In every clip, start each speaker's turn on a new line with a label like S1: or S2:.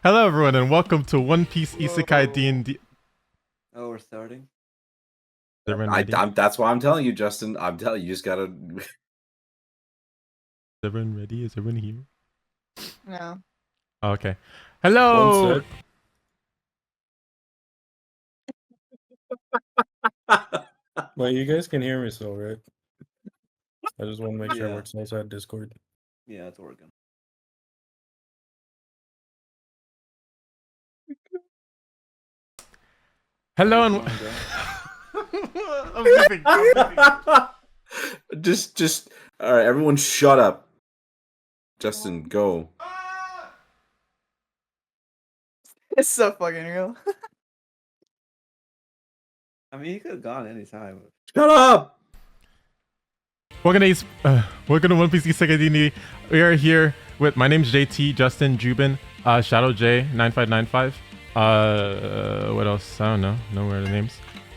S1: Hello, everyone, and welcome to One Piece Isekai D&D.
S2: Oh, we're starting?
S1: Is everyone ready? Is
S3: That's why I'm telling you, Justin. I'm telling you, you just gotta.
S1: everyone ready? Is everyone here?
S4: No.
S1: Oh, okay. Hello!
S5: Well, you guys can hear me still, right? I just want to make sure it
S2: Yeah.
S5: works outside Discord.
S2: Yeah, it's working.
S1: Hello, and... I'm leaving.
S3: Just. All right, everyone, shut up. Justin, go.
S4: It's so fucking real.
S2: I mean, he could have gone anytime.
S3: Shut up.
S1: Welcome to One Piece Isekai D&D. We are here with... My name's JT, Justin, Jubin, Shadow J, 9595. What else? I don't know. Nowhere are the names.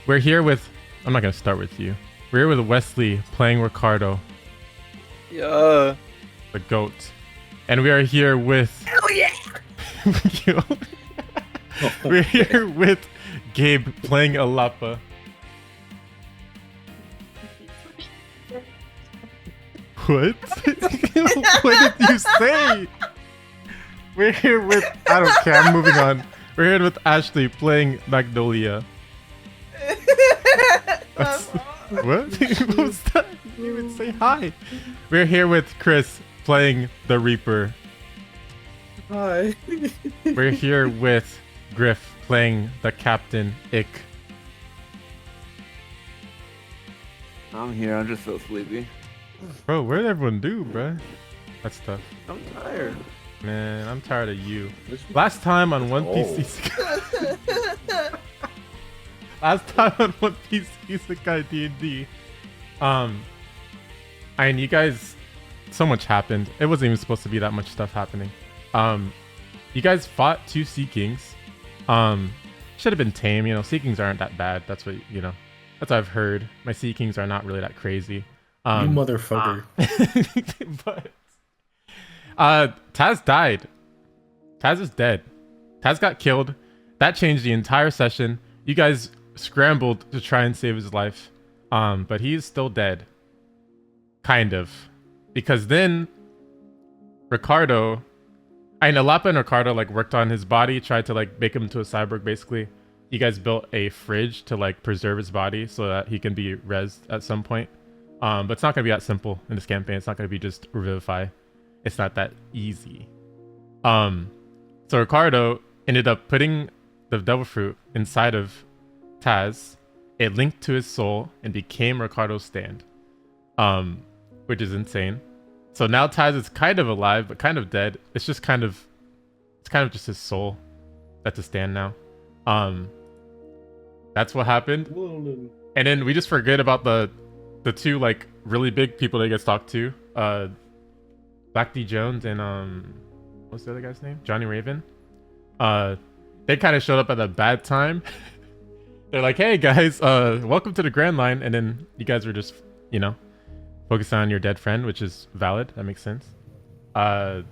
S1: We're here with... I'm not gonna start with you. We're here with Wesley playing Ricardo,
S4: Yeah.
S1: the goat. And we are here with...
S4: Hell yeah!
S1: We're here with Gabe playing Illapa. What? What did you say? We're here with... I don't care, I'm moving on. We're here with Ashley playing Magnolia. What? What was that? You didn't even say hi. We're here with Cris playing the Reaper.
S5: Hi.
S1: We're here with Gryph playing the Captain Ick.
S2: I'm here. I'm just so sleepy.
S1: Bro, what did everyone do, bro? That's tough.
S2: I'm tired.
S1: Man, I'm tired of you. Last time on One Piece Last time on One Piece Isekai D&D, I mean, you guys, so much happened. It wasn't even supposed to be that much stuff happening. You guys fought two Sea Kings. Should have been tame, you know. Sea Kings aren't that bad. That's what, you know, that's what I've heard. My Sea Kings are not really that crazy.
S5: You motherfucker.
S1: But Taz died. Taz is dead. Taz got killed. That changed the entire session. You guys scrambled to try and save his life. But he's still dead. Kind of. Because then Ricardo, Illapa and Ricardo like worked on his body, tried to like make him into a cyborg basically. You guys built a fridge to like preserve his body so that he can be rezzed at some point. But it's not gonna be that simple in this campaign. It's not gonna be just revivify. It's not that easy. So Ricardo ended up putting the devil fruit inside of Taz. It linked to his soul and became Ricardo's stand. Which is insane. So now Taz is kind of alive, but kind of dead. It's kind of just his soul that's a stand now. That's what happened. And then we just forget about the two like really big people that you guys talked to. Black D Jones and what's the other guy's name? Johnny Raven. They kind of showed up at a bad time. They're like, hey guys, welcome to the Grand Line, and then you guys were just, you know, focusing on your dead friend, which is valid. That makes sense. But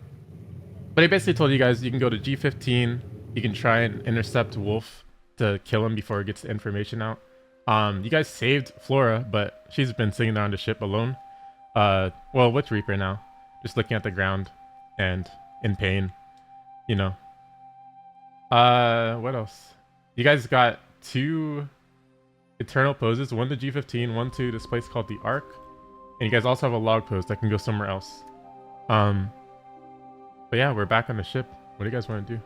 S1: he basically told you guys you can go to G15. You can try and intercept Wolf to kill him before he gets the information out. You guys saved Flora, but she's been sitting there on the ship alone. Well, with Reaper now, just looking at the ground and in pain, you know. What else? You guys got two eternal poses, one to G15, one to this place called the Ark. And you guys also have a log post that can go somewhere else. But yeah, we're back on the ship. What do you guys want to do?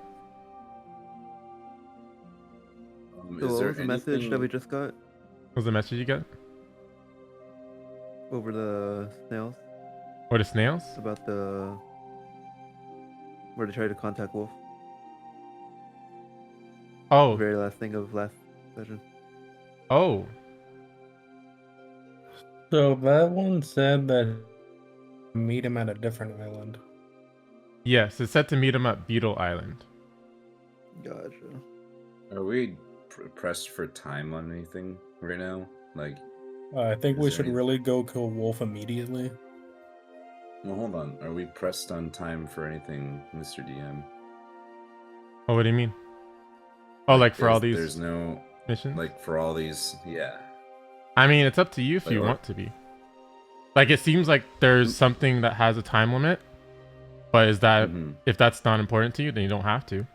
S2: So what was the message that we just got
S1: What was the message you got?
S2: over the snails?
S1: Or the snails?
S2: About the... where they tried to contact Wolf. The
S1: Oh,
S2: very last thing of last session.
S1: oh.
S5: So that one said that meet him at a different island.
S1: Yes, it's set to meet him at Beetle Island.
S2: Gotcha.
S3: Are we pressed for time on anything right now? Like,
S5: I think
S3: Is
S5: we
S3: there
S5: should
S3: any-
S5: really go kill Wolf immediately.
S3: well, hold on. Are we pressed on time for anything, Mr. DM?
S1: Oh, what do you mean? Oh, like for all
S3: There's
S1: these
S3: no
S1: missions?
S3: like for all these. Yeah.
S1: I mean, it's up to you if
S3: Like,
S1: you
S3: or-
S1: want to be. Like, it seems like there's something that has a time limit, but is that
S3: Mhm.
S1: if that's not important to you, then you don't have to.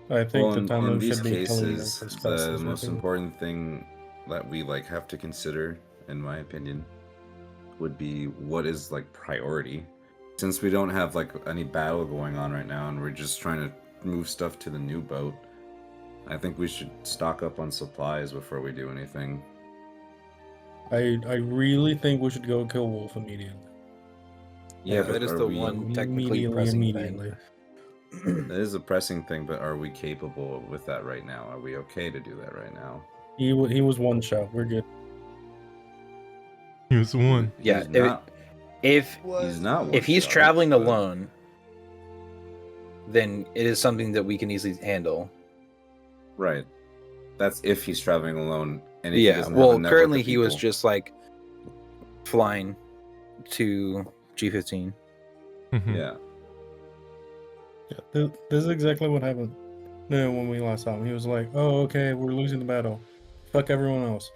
S5: I think
S3: Well,
S5: the time
S3: in
S5: limit
S3: these
S5: should be killing them
S3: cases,
S5: as fast
S3: the
S5: as
S3: most
S5: they can.
S3: important thing that we like have to consider, in my opinion, would be what is like priority. Since we don't have like any battle going on right now, and we're just trying to move stuff to the new boat, I think we should stock up on supplies before we do anything.
S5: I really think we should go kill Wolf immediately.
S3: Yeah,
S4: that
S3: but
S4: is
S3: are
S4: the
S3: we?
S4: one technically pressing thing.
S3: That is a pressing thing, but are we capable with that right now? Are we okay to do that right now?
S5: He was one shot. We're good.
S1: He was the one.
S4: Yeah,
S3: He's not.
S4: if
S3: He's not.
S4: if he's
S3: one-shot,
S4: traveling
S3: but-
S4: alone, then it is something that we can easily handle.
S3: Right. That's if he's traveling alone. And if he
S4: Yeah.
S3: doesn't have a
S4: Well,
S3: network
S4: currently
S3: of
S4: he was
S3: people.
S4: just like flying to G15.
S1: Mhm.
S3: Yeah.
S5: Yeah, this is exactly what happened. No, when we last saw him, he was like, "Oh, okay, we're losing the battle. Fuck everyone else."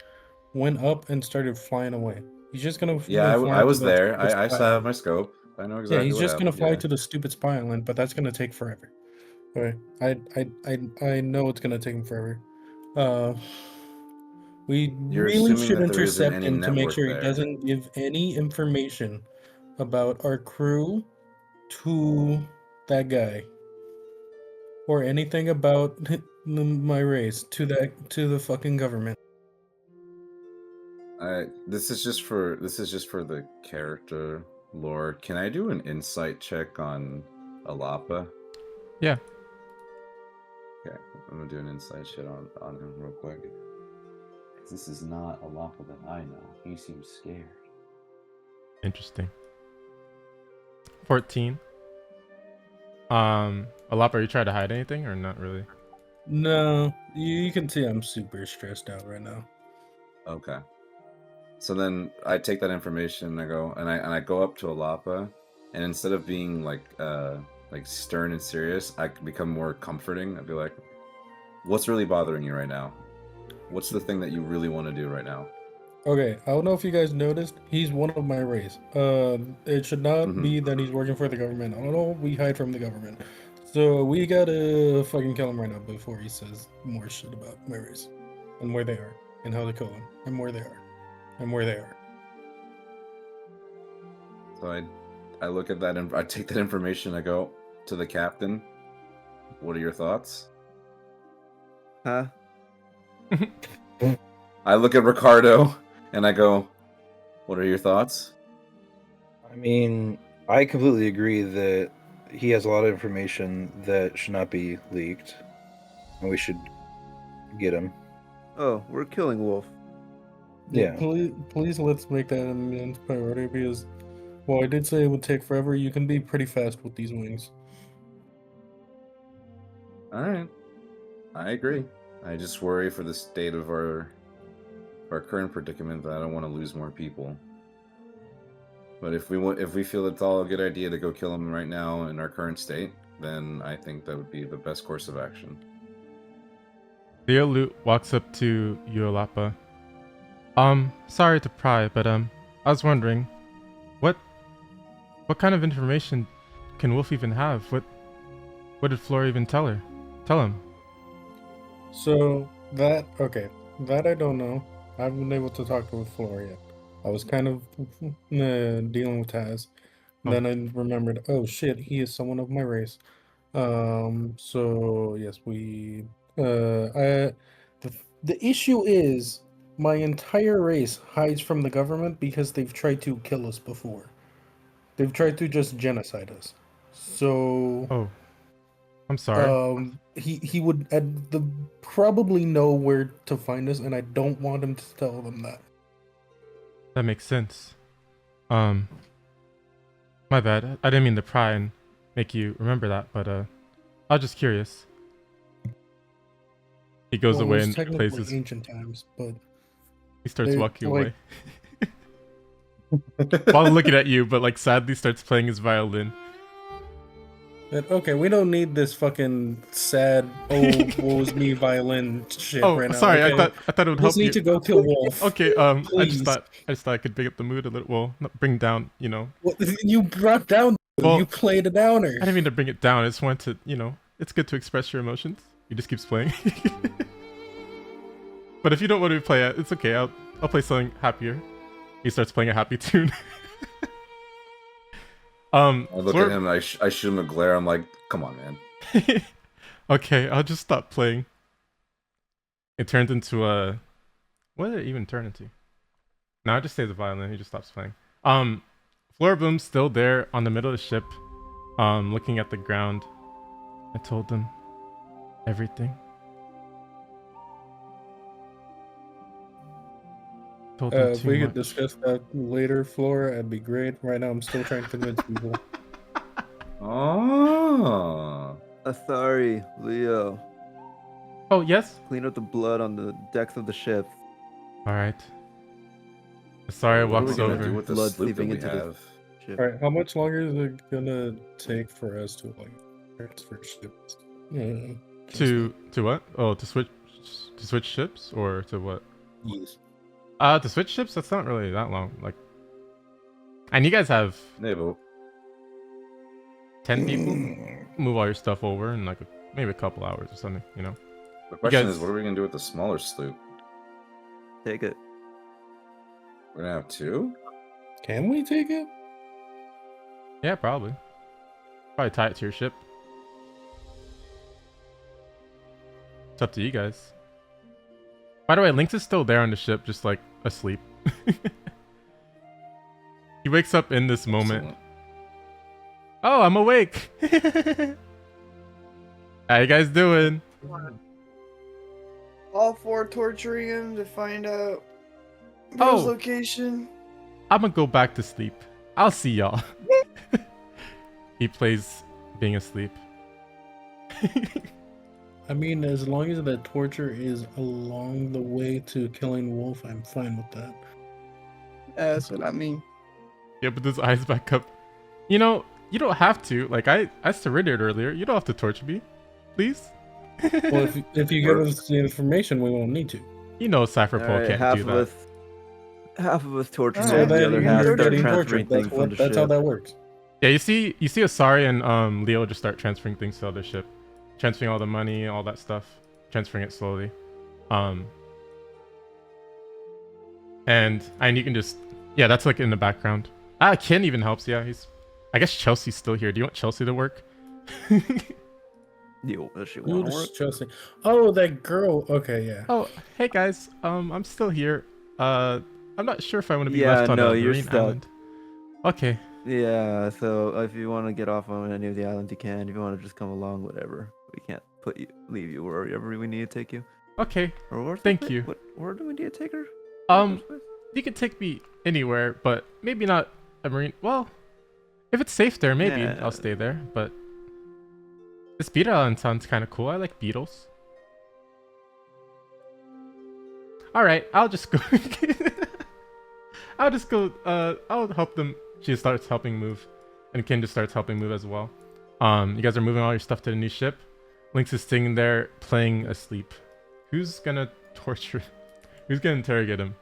S5: Went up and started flying away. He's just gonna.
S3: Yeah,
S5: fly
S3: I
S5: to
S3: was
S5: the
S3: there.
S5: stupid
S3: I
S5: spy
S3: saw
S5: island.
S3: my scope. I know
S5: Yeah,
S3: exactly
S5: he's
S3: what
S5: just gonna
S3: happened,
S5: fly
S3: yeah.
S5: to the stupid spy island, but that's gonna take forever. Alright, I know it's gonna take him forever. We
S3: You're
S5: really
S3: assuming
S5: should
S3: that there isn't
S5: intercept
S3: any
S5: him to make
S3: network
S5: sure he
S3: there.
S5: doesn't give any information about our crew to that guy, or anything about my race to the fucking government.
S3: This is just for the character lore. Can I do an insight check on Illapa?
S1: Yeah.
S3: Okay, I'm gonna do an insight shit on him real quick. 'Cause this is not Illapa that I know. He seems scared.
S1: Interesting. 14. Alapa, are you trying to hide anything or not really?
S5: No, you can see I'm super stressed out right now.
S3: Okay. So then I take that information and I go up to Illapa, and instead of being like stern and serious, I can become more comforting. I'd be like, "What's really bothering you right now? What's the thing that you really want to do right now?"
S5: Okay, I don't know if you guys noticed, he's one of my race. It should not be that he's working for the government. I don't know, we hide from the government. So we gotta fucking kill him right now before he says more shit about my race. And where they are. And how to kill them. And where they are. And where they are.
S3: So I look at that and I take that information. I go to the captain. What are your thoughts?
S2: Huh?
S3: I look at Ricardo and I go, "What are your thoughts?"
S4: I mean, I completely agree that he has a lot of information that should not be leaked, and we should get him.
S2: Oh, we're killing Wolf.
S4: Yeah.
S5: Please let's make that a main priority because while I did say it would take forever, you can be pretty fast with these wings.
S3: All right, I agree. I just worry for the state of our current predicament that I don't want to lose more people. But if we feel it's all a good idea to go kill him right now in our current state, then I think that would be the best course of action.
S1: Leo Loot walks up to Ulapa. Sorry to pry, but I was wondering, what kind of information can Wolf even have? What did Flora even tell him?
S5: So that I don't know. I haven't been able to talk to Flora yet. I was kind of dealing with Taz. Then I remembered, oh shit, he is someone of my race. So yes, we the issue is my entire race hides from the government because they've tried to kill us before. They've tried to just genocide us. So
S1: Oh, I'm sorry.
S5: he would probably know where to find us, and I don't want him to tell them that.
S1: That makes sense. My bad. I didn't mean to pry and make you remember that, but I was just curious. He goes
S5: Well, it
S1: away
S5: was
S1: and
S5: technically
S1: plays his.
S5: ancient times, but
S1: He starts
S5: they-
S1: walking
S5: like-
S1: away while looking at you, but like sadly starts playing his violin.
S5: Okay, we don't need this fucking sad, woe's me violin shit
S1: Oh,
S5: right now.
S1: sorry.
S5: Okay?
S1: I thought it would
S5: We just
S1: help you.
S5: need to go kill Wolf.
S1: Okay.
S5: Please.
S1: I just thought I could bring up the mood a little. Well, not bring down.
S5: Well, you brought down.
S1: Well,
S5: you played a downer.
S1: I didn't mean to bring it down. I just wanted to. It's good to express your emotions. He just keeps playing. But if you don't want to play it, it's okay. I'll play something happier. He starts playing a happy tune.
S3: I look at him and I shoot him a glare. I'm like, come on, man.
S1: Okay, I'll just stop playing. It turns into a... What did it even turn into? No, I just say the violin. He just stops playing. Floorboom's still there on the middle of the ship, looking at the ground. I told them everything. Told them
S5: If
S1: too
S5: we could
S1: much.
S5: discuss that later, Floor, that'd be great. Right now, I'm still trying to convince people.
S3: Oh.
S2: Sorry, Leo.
S1: Oh, yes?
S2: Clean up the blood on the decks of the ship.
S1: Alright. Sorry,
S3: What are we
S1: walks
S3: gonna
S1: over.
S3: do with the
S2: Blood
S3: sloop that
S2: seeping
S3: we
S2: into the-
S3: have?
S2: Ship.
S5: All right, how much longer is it gonna take for us to transfer ships?
S1: To what? Oh, to switch ships or to what?
S5: Yes.
S1: To switch ships, that's not really that long. Like, and you guys have
S3: Yeah, but
S1: 10 people move all your stuff over in like maybe a couple hours or something.
S3: the question
S1: guys-
S3: is, what are we gonna do with the smaller sloop?
S2: Take it.
S3: We're gonna have two?
S5: Can we take it?
S1: Yeah, probably. Probably tie it to your ship. It's up to you guys. By the way, Lynx is still there on the ship, just like asleep. He wakes up in this moment.
S3: Excellent.
S1: Oh, I'm awake. How you guys doing?
S6: All for torturing him to find out
S1: Oh.
S6: Bro's location.
S1: I'm gonna go back to sleep. I'll see y'all. He plays being asleep.
S5: I mean, as long as the torture is along the way to killing Wolf, I'm fine with that.
S6: That's what I mean.
S1: Yeah, but his eyes back up. You don't have to. Like, I surrendered earlier. You don't have to torture me. Please?
S5: Well, if you give us the information, we won't need to.
S1: Cypher Pole
S2: Alright,
S1: can't
S2: half
S1: do
S2: of
S1: that.
S2: us, half of us torture
S6: So
S2: him,
S5: So
S2: and the
S5: then
S2: other
S5: you're
S2: half start
S5: getting
S2: transferring
S5: tortured.
S2: things from the
S5: That's how
S2: ship.
S5: that works.
S1: Yeah, you see Asari and Leo just start transferring things to the other ship. Transferring all the money, all that stuff. Transferring it slowly. And you can just... Yeah, that's like in the background. Ken even helps. Yeah, I guess Chelsea's still here. Do you want Chelsea to work?
S2: Does she
S5: Who
S2: want to
S5: does
S2: work?
S5: Chelsea? Oh, that girl. Okay, yeah.
S1: Oh, hey guys. I'm still here. I'm not sure if I want to be
S2: Yeah,
S1: left on
S2: no,
S1: a
S2: you're
S1: marine
S2: stuck.
S1: island. Okay.
S2: Yeah, so if you want to get off on any of the islands, you can. If you want to just come along, whatever. We can't leave you wherever we need to take you.
S1: Okay.
S2: Or where's the
S1: Thank
S2: place-
S1: you.
S2: Where do we need to take her?
S1: You can take me anywhere, but maybe not a marine. Well, if it's safe there, maybe
S2: Yeah.
S1: I'll stay there. But this beetle island sounds kind of cool. I like beetles. All right, I'll just go. I'll just go. I'll help them. She starts helping move, and Ken just starts helping move as well. You guys are moving all your stuff to the new ship. Lynx is sitting there playing asleep. Who's gonna torture? Who's gonna interrogate him?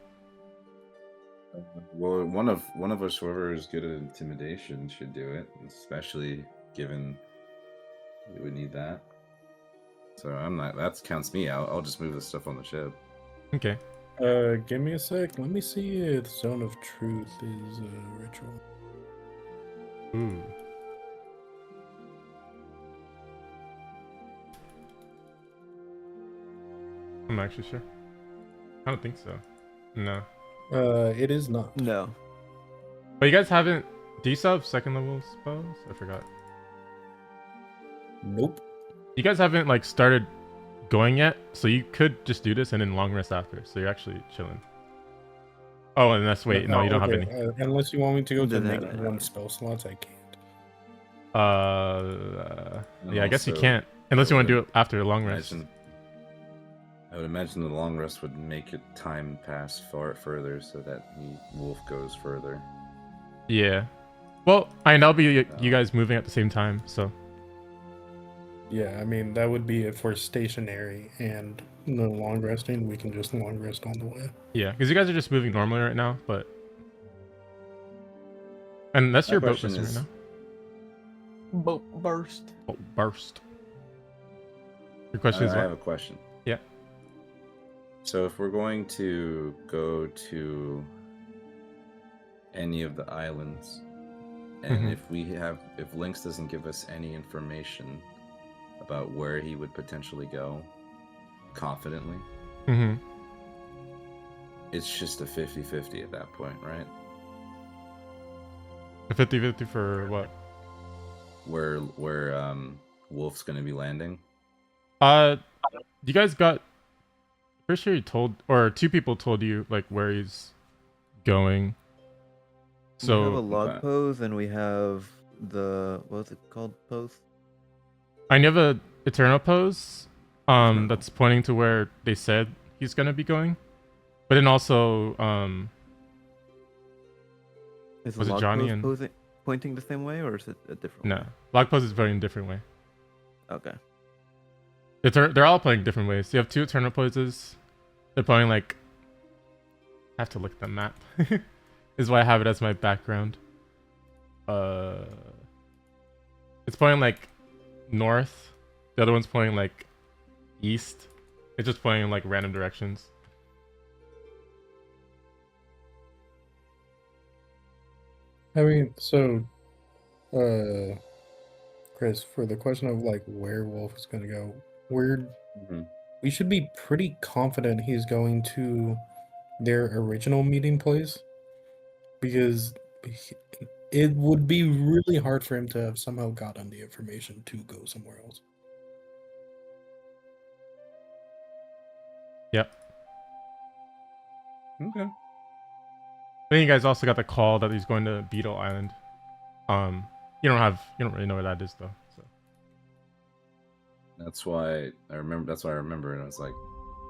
S3: Well, one of us, whoever is good at intimidation, should do it, especially given we would need that. So I'm not. That counts me out. I'll just move the stuff on the ship.
S1: Okay.
S5: Give me a sec. Let me see if Zone of Truth is a ritual.
S1: Ooh. I'm not actually sure. I don't think so. No.
S5: It is not.
S2: No.
S1: But you guys haven't... Do you still have second level spells? I forgot.
S5: Nope.
S1: You guys haven't, like, started going yet, so you could just do this and then long rest after. So you're actually chilling. Oh, and that's... Wait, no, you don't have any.
S5: Unless you want me to go to
S2: No, no,
S5: negative
S2: no, no.
S5: 1 spell slots, I can't.
S1: Yeah, I guess you
S3: also,
S1: can't. Unless you want to do
S3: would
S1: it after a long rest.
S3: I would imagine the long rest would make it time pass far further, so that the wolf goes further.
S1: Yeah. Well, that'll be you guys moving at the same time, so...
S5: Yeah, I mean, that would be if we're stationary and no long resting. We can just long rest on the way.
S1: Yeah, because you guys are just moving normally right now, but and that's
S3: My
S1: your boat
S3: question
S1: missing right
S3: is-
S1: now.
S6: Boat burst.
S1: Oh, burst. Your question is
S3: I
S1: what?
S3: have a question.
S1: Yeah.
S3: So if we're going to go to any of the islands, and
S1: Mhm.
S3: if Lynx doesn't give us any information about where he would potentially go confidently,
S1: Mm-hmm.
S3: it's just a 50-50 at that point, right?
S1: A 50-50 for what?
S3: Where Wolf's gonna be landing.
S1: You guys got. Pretty sure you told, or two people told you like where he's going.
S2: we have a
S1: So
S2: log
S3: Okay.
S2: pose and we have the what's it called pose?
S1: I have a eternal pose,
S2: Eternal.
S1: that's pointing to where they said he's gonna be going, but then also,
S2: Is
S1: Was it
S2: the log
S1: Johnny
S2: pose
S1: and-
S2: posing, pointing the same way, or is it a different?
S1: no,
S2: way?
S1: log pose is very in a different way.
S2: Okay.
S1: They're all playing different ways. You have two eternal poses. They're playing like. I have to look at the map. This is why I have it as my background. It's pointing like north. The other one's pointing like east. It's just pointing in like random directions.
S5: I mean, so, Chris, for the question of like where Wolf is gonna go, we should be pretty confident he's going to their original meeting place, because it would be really hard for him to have somehow gotten the information to go somewhere else.
S1: Yep.
S3: Okay.
S1: I think you guys also got the call that he's going to Beetle Island. You don't really know where that is though. So
S3: That's why I remember. And I was like,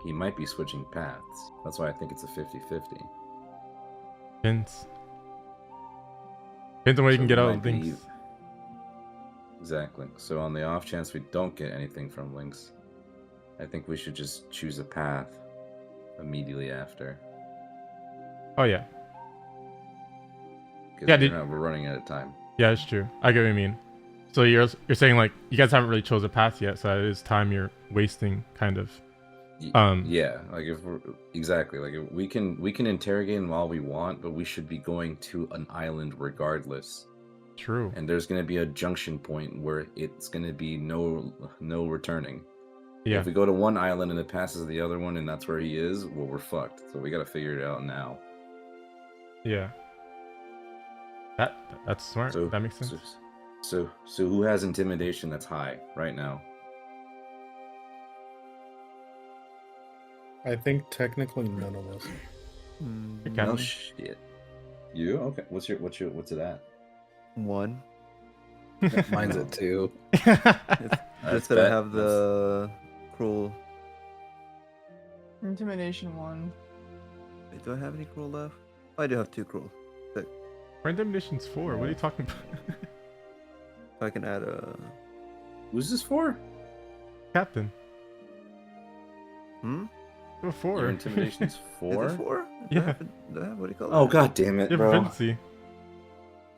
S3: he might be switching paths. That's why I think it's a 50-50.
S1: Depends on where you
S3: So
S1: can get
S3: we
S1: out
S3: might
S1: of
S3: be-
S1: things.
S3: Exactly. So on the off chance we don't get anything from Lynx, I think we should just choose a path immediately after.
S1: Oh yeah,
S3: 'Cause
S1: Yeah,
S3: we're running out of time.
S1: yeah, it's true. I get what you mean. So you're saying like you guys haven't really chose a path yet, so it is time you're wasting, kind of.
S3: Yeah, like if we're exactly like if we can interrogate him all we want, but we should be going to an island regardless.
S1: True.
S3: And there's gonna be a junction point where it's gonna be no returning.
S1: Yeah.
S3: If we go to one island and it passes the other one and that's where he is, well, we're fucked. So we gotta figure it out now.
S1: Yeah. That's smart.
S3: So
S1: That makes sense.
S3: So who has intimidation that's high right now?
S5: I think technically none of us.
S1: Okay.
S3: No shit. You okay? What's it at?
S2: One.
S4: Mine's at 2.
S2: Just
S3: That's
S2: that I
S3: bet.
S2: have the cruel.
S6: Intimidation 1.
S2: Wait, do I have any cruel left? Oh, I do have 2 cruel.
S1: My intimidation's 4. What are you talking about?
S2: So I can add a.
S3: Who's this for?
S1: Captain.
S2: Hmm.
S1: You have a 4.
S3: Your intimidation's
S2: Is
S3: 4?
S2: it 4?
S1: Yeah.
S2: What do you call it?
S3: Oh god damn it,
S1: You have
S3: bro.
S1: Vinci.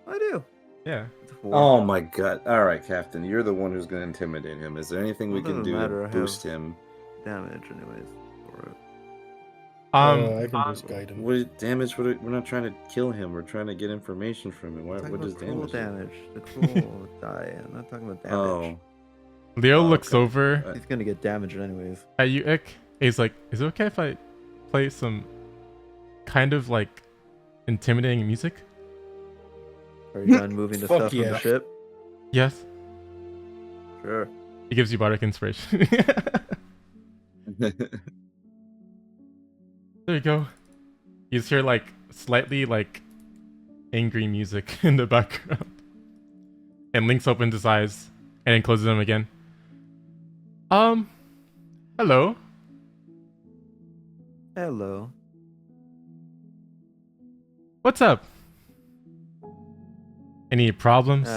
S2: I do.
S1: Yeah.
S2: It's a 4.
S3: Oh my god. Alright, Captain, you're the one who's gonna intimidate him. Is there anything we
S2: Well,
S3: can
S2: doesn't
S3: do
S2: matter,
S3: to
S2: I
S3: boost
S2: have-
S3: him?
S2: Damage, anyways. For it.
S5: I can just guide him.
S3: What damage? We're not trying to kill him. We're trying to get information from him.
S2: I'm
S3: What
S2: talking
S3: does
S2: about cruel
S3: damage?
S2: damage? The cruel die. I'm not talking about damage.
S3: Oh,
S1: Leo
S3: Oh,
S1: looks
S3: okay.
S1: over
S2: He's gonna get damaged anyways.
S1: at you, Ick. He's like, "Is it okay if I play some kind of like intimidating music?"
S2: Are you done moving the
S5: Fuck
S2: stuff from
S5: yeah.
S2: the ship?
S1: Yes.
S2: Sure.
S1: He gives you bardic inspiration. There you go. You just hear like slightly like angry music in the background. And Lynx opens his eyes and then closes them again. Hello.
S2: Hello.
S1: What's up? Any problems?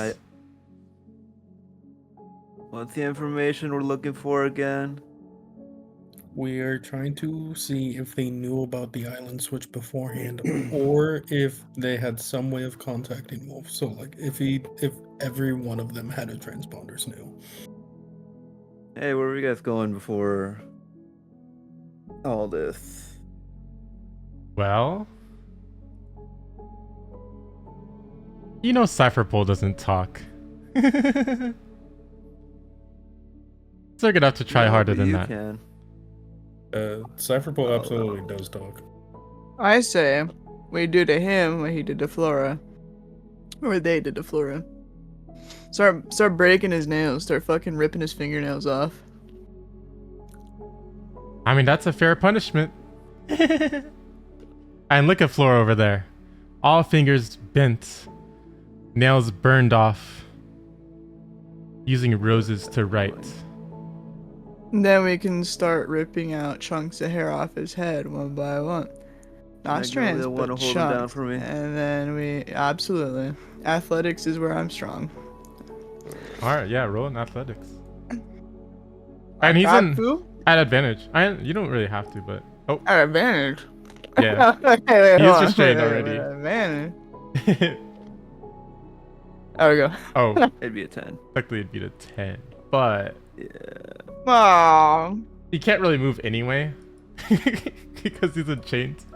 S2: Well, What's the information we're looking for again?
S5: We are trying to see if they knew about the island switch beforehand, or if they had some way of contacting Wolf. So, like, if every one of them had a transponders knew.
S2: Hey, where were you guys going before all this?
S1: Well, you know, Cypherpole doesn't talk. So we're gonna have to try
S2: Yeah,
S1: harder
S2: but
S1: than
S2: you
S1: that.
S2: Can.
S5: Cypherpole absolutely does talk.
S6: I say we do to him what he did to Flora. Or they did to Flora. Start breaking his nails. Start fucking ripping his fingernails off.
S1: I mean, that's a fair punishment. And look at Flora over there. All fingers bent. Nails burned off. Using roses to write.
S6: Then we can start ripping out chunks of hair off his head one by one. Not strands,
S2: Magnolia wanna
S6: but
S2: hold him down
S6: chunks.
S2: for me?
S6: And then we absolutely. Athletics is where I'm strong.
S1: Alright, yeah, roll in athletics. And he's in at advantage. You don't really have to, but
S6: At advantage.
S1: yeah.
S6: Wait,
S1: He
S6: hold
S1: is
S6: on.
S1: restrained
S6: Wait,
S1: already.
S6: Advantage. There we go.
S1: Oh,
S2: It'd be a 10.
S1: technically it'd be a 10, but
S2: Yeah.
S6: Aww.
S1: he can't really move anyway because he's in chains,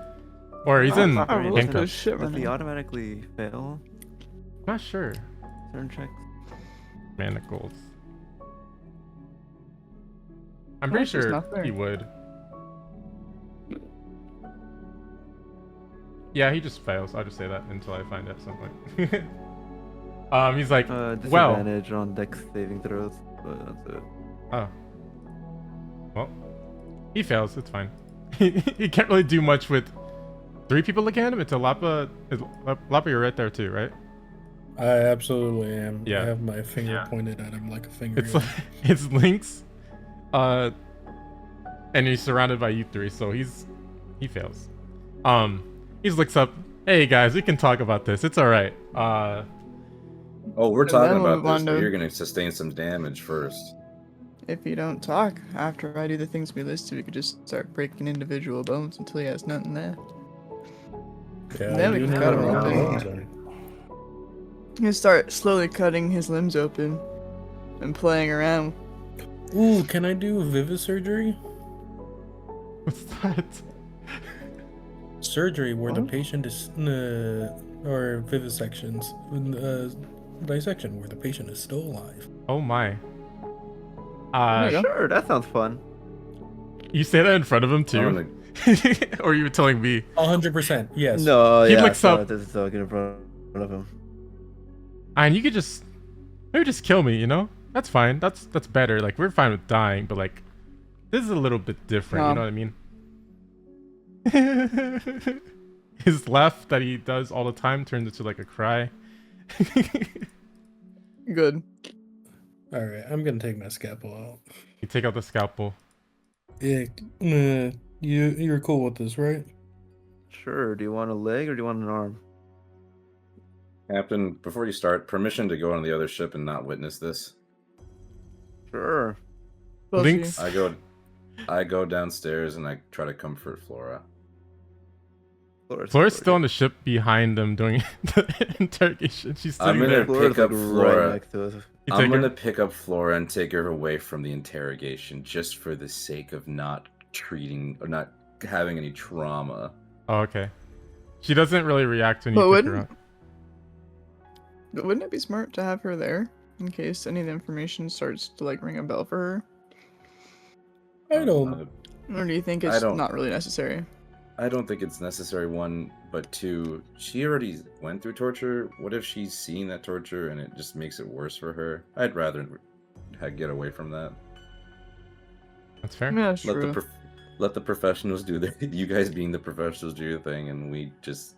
S1: or he's in
S6: I rolled
S1: handcuffs.
S6: this shit right
S2: Does he
S6: now.
S2: automatically fail
S1: Not sure.
S2: certain checks?
S1: Manacles. I'm pretty
S6: That's just
S1: sure
S6: not fair.
S1: he would. Yeah, he just fails. I'll just say that until I find out something. He's like, well,
S2: Disadvantage on dex saving throws, but that's it.
S1: oh, well, he fails. It's fine. He can't really do much with 3 people looking at him. It's Illapa. Illapa, you're right there too, right?
S5: I absolutely am.
S1: Yeah.
S5: I have my finger
S1: Yeah.
S5: pointed at him like a finger.
S1: It's like, it's Lynx, and he's surrounded by you 3, so he fails. He just looks up. Hey guys, we can talk about this. It's all right.
S3: Oh, we're
S6: And
S3: talking
S6: then we'll
S3: about
S6: move on
S3: this, but
S6: to-
S3: you're gonna sustain some damage first.
S6: If you don't talk after I do the things we listed, we could just start breaking individual bones until he has nothing there.
S5: Yeah,
S6: Then
S5: I
S6: we
S5: do
S6: can
S5: know
S6: cut him
S5: where
S6: open.
S5: my bones are.
S6: You start slowly cutting his limbs open and playing around.
S5: Ooh, can I do vivisurgery?
S1: What's that?
S5: Surgery where the
S6: What?
S5: patient is, or vivisections, dissection where the patient is still alive.
S1: Oh my.
S6: There you go.
S2: Sure, that sounds fun.
S1: You say that in front of him
S3: I'm
S1: too,
S3: gonna-
S1: or you were telling me?
S5: 100%, yes.
S2: No,
S1: He
S2: yeah,
S1: looks
S2: so
S1: up-
S2: This is talking in front of him.
S1: And you could just maybe just kill me, you know? That's fine. That's better. Like, we're fine with dying, but like, this is a little bit different. You
S6: No.
S1: know what I mean? His laugh that he does all the time turns into like a cry.
S6: Good.
S5: All right, I'm gonna take my scalpel out.
S1: You take out the scalpel.
S5: Yeah, you're cool with this, right?
S2: Sure. Do you want a leg or do you want an arm?
S3: Captain, before you start, permission to go on the other ship and not witness this.
S2: Sure.
S6: Both of
S1: Lynx.
S3: I go downstairs and I try to comfort Flora.
S1: Flora's still on the ship behind them doing the interrogation. She's
S3: I'm
S1: sitting
S3: gonna
S1: there.
S2: Flora's
S3: pick up
S2: like
S3: Flora.
S2: right next to us.
S1: You
S3: I'm
S1: take
S3: gonna
S1: her.
S3: pick up Flora and take her away from the interrogation just for the sake of not treating or not having any trauma.
S1: Oh, okay. She doesn't really react when you
S6: But
S1: pick her
S6: wouldn't-
S1: up.
S6: But wouldn't it be smart to have her there in case any of the information starts to like ring a bell for her?
S5: I don't.
S6: Or do you think
S3: I
S6: it's
S3: don't-
S6: not really necessary?
S3: I don't think it's necessary, 1, but 2, she already went through torture. What if she's seen that torture and it just makes it worse for her? I'd rather get away from that.
S1: That's fair.
S6: Yeah, that's
S3: Let
S6: true.
S3: let the professionals do their you guys being the professionals do your thing, and we just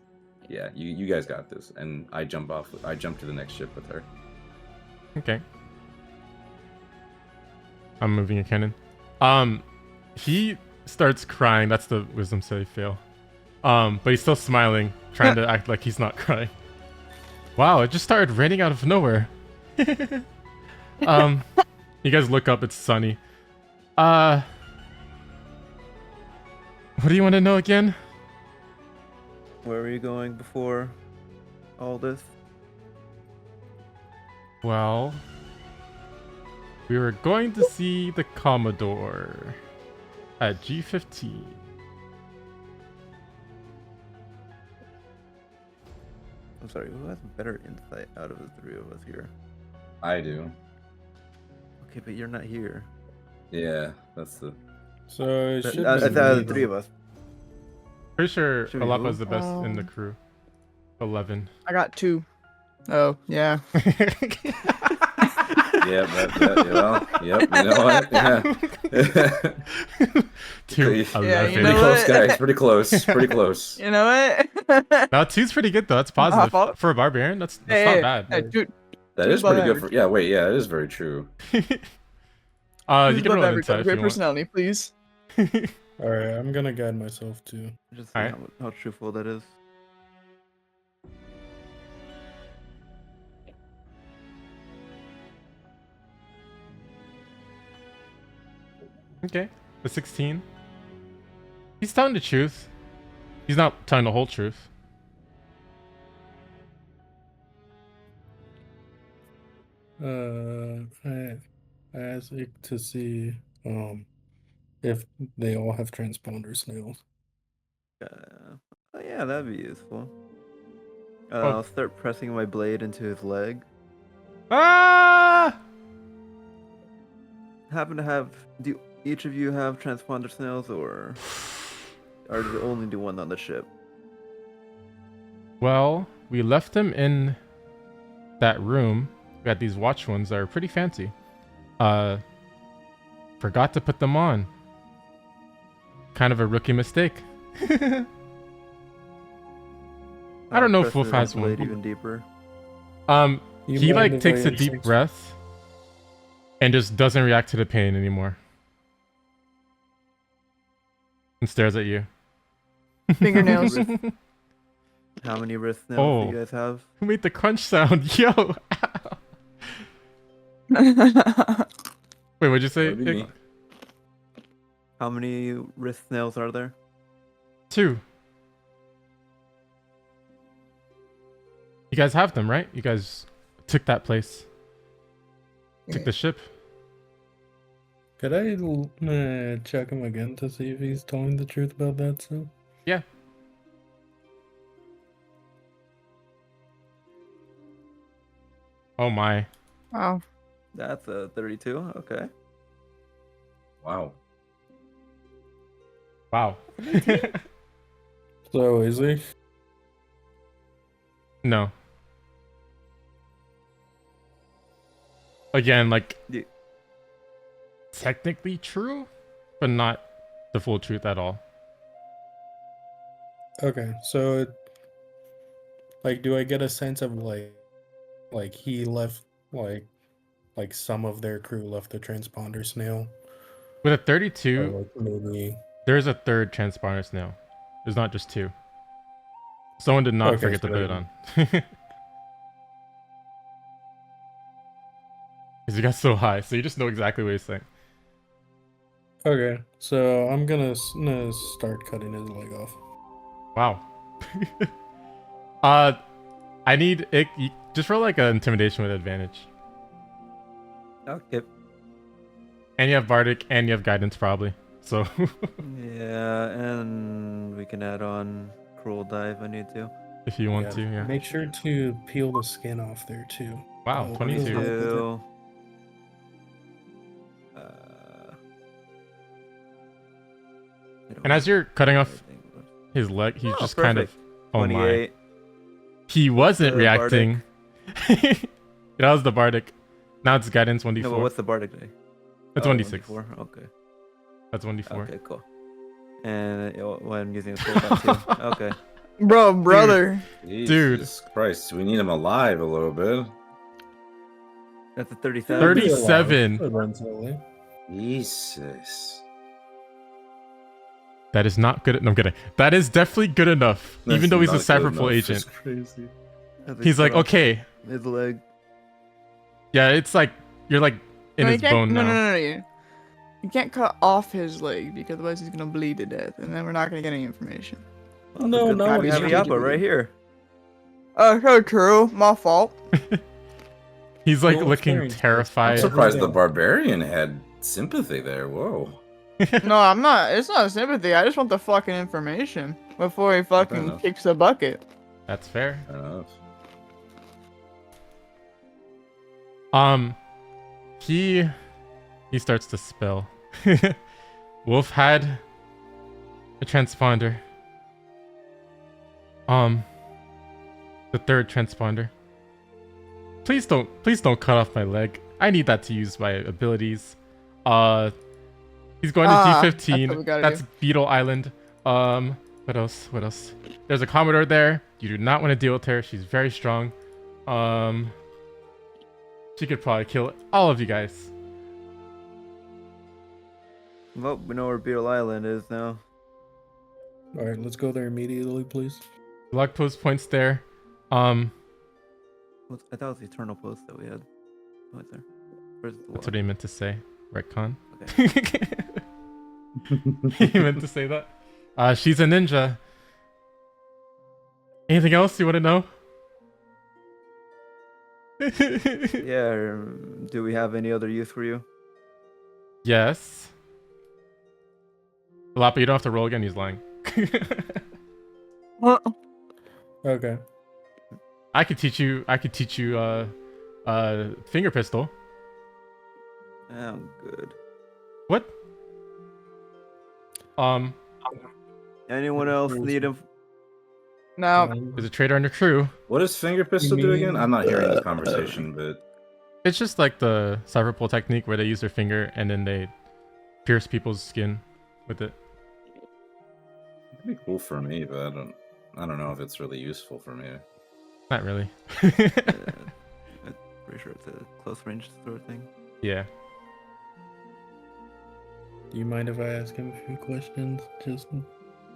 S3: you guys got this. And I jump to the next ship with her.
S1: Okay. I'm moving your cannon. He starts crying. That's the wisdom save fail. But he's still smiling, trying to act like he's not crying. Wow, it just started raining out of nowhere. You guys look up, it's sunny. What do you want to know again?
S2: Where were you going before all this?
S1: Well, we were going to see the Commodore at G15.
S2: I'm sorry, who has better insight out of the three of us here?
S3: I do.
S2: Okay, but you're not here.
S3: Yeah, that's the.
S5: So it should
S2: That's
S5: be
S2: out of
S5: me,
S2: the three of
S5: though.
S2: us.
S1: Pretty sure
S2: Should we
S1: Illapa's
S2: move?
S1: the best in the crew. 11.
S6: I got 2. Oh, yeah.
S3: Yeah, well, yep. You know what? Yeah.
S1: 2,
S6: Yeah,
S1: 11.
S6: you
S3: Pretty
S6: know
S3: close,
S6: what?
S3: guys. Pretty close. Pretty close.
S6: You know what?
S1: Now 2's pretty good though. That's positive
S6: Hop
S1: for a barbarian. That's
S6: Hey,
S1: not
S6: hey,
S1: bad.
S6: dude,
S3: That
S6: Who's
S3: is pretty
S6: above
S3: good for. Yeah, wait. Yeah, it is very true.
S1: You
S6: who's
S1: can roll
S6: above
S1: an insight if
S6: Great
S1: you want.
S6: personality, please.
S5: All right, I'm gonna guide myself too.
S2: Just see
S1: Alright.
S2: how truthful that is.
S1: Okay, the 16. He's telling the truth. He's not telling the whole truth.
S5: I asked Ick to see if they all have transponder snails.
S2: Oh yeah, that'd be useful.
S1: Oh.
S2: I'll start pressing my blade into his leg.
S1: Ah!
S2: Happen to have? Do each of you have transponder snails, or does it only do one on the ship?
S1: Well, we left them in that room. We got these watch ones that are pretty fancy. Forgot to put them on. Kind of a rookie mistake. I don't know if
S2: Press
S1: Wolf
S2: the
S1: has
S2: blade
S1: one.
S2: even deeper.
S5: You
S1: He
S5: mind
S1: like
S5: if I
S1: takes a
S5: add
S1: deep
S5: 6?
S1: breath and just doesn't react to the pain anymore. And stares at you.
S6: Fingernails.
S2: How many wrist snails
S1: Oh.
S2: do you guys have?
S1: Who made the crunch sound? Yo! Ow. Wait, what'd you say?
S3: That'd be me.
S2: How many wrist snails are there?
S1: 2. You guys have them, right? You guys took that place. Took the ship.
S5: Could I check him again to see if he's telling the truth about that stuff?
S1: Yeah. Oh my.
S6: Wow.
S2: That's a 32. Okay.
S3: Wow.
S1: Wow.
S5: So is he?
S1: No. Again, like
S2: Yeah.
S1: technically true, but not the full truth at all.
S5: Okay, so like, do I get a sense of like he left like some of their crew left the transponder snail?
S1: With a
S5: Or,
S1: 32,
S5: like, maybe.
S1: there's a third transponder snail. There's not just 2. Someone did not
S5: Okay,
S1: forget to
S5: so
S1: put it on. Because you got so high, so you just know exactly what he's saying.
S5: Okay, so I'm gonna start cutting his leg off.
S1: Wow. I need it. Just roll like an intimidation with advantage.
S2: Okay.
S1: And you have Bardic and you have guidance probably. So
S2: Yeah, and we can add on cruel die if I need to.
S1: if you want to, yeah.
S5: Make sure to peel the skin off there too.
S1: Wow,
S5: Oh,
S1: 22.
S2: 22.
S1: And as you're cutting off his leg, he's
S2: Oh,
S1: just kind of
S2: perfect.
S1: oh my.
S2: 28.
S1: He wasn't
S2: The
S1: reacting. That was the Bardic. Now it's guidance 1d4.
S2: No, but what's the bardic die?
S1: That's
S2: Oh,
S1: 1d6.
S2: 1d4. Okay.
S1: That's 1d4.
S2: Okay, cool. And I'm using a cooldown too. Okay.
S6: Bro, brother.
S3: Jesus Christ, we need him alive a little bit.
S2: That's a 37.
S1: 37.
S5: Eventually.
S3: Jesus.
S1: That is not good. No, I'm kidding. That is definitely good enough.
S3: That's
S1: even though he's a
S3: not good
S1: cyberpol
S3: enough.
S1: agent.
S3: It's crazy.
S2: As I
S1: He's like,
S2: cut off
S1: okay.
S2: His leg.
S1: Yeah, it's like you're like in his bone now.
S6: No. You can't cut off his leg because otherwise he's gonna bleed to death, and then we're not gonna get any information.
S2: Well,
S5: No,
S2: good
S5: no,
S2: thing
S6: we
S2: we have
S6: should-
S2: Illapa right here.
S6: So true. My fault.
S1: He's like
S5: Full
S1: looking
S5: experience.
S3: I'm
S1: terrified.
S3: surprised the barbarian had sympathy there. Whoa.
S6: No, I'm not. It's not sympathy. I just want the fucking information before he fucking
S3: enough.
S6: kicks the bucket.
S1: That's fair.
S3: Fair enough.
S1: He starts to spill. Wolf had a transponder. The third transponder. Please don't cut off my leg. I need that to use my abilities. He's going to
S6: that's what we
S1: G15.
S6: gotta
S1: That's
S6: do.
S1: Beetle Island. What else? What else? There's a Commodore there. You do not want to deal with her. She's very strong. She could probably kill all of you guys.
S2: Well, we know where Beetle Island is now.
S5: All right, let's go there immediately, please.
S1: Luck post points there.
S2: I thought it was the Eternal Post that we had. Oh, it's there. Where's the
S1: That's
S2: wall?
S1: what he meant to say. Retcon.
S2: Okay.
S1: He meant to say that. She's a ninja. Anything else you want to know?
S2: Yeah, do we have any other use for you?
S1: Yes. Illapa, you don't have to roll again. He's lying.
S5: Okay.
S1: I could teach you. Finger pistol.
S2: I'm good.
S1: What?
S2: Anyone else need him?
S6: No.
S1: There's a traitor on your crew.
S3: What does finger pistol do again? I'm not hearing this conversation, but
S1: It's just like the cyber pull technique where they use their finger and then they pierce people's skin with it.
S3: it'd be cool for me, but I don't know if it's really useful for me.
S1: Not really.
S2: I'm pretty sure it's a close range sort of thing.
S1: Yeah.
S5: Do you mind if I ask him a few questions just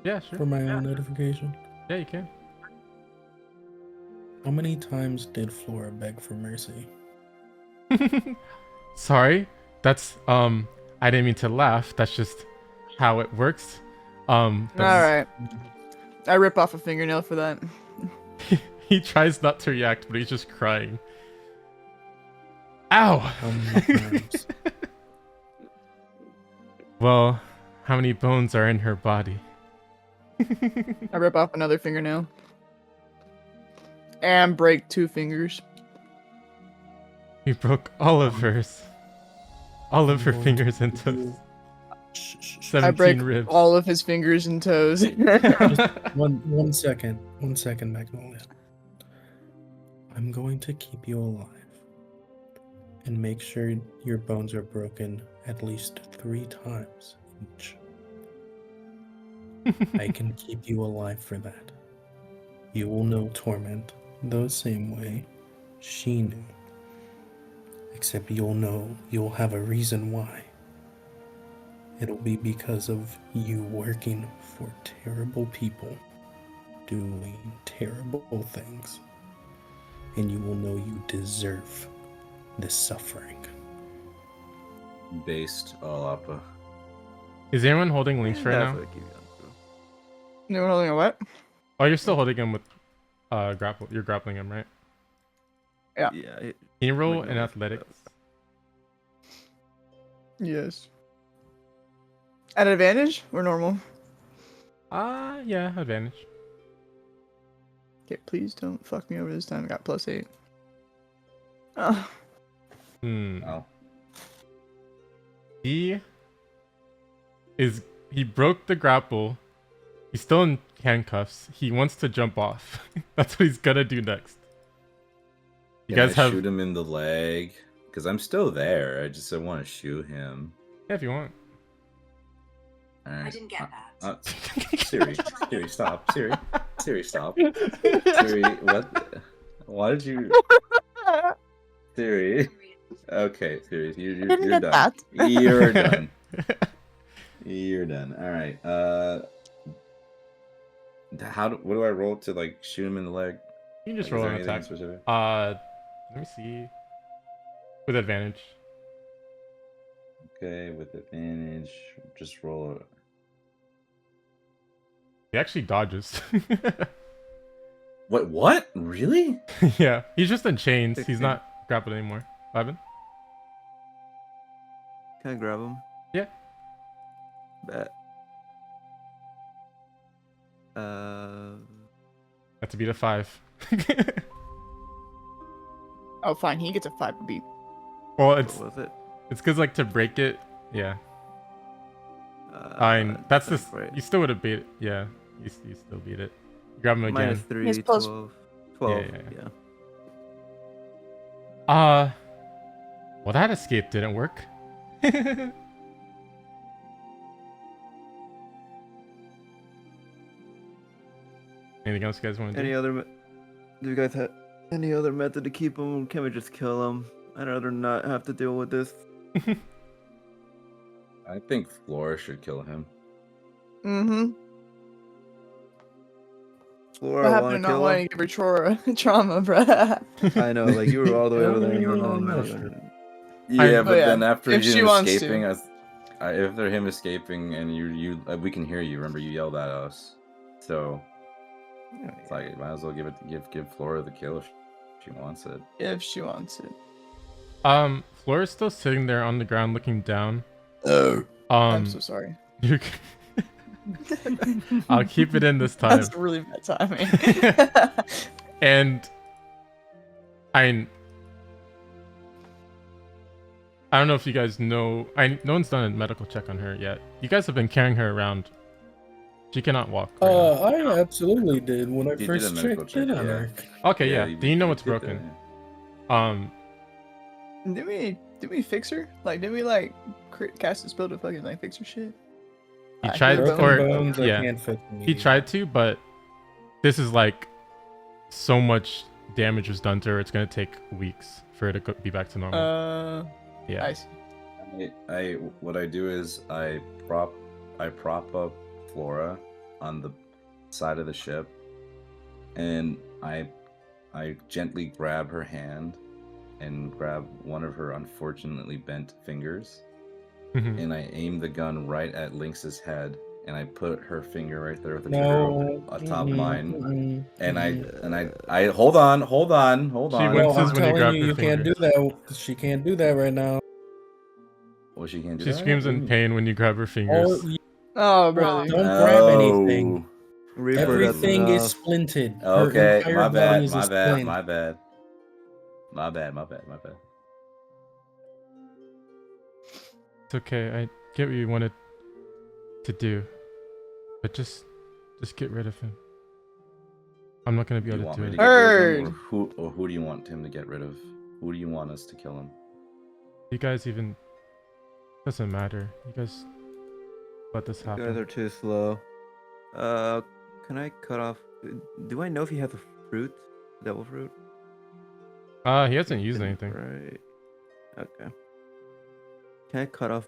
S1: Yeah, sure.
S5: for my own notification?
S1: Yeah, you can.
S5: How many times did Flora beg for mercy?
S1: Sorry. That's I didn't mean to laugh. That's just how it works. But
S6: Alright. I rip off a fingernail for that.
S1: he tries not to react, but he's just crying. Ow!
S5: How many times?
S1: Well, how many bones are in her body?
S6: I rip off another fingernail. And break 2 fingers.
S1: We broke all of hers. All of her
S5: I'm going
S1: fingers
S5: to
S1: and toes.
S5: do- Shh, shh, shh.
S1: 17
S6: I break
S1: ribs.
S6: all of his fingers and toes.
S5: One second, Magnolia. I'm going to keep you alive and make sure your bones are broken at least 3 times each. I can keep you alive for that. You will know torment the same way she knew. Except you'll have a reason why. It'll be because of you working for terrible people, doing terrible things. And you will know you deserve this suffering.
S3: Based Illapa.
S1: Is anyone holding links right
S2: That's
S1: now?
S2: what I keep you on through.
S6: No holding a what?
S1: Oh, you're still holding him with grapple. You're grappling him, right?
S6: Yeah.
S2: Yeah.
S1: Can you roll
S2: Like
S1: in
S2: no,
S1: athletics?
S6: Yes. At advantage or normal?
S1: Yeah, advantage.
S6: Okay, please don't fuck me over this time. I got +8. Oh.
S3: Oh.
S1: He broke the grapple. He's still in handcuffs. He wants to jump off. That's what he's gonna do next. You
S3: Can
S1: guys
S3: I
S1: have
S3: shoot him in the leg? Because I'm still there. I want to shoot him.
S1: yeah, if you want.
S3: All right.
S7: I didn't get that.
S3: Siri, stop. Siri, stop. Siri, what? Why did you? Siri. Okay, Siri, you're
S6: Didn't get
S3: done.
S6: that.
S3: You're done. You're done. All right. What do I roll to like shoot him in the leg?
S1: You can just
S3: Like, is
S1: roll
S3: there
S1: an
S3: anything
S1: attack.
S3: specific?
S1: Let me see. With advantage.
S3: Okay, with advantage, just roll it.
S1: He actually dodges.
S3: What? Really?
S1: Yeah, he's just in chains. He's
S2: 16.
S1: not grappled anymore. 11.
S2: Can I grab him?
S1: Yeah.
S2: Bet.
S1: That's to beat a 5.
S6: Oh, fine. He gets a 5 beat.
S1: Well,
S2: What
S1: it's
S2: was it?
S1: because like to break it. Yeah. I mean, that's
S2: sounds
S1: just
S2: right.
S1: you still would have beat it. Yeah, you still beat it. Grab him again.
S2: Minus 3,
S6: He's plus-
S2: 12. 12.
S1: Yeah,
S2: Yeah.
S1: Well, that escape didn't work. Anything else you guys want to do?
S2: Any other? Do you guys have any other method to keep him? Can we just kill him? I'd rather not have to deal with this.
S3: I think Flora should kill him.
S6: Mm-hmm.
S2: Flora,
S6: What
S2: want
S6: happened
S2: to
S6: to not
S2: kill
S6: wanting
S2: him?
S6: to give her trauma, bruh?
S2: I know, like you were all the way over there. And you were
S5: Yeah,
S2: not
S5: no,
S2: mad.
S5: sure.
S3: Yeah,
S6: Oh,
S3: but
S6: yeah.
S3: then after
S6: If she
S3: him
S6: wants
S3: escaping,
S6: to.
S3: if they're him escaping and you we can hear you. Remember, you yelled at us, so it's like you might as well give Flora the kill if she wants it.
S6: If she wants it.
S1: Flora's still sitting there on the ground looking down.
S3: Oh.
S6: I'm so sorry.
S1: You I'll keep it in this time.
S6: That's really bad timing.
S1: And I don't know if you guys know. No one's done a medical check on her yet. You guys have been carrying her around. She cannot walk. Right now.
S5: I absolutely did when I
S3: did a
S5: first
S3: medical
S5: checked in
S3: check,
S5: on
S3: yeah.
S5: her.
S1: Okay, yeah. Do you know what's
S3: did that,
S1: broken?
S3: yeah.
S6: Did we fix her? Like, did we like cast a spell to fucking like fix her shit?
S1: He
S6: I
S1: tried,
S6: hear
S5: Broken
S1: or
S5: bones, I
S1: yeah,
S5: can't fix
S1: he
S5: immediately.
S1: tried to, but this is like so much damage was done to her. It's gonna take weeks for her to be back to normal. Yeah.
S6: I see.
S3: What I do is I prop up Flora on the side of the ship, and I gently grab her hand and grab one of her unfortunately bent fingers,
S1: Mhm.
S3: and I aim the gun right at Lynx's head, and I put her finger right there with the
S5: No.
S3: trigger atop
S5: Mm-mm,
S3: mine,
S5: mm-mm,
S3: and
S5: mm-mm.
S3: I hold on.
S1: She
S5: No,
S1: winces
S5: I'm
S1: when you
S5: telling
S1: grab
S5: you,
S1: her
S5: you can't do
S1: fingers.
S5: that. She can't do that right now.
S3: Well, she can't do
S1: She
S3: that?
S1: screams
S3: What do
S1: in
S3: you
S1: pain when you grab her fingers.
S5: Oh,
S6: Oh, brother.
S5: don't
S3: mean?
S5: grab anything.
S2: Reaper, that's
S5: Everything is
S2: enough.
S5: splinted. Her
S3: Okay,
S5: entire
S3: my
S5: body
S3: bad,
S5: is a
S3: my bad,
S5: splint.
S3: my bad. My bad.
S1: It's okay. I get what you wanted to do, but just get rid of him. I'm not gonna be
S3: Do you
S1: able
S3: want
S1: to
S3: me
S1: do
S3: to
S1: it.
S3: get rid of him,
S6: Heard.
S3: or who do you want him to get rid of? Who do you want us to kill him?
S1: You guys even doesn't matter. You guys let this
S2: You guys
S1: happen.
S2: are too slow. Can I cut off? Do I know if he has a fruit? Devil fruit?
S1: He hasn't used
S2: Didn't,
S1: anything.
S2: Right. Okay. Can I cut off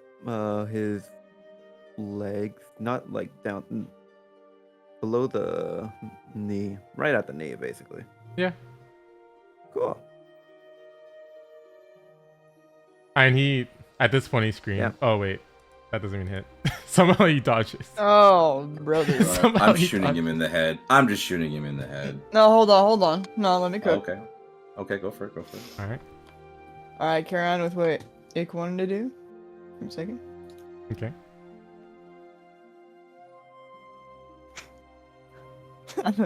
S2: his legs? Not like down below the knee, right at the knee, basically.
S1: Yeah.
S2: Cool.
S1: And he, at this point, he screamed.
S2: Yeah.
S1: Oh wait, that doesn't even hit. Somehow he dodges.
S6: Oh, brother.
S1: Somehow
S3: I'm
S1: he
S3: shooting
S1: dodges.
S3: him in the head. I'm just shooting him in the head.
S6: No, hold on. No, let me cook.
S3: Okay, go for it.
S1: All right.
S6: Alright, carry on with what Ick wanted to do. For a second.
S1: Okay.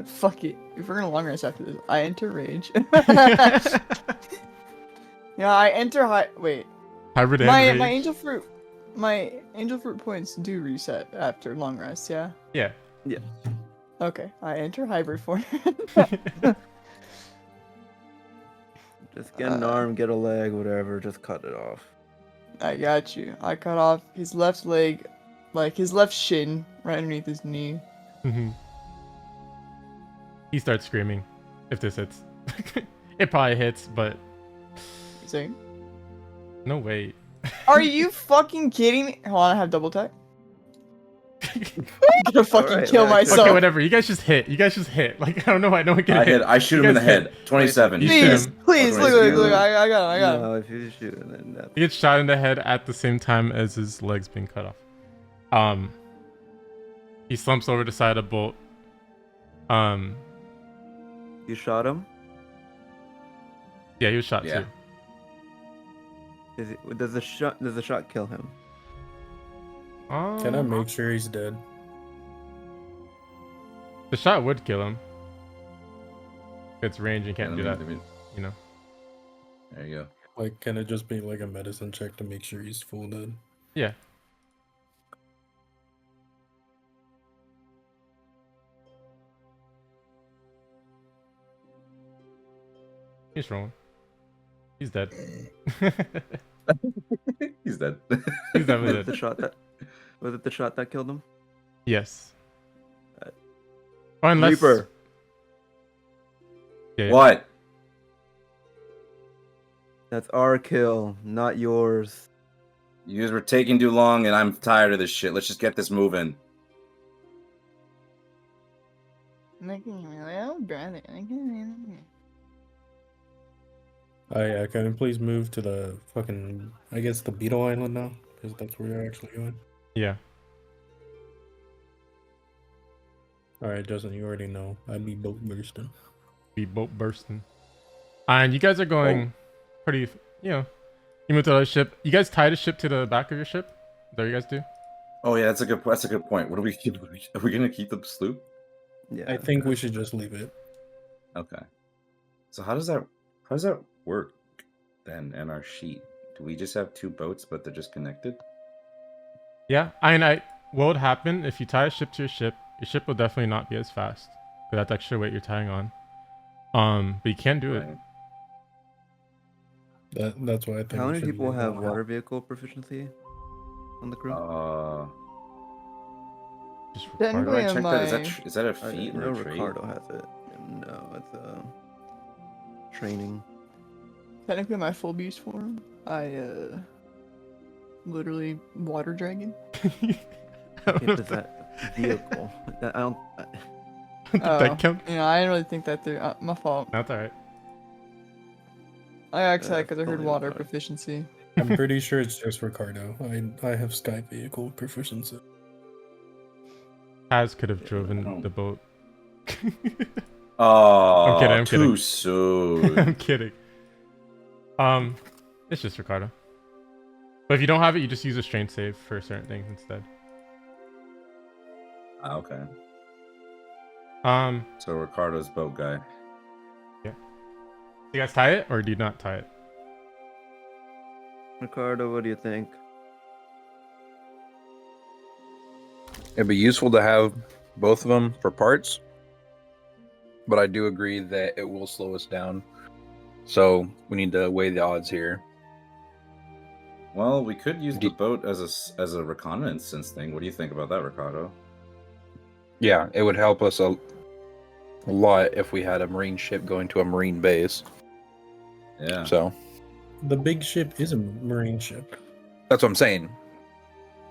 S6: Fuck it. If we're gonna long rest after this, I enter rage. Yeah, I enter wait.
S1: Hybrid and
S6: My
S1: rage.
S6: angel fruit points do reset after long rest, yeah?
S1: Yeah.
S6: Okay, I enter hybrid form.
S2: Just get an arm, get a leg, whatever. Just cut it off.
S6: I got you. I cut off his left leg, like his left shin, right underneath his knee.
S1: hmm He starts screaming. If this hits, it probably hits, but
S6: See?
S1: no way.
S6: Are you fucking kidding me? Hold on, I have double tap. I'm gonna fucking
S2: Alright,
S6: kill
S2: yeah,
S6: myself.
S1: Okay, whatever. You guys just hit. Like, I don't know why no one can
S3: I
S1: hit.
S3: hit. I shoot
S1: You
S3: him in the
S1: guys hit.
S3: head. 27.
S1: You shoot
S6: Please,
S1: him.
S6: please,
S3: Oh,
S6: look,
S3: 27.
S6: look, I got him, I got him.
S2: No, if you shoot, then that's
S1: He gets shot in the head at the same time as his legs being cut off. He slumps over the side of Bolt.
S2: you shot him.
S1: Yeah, he was shot
S3: Yeah.
S1: too.
S2: Does the shot kill him?
S5: Can I make sure he's dead?
S1: The shot would kill him. It's range and can't do that. You know.
S3: There you go.
S5: Like, can it just be like a medicine check to make sure he's full dead?
S1: Yeah. He's rolling. He's dead.
S3: He's dead.
S1: He's definitely
S2: Was it
S1: dead.
S2: the shot that? Was it the shot that killed him?
S1: Yes. Or unless...
S2: Reaper.
S1: Yeah, yeah.
S3: What?
S2: That's our kill, not yours.
S3: You guys were taking too long, and I'm tired of this shit. Let's just get this moving.
S5: Can you please move to the fucking, I guess, the Beetle Island now? Because that's where you're actually going.
S1: Yeah.
S5: Alright, Justin, you already know. I'd be boat bursting.
S1: Be boat bursting. And you guys are going pretty, you know, you move to the ship. You guys tie the ship to the back of your ship? Is that what you guys do?
S3: Oh yeah, that's a good point. What do we keep? Are we gonna keep the sloop?
S2: Yeah.
S5: I think we should just leave it.
S3: Okay. So how does that work then in our sheet? Do we just have two boats, but they're just connected?
S1: Yeah. What would happen if you tie a ship to your ship will definitely not be as fast. Because that's extra weight you're tying on. But you can do it.
S3: Right.
S5: That's why I think.
S2: How
S5: we
S2: many
S5: should
S2: people
S5: leave
S2: have
S5: it.
S2: water vehicle proficiency on the crew?
S1: Just
S6: Then
S1: record
S6: we
S1: it.
S3: Check
S6: am
S3: that. Is
S6: I-
S3: that is that a feat
S2: no,
S3: or a trait?
S2: Ricardo has it. No, it's training.
S6: Technically, my full beast form, literally water dragon.
S2: Does that vehicle? I don't.
S1: Did that count?
S6: You know, I didn't really think that through. My fault.
S1: That's alright.
S6: I asked that because I heard
S2: totally
S6: water
S2: water.
S6: proficiency.
S5: I'm pretty sure it's just Ricardo. I have sky vehicle proficiency.
S1: Taz could have driven the boat.
S3: Oh,
S1: I'm kidding.
S3: too soon.
S1: I'm kidding. It's just Ricardo. But if you don't have it, you just use a strength save for certain things instead.
S3: Okay.
S1: Um,
S3: So Ricardo's boat guy.
S1: you guys tie it or do you not tie it?
S2: Ricardo, what do you think?
S4: It'd be useful to have both of them for parts, but I do agree that it will slow us down. So we need to weigh the odds here.
S3: Well, we could use the boat as a reconnaissance thing. What do you think about that, Ricardo?
S4: Yeah, it would help us a lot if we had a marine ship going to a marine base.
S3: Yeah.
S4: So
S5: The big ship is a marine ship.
S4: that's what I'm saying.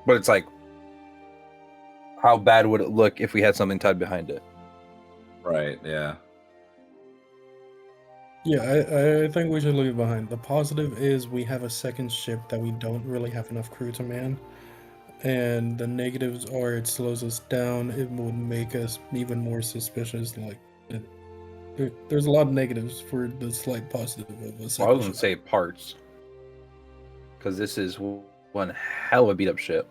S4: But it's like, how bad would it look if we had something tied behind it?
S3: Right. Yeah.
S5: Yeah, I think we should leave it behind. The positive is we have a second ship that we don't really have enough crew to man. And the negatives are it slows us down. It would make us even more suspicious. Like, there's a lot of negatives for the slight positive of a
S4: Well, I
S5: second
S4: wouldn't
S5: ship.
S4: say parts, because this is one hell of a beat up ship.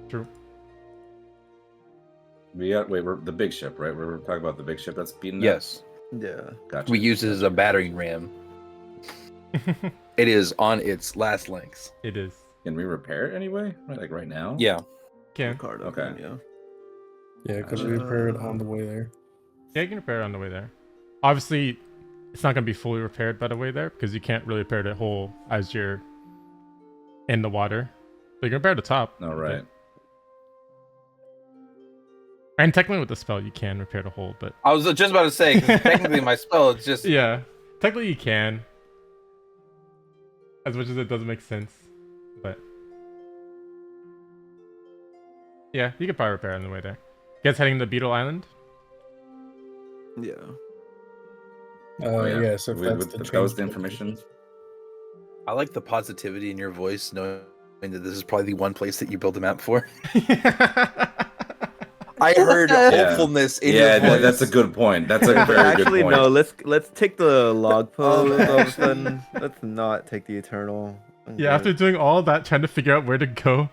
S1: True.
S3: We're the big ship, right? We're talking about the big ship that's beaten up?
S4: Yes,
S2: Yeah.
S3: Gotcha.
S4: we use it as a battering ram. It is on its last lengths.
S1: It is.
S3: Can we repair it anyway? Like right now?
S4: Yeah,
S1: Can.
S2: Ricardo.
S3: Okay.
S2: Yeah.
S5: Yeah, because we repaired it on the way there.
S1: Yeah, you can repair it on the way there. Obviously, it's not going to be fully repaired by the way there because you can't really repair the whole as you're in the water. So you can repair the top.
S3: All right.
S1: And technically with the spell, you can repair the whole, but
S4: I was just about to say, 'cause technically my spell is just
S1: yeah, technically you can. As much as it doesn't make sense, but Yeah, you could probably repair on the way there. You guys heading to Beetle Island?
S2: Yeah.
S5: Yes, if that's the
S3: if that was
S5: change
S3: the information.
S4: I like the positivity in your voice, knowing that this is probably the one place that you build a map for. I heard hopefulness in your voice.
S3: That's a good point. That's a very
S2: Actually,
S3: good point.
S2: no. Let's take the log pose. All of a sudden, let's not take the eternal.
S1: Yeah, after doing all that, trying to figure out where to go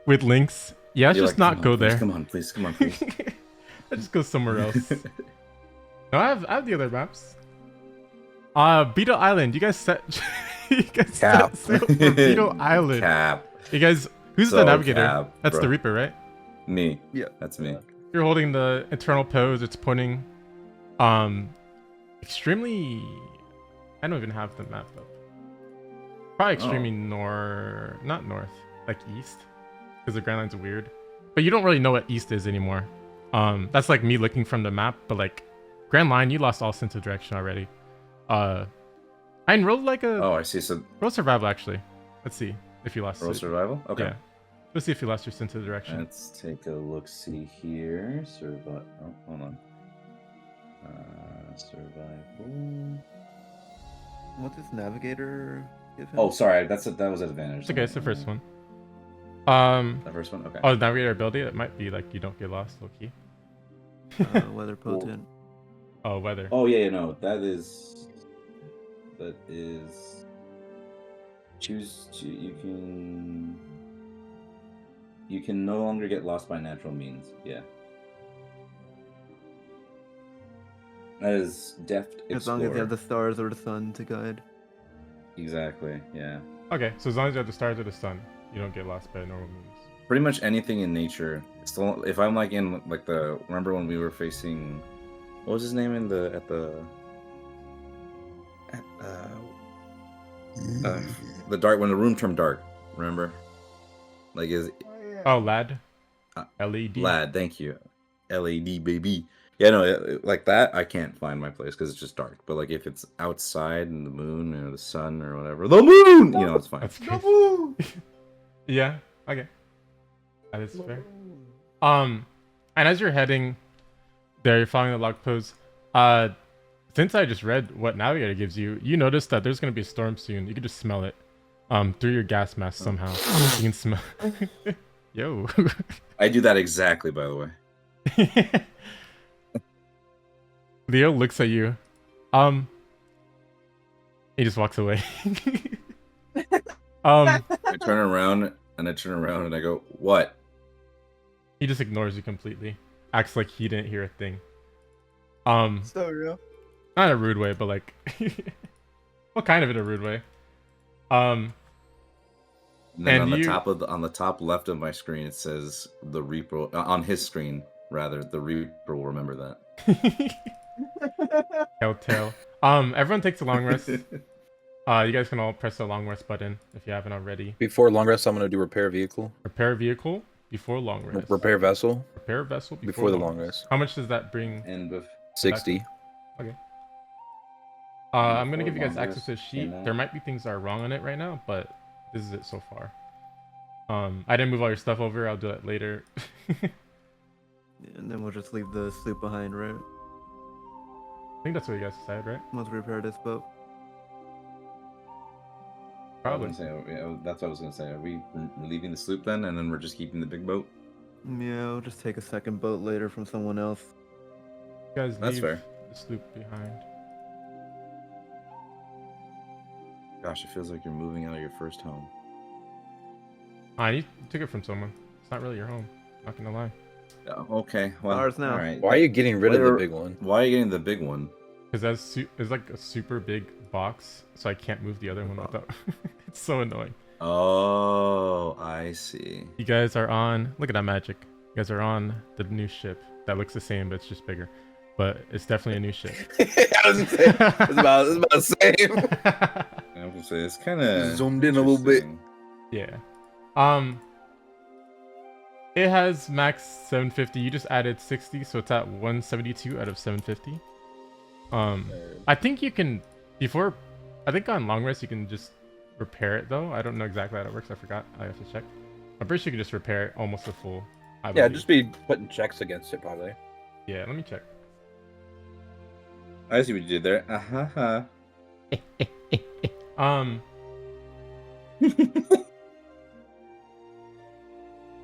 S1: with links. Yeah, let's
S3: You're
S1: just
S3: like,
S1: not go there.
S3: Come on, please.
S1: Let's just go somewhere else. No, I have the other maps. Beetle Island. You guys set. You guys
S4: Cap.
S1: set sail for Beetle Island.
S3: Cap.
S1: You guys, who's the
S3: So
S1: navigator?
S3: cap,
S1: That's the
S3: bro.
S1: Reaper, right?
S3: Me.
S2: Yeah.
S3: That's me.
S1: You're holding the eternal pose. It's pointing, extremely. I don't even have the map up. Probably extremely not north, like east, because the Grand Line's weird. But you don't really know what east is anymore. That's like me looking from the map, but like Grand Line, you lost all sense of direction already. I enrolled like a
S3: Oh, I see. So
S1: roll survival actually. Let's see if you lost
S3: roll
S1: it.
S3: survival. Okay.
S1: Yeah. Let's see if you lost your sense of direction.
S3: Let's take a look. See here. Survival. Oh, hold on. Survival.
S2: What does navigator give him?
S3: Oh, sorry. That was an advantage.
S1: It's okay. It's the first one.
S3: The first one. Okay.
S1: Oh, navigator ability. It might be like you don't get lost, low key.
S2: Weather potent.
S1: Oh, weather.
S3: Oh yeah, no. That is. Choose to. You can no longer get lost by natural means. Yeah. That is deft explorer.
S2: As long as you have the stars or the sun to guide.
S3: Exactly. Yeah.
S1: Okay, so as long as you have the stars or the sun, you don't get lost by normal means.
S3: Pretty much anything in nature. Still, if I'm like in like the remember when we were facing, what was his name in the the dark when the room turned dark. Remember, like is
S1: Oh, lad.
S3: Uh,
S1: LED.
S3: lad. Thank you, LED baby. Yeah, no, like that. I can't find my place because it's just dark. But like if it's outside and the moon or the sun or whatever, the moon, you know, it's fine.
S1: That's crazy. Yeah. Okay. That is fair. And as you're heading there, you're following the log pose. Since I just read what navigator gives you, you notice that there's gonna be a storm soon. You can just smell it. Through your gas mask somehow. You can smell. Yo.
S3: I do that exactly, by the way.
S1: Leo looks at you. He just walks away.
S3: I turn around and I go, "What?"
S1: He just ignores you completely. Acts like he didn't hear a thing.
S6: So real.
S1: Not in a rude way, but like, what kind of in a rude way?
S3: And then
S1: And
S3: on the top left of my screen, it says the Reaper. On his screen, rather, the Reaper will remember that.
S1: Telltale. Everyone takes a long rest. You guys can all press the long rest button if you haven't already.
S4: Before long rest, I'm gonna do repair vehicle,
S1: Repair vehicle before long rest.
S4: repair vessel
S1: Repair vessel
S4: before the long rest.
S1: How much does that bring?
S3: And
S4: 60.
S1: Okay. I'm gonna
S3: Before
S1: give you guys
S3: long
S1: access to a
S3: rest,
S1: sheet.
S3: and
S1: There might be things that are wrong on it right now, but this is it so far. I didn't move all your stuff over. I'll do it later.
S2: And then we'll just leave the sloop behind, right?
S1: I think that's what you guys decided, right?
S2: Once we repair this boat.
S1: Probably.
S3: that's what I was gonna say. Are we leaving the sloop then, and then we're just keeping the big boat?
S2: Yeah, we'll just take a second boat later from someone else.
S1: You guys
S3: That's
S1: leave
S3: fair.
S1: the sloop behind.
S3: Gosh, it feels like you're moving out of your first home.
S1: You took it from someone. It's not really your home. Not gonna lie.
S3: Okay, well,
S2: Ours now.
S3: all right.
S4: Why are you getting rid of the
S3: Why are-
S4: big one?
S3: Why are you getting the big one?
S1: Because it's like a super big box, so I can't move the other one without. It's so annoying.
S3: Oh, I see.
S1: You guys are on. Look at that magic. You guys are on the new ship that looks the same, but it's just bigger. But it's definitely a new ship.
S4: I was gonna say, it's about the same.
S3: I was gonna say it's kind of
S4: Zoomed in a little bit.
S1: Yeah. It has max 750. You just added 60, so it's at 172 out of 750. I think you can I think on long rest you can just repair it though. I don't know exactly how that works. I forgot. I have to check. I'm pretty sure you can just repair it almost to full. I
S4: Yeah,
S1: believe.
S4: just be putting checks against it, probably.
S1: Yeah, let me check.
S3: I see what you did there. Uh-huh.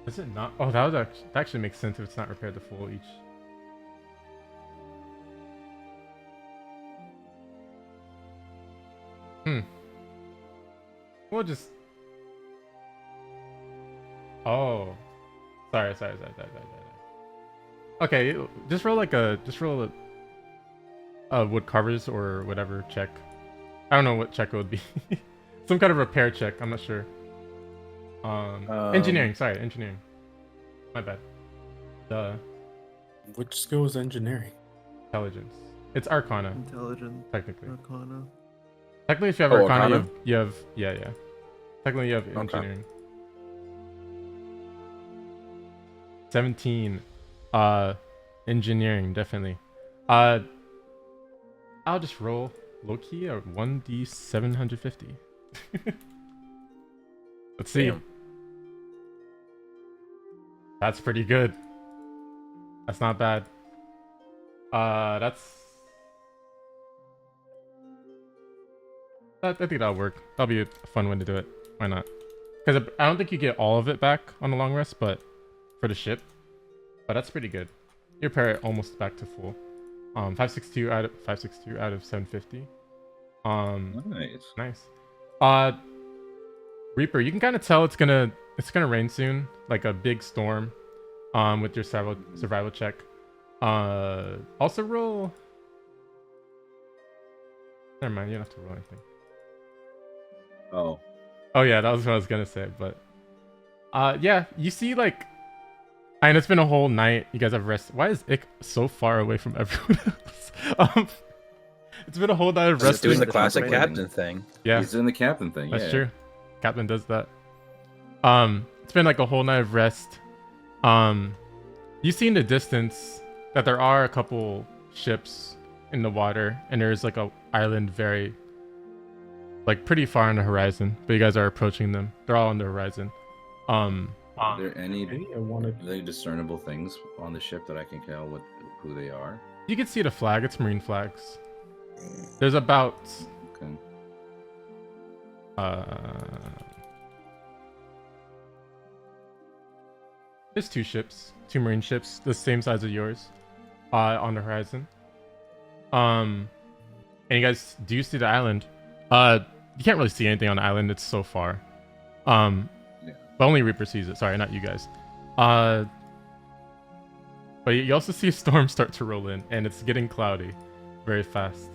S1: Is it not? Oh, that actually makes sense if it's not repaired to full each. We'll just. Oh, sorry. Okay, just roll a wood carvers or whatever check. I don't know what check it would be. Some kind of repair check. I'm not sure. Engineering. Sorry, engineering. My bad.
S5: Which skill is engineering?
S1: Intelligence. It's Arcana,
S2: Intelligence,
S1: technically.
S2: Arcana.
S1: Technically, if you have
S4: Oh,
S1: Arcana,
S4: Arcana?
S1: you have yeah. Technically, you have
S4: Okay.
S1: engineering. 17. Engineering, definitely. I'll just roll low-key a 1d 750. Let's see.
S4: Damn.
S1: That's pretty good. That's not bad. I think that'll work. That'll be a fun way to do it. Why not? Because I don't think you get all of it back on the long rest, but for the ship. But that's pretty good. You repair it almost back to full. 562 out of 750.
S3: Nice.
S1: Nice. Reaper, you can kind of tell it's gonna rain soon, like a big storm. With your survival check. Also roll. Never mind, you don't have to roll anything.
S3: Oh.
S1: Oh yeah, that was what I was gonna say, but yeah, you see like and it's been a whole night. You guys have rested. Why is Ick so far away from everyone else? It's been a whole night of
S4: Just doing
S1: resting.
S4: the classic
S3: Training.
S4: captain thing.
S1: Yeah,
S3: He's doing the captain thing.
S1: that's
S3: yeah.
S1: true. Captain does that. It's been like a whole night of rest. You see in the distance that there are a couple ships in the water, and there's like a island like pretty far on the horizon. But you guys are approaching them. They're all on the horizon.
S3: Are there any
S5: I wanted.
S3: really discernible things on the ship that I can tell who they are?
S1: You can see the flag. It's marine flags. There's about
S3: Okay.
S1: there's two marine ships, the same size as yours, on the horizon. And you guys do see the island. You can't really see anything on the island. It's so far.
S3: Yeah.
S1: But only Reaper sees it. Sorry, not you guys. But you also see a storm start to roll in, and it's getting cloudy very fast.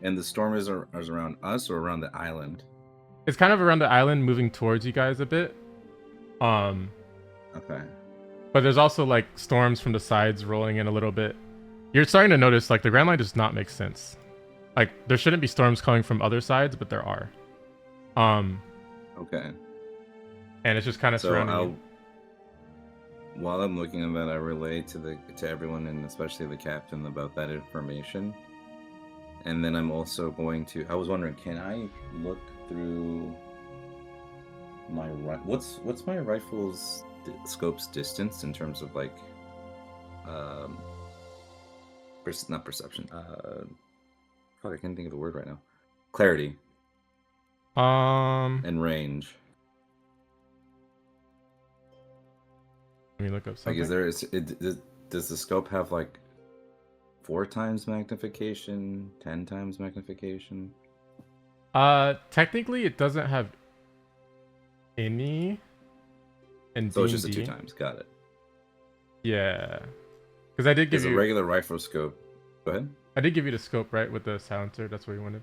S3: And the storm is around us or around the island?
S1: It's kind of around the island, moving towards you guys a bit.
S3: Okay.
S1: But there's also like storms from the sides rolling in a little bit. You're starting to notice like the Grand Line does not make sense. Like there shouldn't be storms coming from other sides, but there are.
S3: Okay.
S1: And it's just kind of
S3: So
S1: surrounding you.
S3: while I'm looking at that, I relay to everyone and especially the captain about that information. And then I'm also going to. I was wondering, can I look through my what's my rifle's scope's distance in terms of like, not perception. Fuck, I can't think of the word right now. Clarity and range.
S1: Let me look up
S3: Like,
S1: something.
S3: does the scope have like 4 times magnification, 10 times magnification?
S1: Technically it doesn't have any. And
S3: So it's just a
S1: D&D.
S3: 2 times. Got it.
S1: Yeah, because I did give
S3: Because a
S1: you
S3: regular rifle scope. Go ahead.
S1: I did give you the scope, right, with the silencer. That's what you wanted.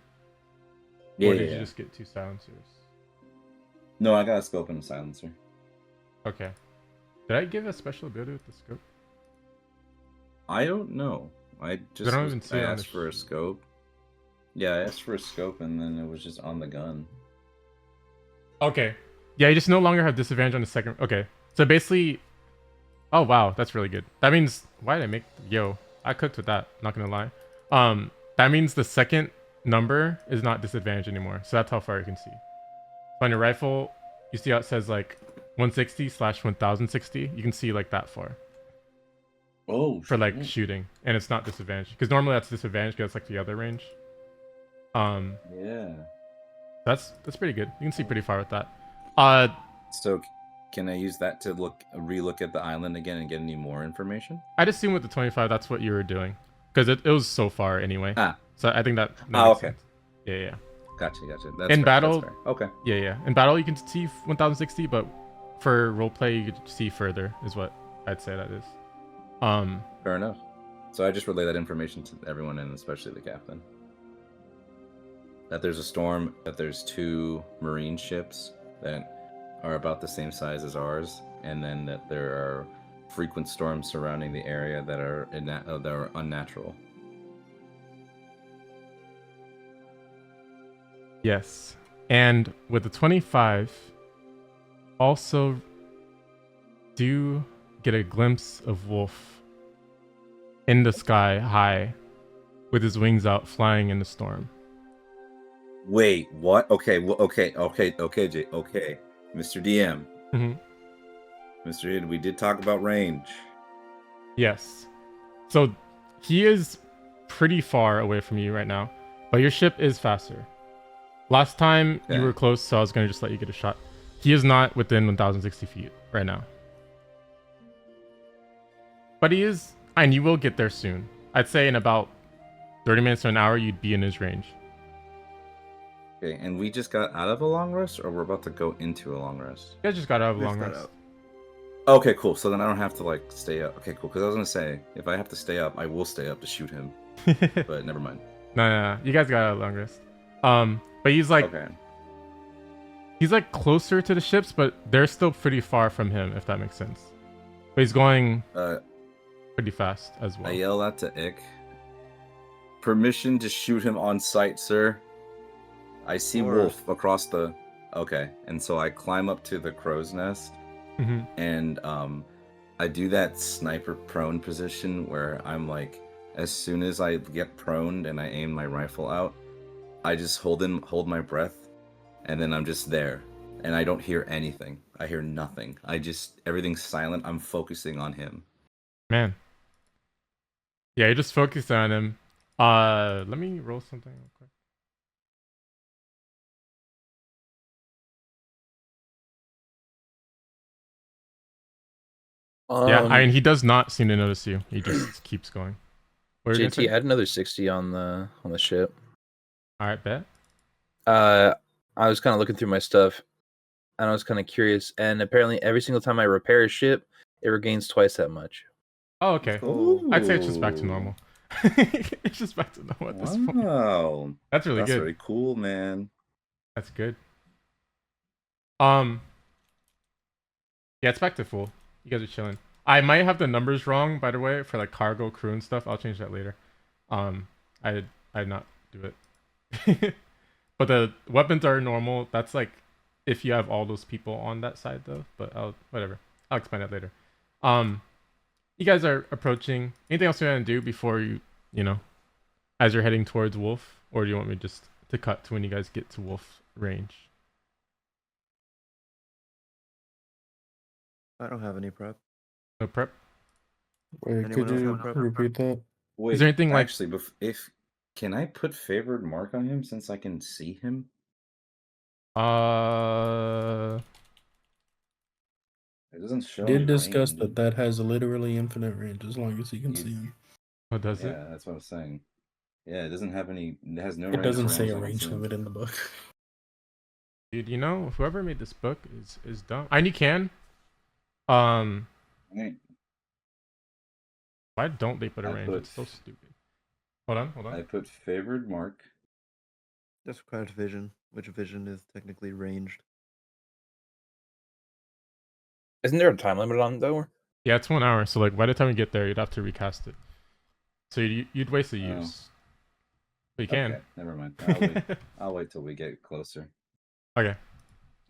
S3: Yeah,
S1: Or did
S3: yeah.
S1: you just get 2 silencers?
S3: No, I got a scope and a silencer.
S1: Okay. Did I give a special ability with the scope?
S3: I don't know. I just
S1: don't even see
S3: I
S1: it on
S3: asked
S1: the
S3: for a scope. Yeah, I asked for a scope and then it was just on the gun.
S1: Okay. Yeah, you just no longer have disadvantage on the second. Okay. So basically, oh wow, that's really good. That means why did I make I cooked with that, not gonna lie. That means the second number is not disadvantage anymore. So that's how far you can see. So on your rifle, you see how it says like 160/1060, you can see like that far
S3: Oh,
S1: for like
S3: shit.
S1: shooting, and it's not disadvantage because normally that's disadvantage because that's like the other range.
S3: Yeah.
S1: That's pretty good. You can see pretty far with that.
S3: So, can I use that to relook at the island again and get any more information?
S1: I'd assume with the 25, that's what you were doing because it was so far anyway. So I think that makes
S3: okay.
S1: sense. Yeah.
S3: Gotcha. That's
S1: In
S3: fair,
S1: battle,
S3: that's fair. Okay.
S1: Yeah. In battle, you can see 1060, but for roleplay, you could see further. Is what I'd say that is.
S3: Fair enough. So I just relay that information to everyone, and especially the captain. That there's a storm. That there's 2 marine ships that are about the same size as ours, and then that there are frequent storms surrounding the area that are unnatural.
S1: Yes, and with the 25, also do get a glimpse of Wolf in the sky high with his wings out flying in the storm.
S3: Wait, what? Okay, okay, Jay. Okay, Mr. DM.
S1: Mm-hmm.
S3: Mr. Id, we did talk about range.
S1: Yes. So he is pretty far away from you right now, but your ship is faster. Last time you were close, so I was going to just let you get a shot. He is not within 1060 feet right now. But he is, and you will get there soon. I'd say in about 30 minutes to an hour, you'd be in his range.
S3: Okay, and we just got out of a long rest, or we're about to go into a long rest?
S1: You guys just got out of a long rest.
S3: Okay, cool. So then I don't have to like stay up. Okay, cool. Because I was gonna say, if I have to stay up, I will stay up to shoot him. But never mind.
S1: No. You guys got out of a long rest. But he's like, he's like closer to the ships, but they're still pretty far from him, if that makes sense. But he's going pretty fast as well.
S3: I yell out to Ick. Permission to shoot him on sight, sir. I see Wolf across the... Okay, and so I climb up to the crow's nest, and I do that sniper prone position where I'm like, as soon as I get proned and I aim my rifle out, I just hold my breath, and then I'm just there, and I don't hear anything. I hear nothing. Everything's silent. I'm focusing on him.
S1: Man. Yeah, you just focused on him. Let me roll something real quick. Yeah, I mean, he does not seem to notice you. He just keeps going.
S4: JT, add another 60 on the ship.
S1: All right, bet.
S4: I was kind of looking through my stuff, and I was kind of curious. And apparently, every single time I repair a ship, it regains twice that much.
S1: Oh, okay.
S3: Ooh.
S1: I'd say it's just back to normal. It's just back to normal at this point.
S3: Wow,
S1: that's really good.
S3: That's very cool, man.
S1: That's good. Yeah, it's back to full. You guys are chilling. I might have the numbers wrong, by the way, for like cargo, crew, and stuff. I'll change that later. I did not do it. But the weapons are normal. That's like if you have all those people on that side, though. But whatever. I'll explain that later. You guys are approaching. Anything else you want to do before you know, as you're heading towards Wolf, or do you want me just to cut to when you guys get to Wolf range?
S2: I don't have any prep.
S1: No prep.
S5: Wait, could you repeat that?
S3: Wait,
S1: is there anything like
S3: actually? Can I put favored mark on him since I can see him? It doesn't show.
S5: Did discuss that has literally infinite range as long as you can see him.
S1: Oh, does it?
S3: Yeah, that's what I was saying. Yeah, it doesn't have any. It has no.
S5: It doesn't say a range limit in the book.
S1: Dude, you know, whoever made this book is dumb. And you can. Why don't they put a range? It's so stupid. Hold on.
S3: I put favored mark.
S2: That's required vision, which vision is technically ranged.
S4: Isn't there a time limit on it, though?
S1: Yeah, it's 1 hour. So like by the time you get there, you'd have to recast it. So you'd waste a use. But you can.
S3: Okay, never mind. I'll wait till we get closer.
S1: Okay.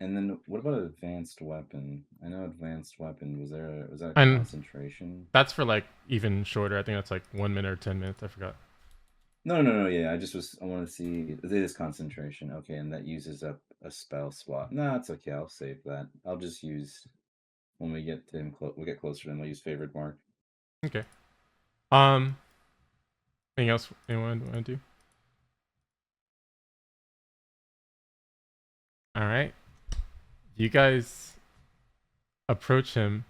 S3: And then what about advanced weapon? I know advanced weapon was that
S1: and
S3: concentration?
S1: That's for like even shorter. I think that's like 1 minute or 10 minutes. I forgot.
S3: No. Yeah, I want to see. It is concentration. Okay, and that uses up a spell slot. No, it's okay. I'll save that. I'll just use when we get to him, we get closer to him. We'll use favored mark.
S1: Okay. Anything else anyone want to do? All right. You guys approach him.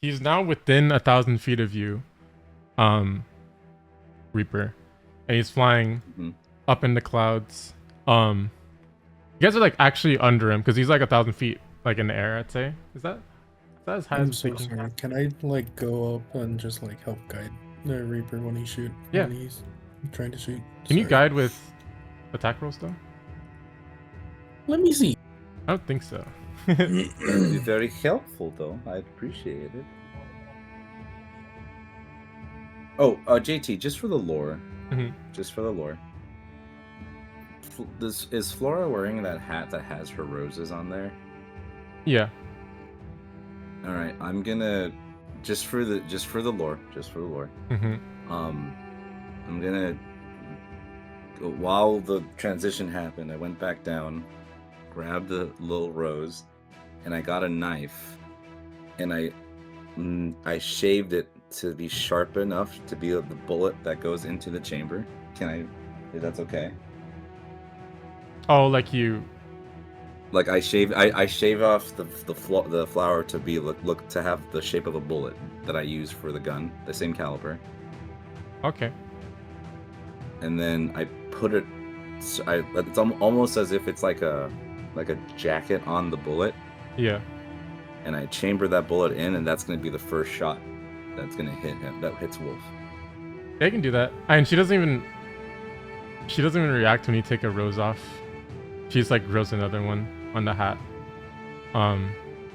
S1: He's now within 1,000 feet of you, Reaper, and he's flying up in the clouds. You guys are like actually under him because he's like 1,000 feet, like in the air. I'd say. Is that as high
S5: I'm
S1: as
S5: so
S1: we can?
S5: sorry. Can I like go up and just like help guide the Reaper when he shoot?
S1: Yeah.
S5: When he's trying to shoot.
S1: Can you
S5: Sorry.
S1: guide with attack rolls though?
S5: Let me see.
S1: I don't think so.
S3: You're very helpful, though. I appreciate it. Oh, JT, just for the lore.
S1: Mhm.
S3: Just for the lore. Is Flora wearing that hat that has her roses on there?
S1: Yeah.
S3: All right, I'm gonna just for the lore.
S1: Mm-hmm.
S3: I'm gonna while the transition happened, I went back down, grabbed the little rose, and I got a knife, and I shaved it to be sharp enough to be the bullet that goes into the chamber. If that's okay?
S1: Oh, like you.
S3: Like I shave off the flower to be look to have the shape of a bullet that I use for the gun, the same caliber.
S1: Okay.
S3: And then I put it. It's almost as if it's like a jacket on the bullet.
S1: Yeah.
S3: And I chamber that bullet in, and that's going to be the first shot that's going to hit him. That hits Wolf.
S1: They can do that. And she doesn't even react when you take a rose off. She just like grows another one on the hat.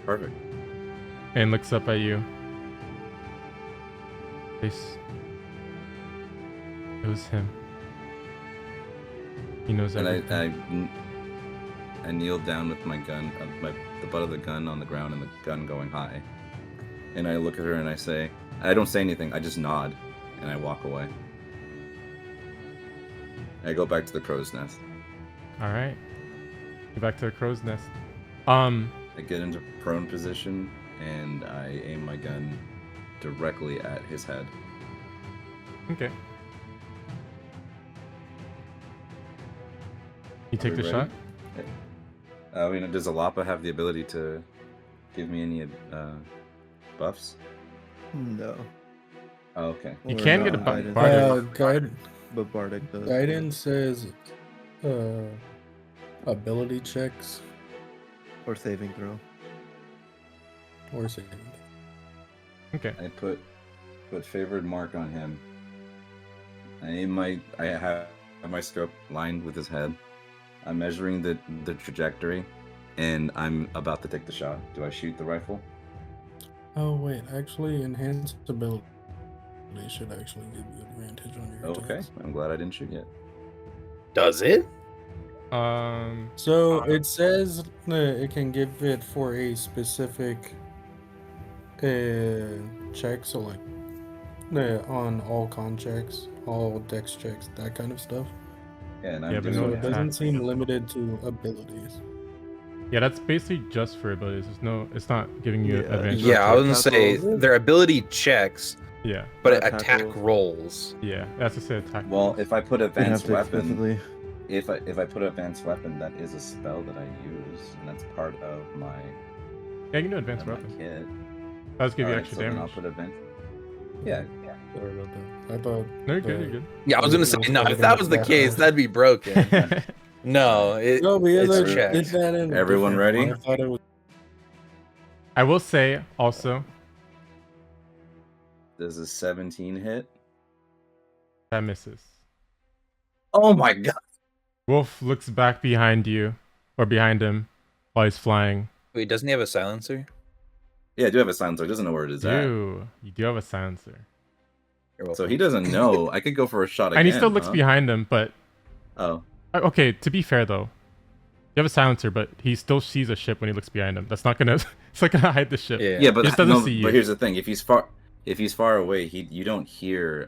S3: Perfect.
S1: And looks up at you. It was him. He knows
S3: And
S1: everything.
S3: I kneel down with my gun, the butt of the gun on the ground, and the gun going high. And I look at her and I say, I don't say anything. I just nod, and I walk away. I go back to the crow's nest.
S1: All right. Go back to the crow's nest.
S3: I get into prone position, and I aim my gun directly at his head.
S1: Okay. You take
S3: we
S1: the
S3: ready?
S1: shot?
S3: I mean, does Illapa have the ability to give me any buffs?
S2: No.
S3: Oh, okay.
S1: You
S2: Or
S1: can get a
S2: guidance.
S1: bardic.
S2: But Bardic does.
S5: Guidance says ability checks
S2: Or saving throw.
S5: or saving.
S1: Okay.
S3: I put favored mark on him. I have my scope lined with his head. I'm measuring the trajectory, and I'm about to take the shot. Do I shoot the rifle?
S5: Oh wait, actually enhanced ability should actually give you advantage on your
S3: Okay,
S5: attacks.
S3: I'm glad I didn't shoot yet.
S4: Does it?
S5: So it says it can give it for a specific check, so like on all con checks, all dex checks, that kind of stuff.
S3: Yeah, and I'm
S1: Yeah, but
S3: doing
S5: So
S1: no
S5: it doesn't
S1: attacks.
S5: seem limited to abilities.
S1: Yeah, that's basically just for abilities. It's not giving you
S2: Yeah.
S1: advantage.
S4: Yeah, I was gonna
S2: Attack
S4: say
S2: rolls.
S4: their ability checks,
S1: Yeah.
S4: but
S2: Attack
S4: attack
S2: rolls.
S4: rolls.
S1: Yeah. That's to say attack.
S3: Well, if I put
S2: You have
S3: advanced
S2: to
S3: weapon,
S2: explicitly.
S3: if I put advanced weapon, that is a spell that I use, and that's part of my
S1: Yeah, you can do advanced
S3: my
S1: weapon.
S3: kit.
S1: That'll give you
S3: Alright,
S1: extra
S3: so then
S1: damage.
S3: I'll put advanced. Yeah.
S5: Sorry about that. I thought.
S1: No, you're good. You're good.
S4: Yeah, I was gonna say no. If that was the case, that'd be broken. No,
S5: No, because
S4: it's
S5: I
S4: checked.
S5: did that in. a
S3: Everyone
S5: different
S3: ready?
S5: one. I thought it was.
S1: I will say also
S3: Does a 17 hit?
S1: that misses.
S4: Oh my god.
S1: Wolf looks back behind you, or behind him, while he's flying.
S4: Wait, doesn't he have a silencer?
S3: Yeah, I do have a silencer. He doesn't know where it is at.
S1: You do have a silencer.
S4: You're
S3: So
S4: welcome.
S3: he doesn't know. I could go for a shot again.
S1: And he still looks
S3: huh?
S1: behind him, but
S3: Oh,
S1: okay. To be fair though, you have a silencer, but he still sees a ship when he looks behind him. That's not gonna. It's not gonna hide the ship.
S4: Yeah.
S3: yeah, but
S1: He just doesn't
S3: no,
S1: see you.
S3: But here's the thing: if he's far away, you don't hear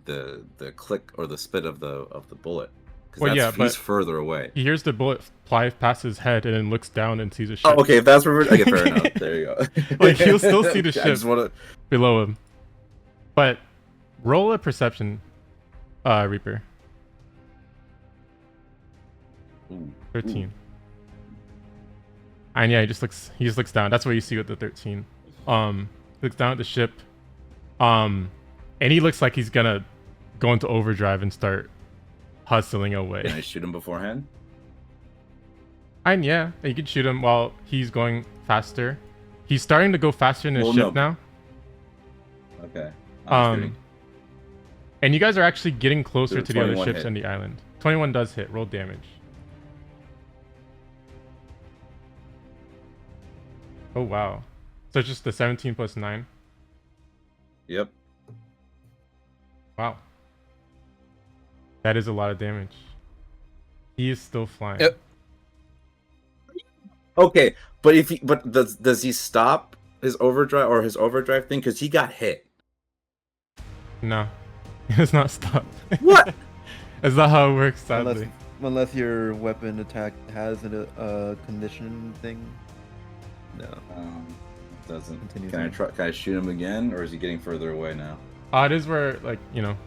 S3: the click or the spit of the bullet
S1: Well, yeah,
S3: he's
S1: but
S3: further away.
S1: he hears the bullet fly past his head and then looks down and sees a ship.
S3: Oh, okay. If that's where we're... Okay, fair enough. There you go.
S1: Like, he'll still see the
S3: I
S1: ship
S3: just wanna...
S1: below him. But roll a perception, Reaper.
S3: Ooh.
S1: 13. And yeah, he just looks down. That's what you see with the 13. He looks down at the ship. And he looks like he's gonna go into overdrive and start hustling away.
S3: Can I shoot him beforehand?
S1: And yeah, you can shoot him while he's going faster. He's starting to go faster in his ship now.
S3: Okay. I'm shooting.
S1: And you guys are actually getting closer to the other
S3: 21
S1: ships
S3: hit.
S1: on the island. 21 does hit. Roll damage. Oh, wow. So it's just the 17 plus 9?
S3: Yep.
S1: Wow. That is a lot of damage. He is still flying.
S4: Yep.
S3: Okay, but does he stop his overdrive thing? Because he got hit.
S1: No. He does not stop.
S3: What?
S1: That's not how it works, sadly.
S2: Unless your weapon attack has a condition thing. No.
S3: Doesn't.
S2: Continues
S3: Can I
S2: on.
S3: try? Can I shoot him again, or is he getting further away now?
S1: It is where, like,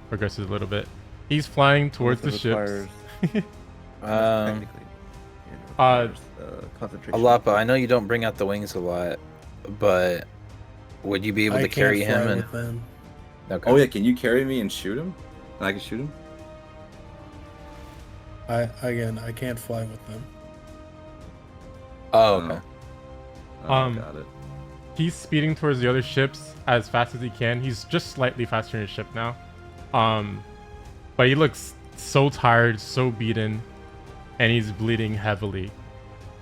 S1: progresses a little bit. He's flying towards the
S2: Unless it
S1: ships.
S2: requires- technically, requires, concentration.
S4: Illapa, I know you don't bring out the wings a lot, but would you be able to carry him? And
S5: Them.
S4: okay.
S3: Oh yeah, can you carry me and shoot him? And I can shoot him.
S5: I can't fly with them.
S4: Oh, okay.
S3: Got it.
S1: He's speeding towards the other ships as fast as he can. He's just slightly faster in his ship now. But he looks so tired, so beaten, and he's bleeding heavily.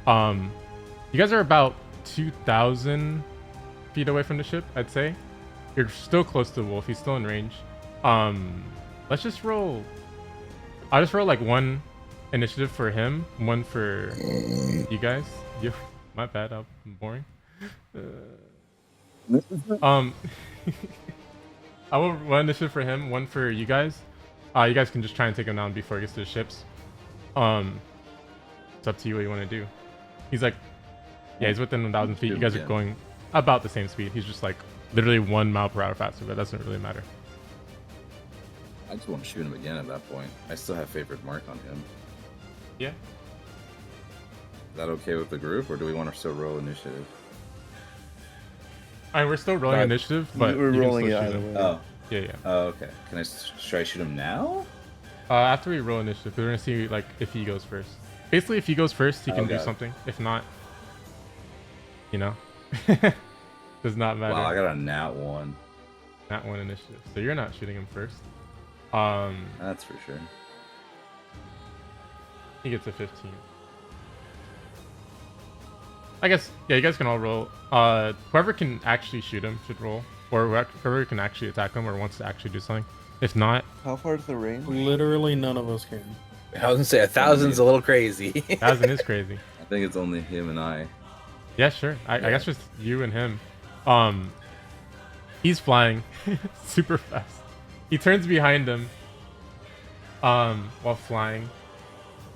S1: You guys are about 2,000 feet away from the ship, I'd say. You're still close to the wolf. He's still in range. Let's just roll. I'll just roll like one initiative for him, one for you guys. My bad. I'm boring. I will one initiative for him, one for you guys. You guys can just try and take him down before he gets to the ships. It's up to you what you want to do. He's like, yeah, he's within 1,000 feet. You guys are going about the same speed. He's just like literally 1 mile per hour faster, but that doesn't really matter.
S3: I just want to shoot him again at that point. I still have favorite mark on him.
S1: Yeah.
S3: Is that okay with the group, or do we want to still roll initiative?
S1: I mean, we're still rolling initiative, but
S2: we're
S1: you can
S2: rolling
S1: still
S2: it
S1: shoot
S2: either
S1: him.
S2: way.
S3: Oh.
S1: Yeah.
S3: Oh, okay. Should I shoot him now?
S1: After we roll initiative, we're gonna see like if he goes first. Basically, if he goes first, he can do
S3: Okay.
S1: something. If not, does not matter.
S3: Wow, I got a nat 1.
S1: Not one initiative, so you're not shooting him first.
S3: That's for sure.
S1: He gets a 15. I guess, yeah, you guys can all roll. Whoever can actually shoot him should roll, or whoever can actually attack him or wants to actually do something. If not,
S2: How far is the range?
S5: Literally none of us can.
S4: I was gonna say 1,000's a little crazy.
S1: 1,000 is crazy.
S3: I think it's only him and I.
S1: Yeah, sure. I guess just you and him. He's flying super fast. He turns behind him while flying.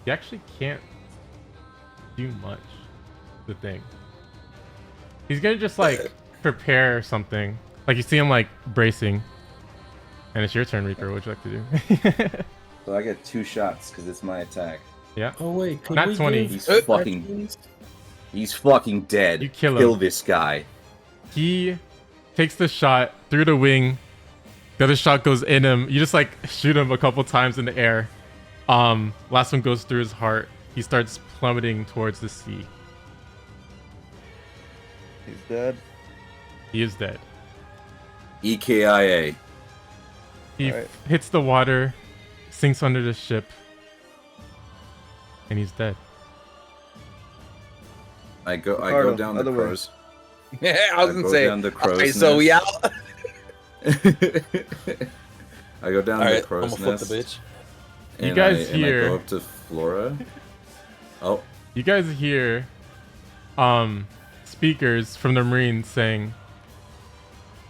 S1: He actually can't do much. The thing. He's gonna just like prepare something. Like you see him like bracing. And it's your turn, Reaper. What would you like to do?
S3: So I get 2 shots because it's my attack.
S1: Yeah.
S5: Oh wait, could
S1: Not
S5: we
S1: 20.
S5: give
S3: He's
S5: actions?
S3: He's fucking dead.
S1: You kill him.
S3: Kill this guy.
S1: He takes the shot through the wing. The other shot goes in him. You just like shoot him a couple times in the air. Last one goes through his heart. He starts plummeting towards the sea.
S2: He's dead.
S1: He is dead.
S3: EKIA.
S1: He
S2: Alright.
S1: hits the water, sinks under the ship, and he's dead.
S3: I go
S2: Ricardo,
S3: down the
S2: other way.
S3: crow's.
S4: I was gonna
S3: go
S4: say.
S3: down the crow's
S4: Okay, so we
S3: nest.
S4: out.
S3: I go down
S4: All
S3: the
S4: right, I'm
S3: crow's
S4: gonna flip
S3: nest.
S4: the bitch.
S1: You
S3: and
S1: guys
S3: I
S1: hear-
S3: go up to Flora. Oh,
S1: You guys hear speakers from the Marines saying,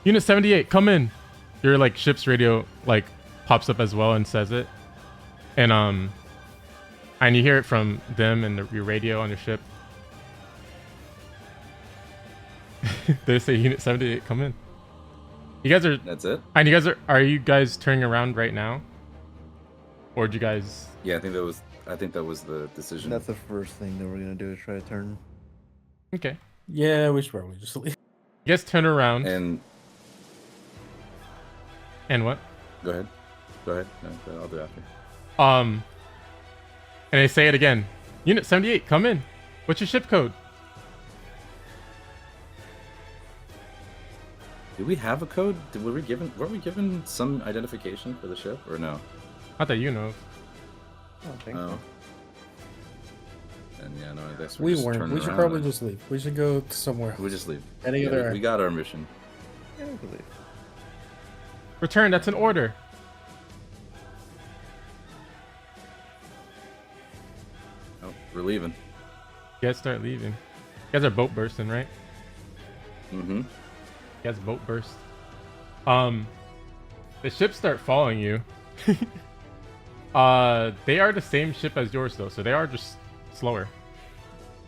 S1: Unit 78, come in. Your like ship's radio like pops up as well and says it. And And you hear it from them and your radio on your ship. They say Unit 78, come in. You guys are.
S3: That's it.
S1: And you guys are you guys turning around right now? Or did you guys?
S3: Yeah, I think that was the decision.
S2: That's the first thing that we're gonna do is try to turn.
S1: Okay.
S5: Yeah, we should probably just leave.
S1: You guys turn around.
S3: And
S1: What?
S3: go ahead. No, I'll do it after.
S1: And they say it again. Unit 78, come in. What's your ship code?
S3: Did we have a code? Were we given some identification for the ship or no?
S1: Not that you know of.
S2: I don't think
S3: Oh.
S2: so.
S3: And yeah, no, I guess
S5: We
S3: just
S5: weren't.
S3: turn
S5: We should
S3: around
S5: probably
S3: and-
S5: just leave. We should go somewhere else.
S3: We just leave.
S5: Any
S3: Yeah,
S5: other.
S3: we got our mission.
S2: Yeah, we can leave.
S1: Return, that's an order.
S3: Oh, we're leaving.
S1: You guys start leaving. You guys are boat bursting, right?
S3: Mm-hmm.
S1: You guys boat burst. The ships start following you. They are the same ship as yours though, so they are just slower.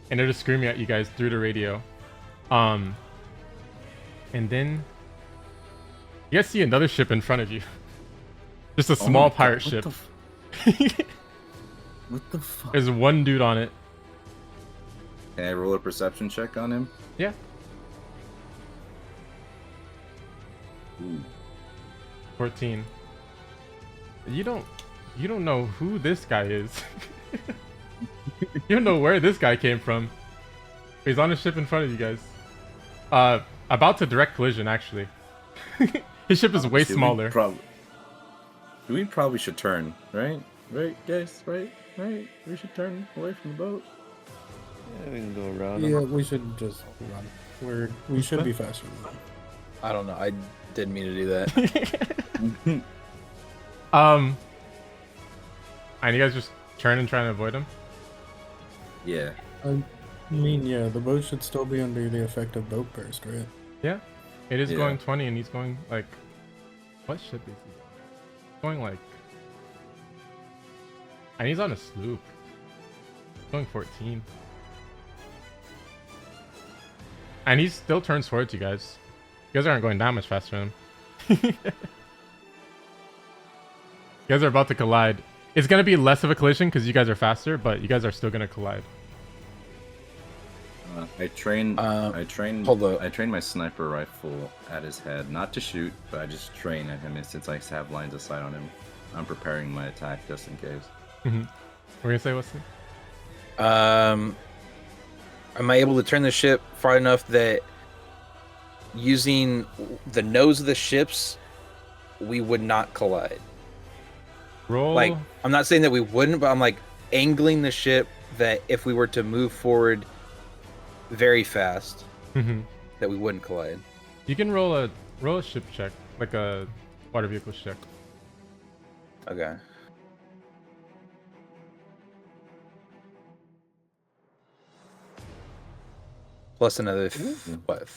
S1: And they're just screaming at you guys through the radio. And then you guys see another ship in front of you. Just a small pirate ship.
S3: What the fuck?
S1: There's one dude on it.
S3: Can I roll a perception check on him?
S1: Yeah.
S3: Ooh.
S1: 14. You don't know who this guy is. You don't know where this guy came from. He's on a ship in front of you guys. About to direct collision actually. His ship is way smaller.
S3: We probably should turn, right? Right, guys? Right? We should turn away from the boat.
S2: Yeah, we can go around.
S5: Yeah, we should just run. We should be faster than them.
S4: I don't know. I didn't mean to do that.
S1: And you guys just turn and try and avoid him?
S3: Yeah.
S5: I mean, yeah, the boat should still be under the effect of boat burst, right?
S1: Yeah. It is
S3: Yeah.
S1: going 20 and he's going like... What ship is he going like... And he's on a sloop. He's going 14. And he still turns towards you guys. You guys aren't going that much faster than him. You guys are about to collide. It's going to be less of a collision because you guys are faster, but you guys are still going to collide.
S3: I train
S4: hold up.
S3: I train my sniper rifle at his head, not to shoot, but I just train at him. And since I have lines of sight on him, I'm preparing my attack just in case.
S1: Mm-hmm. We're going to say Wesley?
S4: Am I able to turn the ship far enough that using the nose of the ships, we would not collide?
S1: Roll.
S4: Like, I'm not saying that we wouldn't, but I'm like angling the ship that if we were to move forward very fast,
S1: Mhm.
S4: that we wouldn't collide.
S1: You can roll a ship check, like a water vehicle check.
S4: Okay. Plus another, what,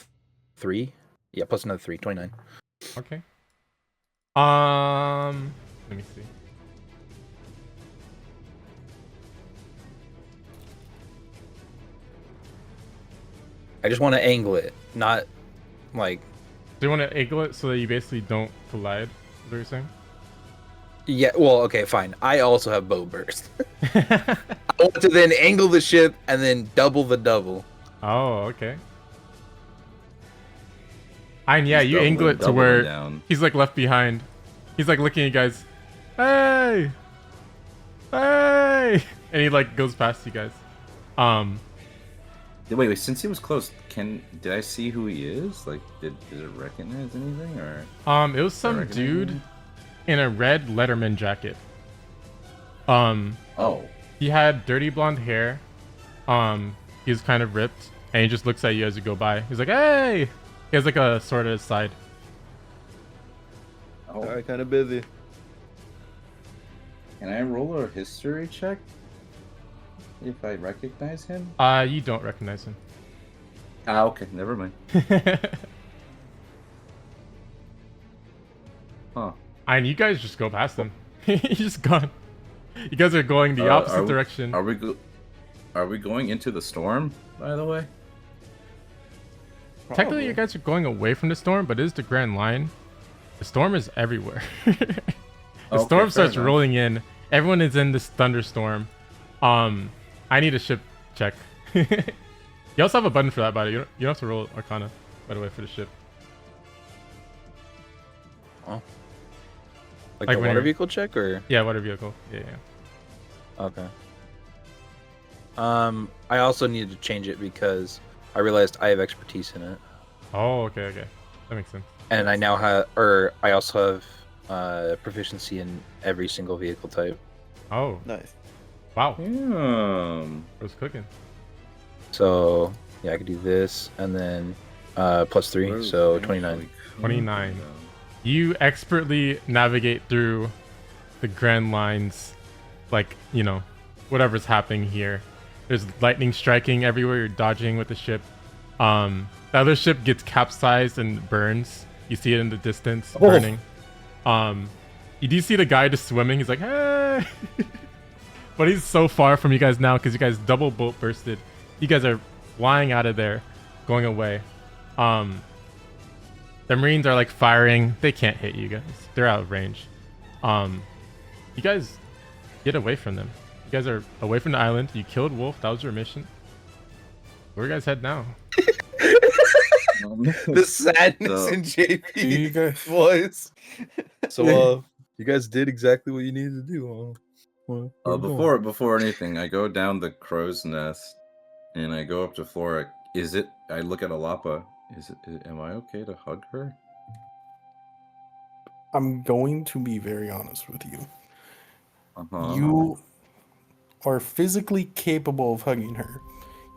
S4: 3? Yeah, plus another 3, 29.
S1: Okay. Let me see.
S4: I just want to angle it, not like...
S1: Do you want to angle it so that you basically don't collide? Is what you're saying?
S4: Yeah, well, okay, fine. I also have bow burst. I want to then angle the ship and then double the double.
S1: Oh, okay. And yeah,
S3: He's
S1: you angle it to
S3: doubling
S1: where
S3: down.
S1: he's like left behind. He's like looking at you guys. Hey! Hey! And he like goes past you guys.
S3: Wait, since he was close, did I see who he is? Like, did it recognize anything or?
S1: It was some
S3: recognize
S1: dude
S3: him?
S1: in a red Letterman jacket.
S3: Oh.
S1: He had dirty blonde hair. He was kind of ripped, and he just looks at you as you go by. He's like, "Hey!" He has like a sword at his side.
S3: Oh.
S2: Alright, kind of busy.
S3: Can I roll a history check if I recognize him?
S1: You don't recognize him.
S3: Ah, okay, never mind. Huh.
S1: And you guys just go past him. He's just gone. You guys are going the opposite direction.
S3: Are we going into the storm? By the way.
S1: Technically, you guys are going away from the storm, but it is the Grand Line. The storm is everywhere. The storm starts rolling in. Everyone is in this thunderstorm. I need a ship check. You also have a button for that, by the way. You don't have to roll Arcana, by the way, for the ship.
S4: Oh.
S1: Like
S4: Like a
S1: when
S4: water
S1: you're-
S4: vehicle check or?
S1: Yeah, water vehicle. Yeah.
S4: Okay. I also needed to change it because I realized I have expertise in it,
S1: Oh, okay. That makes sense.
S4: and I now have, or I also have proficiency in every single vehicle type.
S1: Oh,
S2: Nice.
S1: wow.
S3: Yeah.
S1: Who's cooking?
S4: So yeah, I could do this and then +3, so 29.
S1: 29. You expertly navigate through the Grand Lines, like, you know, whatever's happening here. There's lightning striking everywhere. You're dodging with the ship. The other ship gets capsized and burns. You see it in the distance, burning. You do see the guy just swimming. He's like, hey! But he's so far from you guys now because you guys double boat bursted. You guys are flying out of there, going away. The Marines are like firing. They can't hit you guys. They're out of range. You guys get away from them. You guys are away from the island. You killed Wolf. That was your mission. Where you guys head now?
S4: The sadness
S3: So-
S4: in JP
S5: You guys,
S4: voice. So you guys did exactly what you needed to do. Huh?
S3: Before anything, I go down the crow's nest, and I go up to Flora. I look at Illapa. Am I okay to hug her?
S5: I'm going to be very honest with you.
S3: Uh-huh.
S5: You are physically capable of hugging her.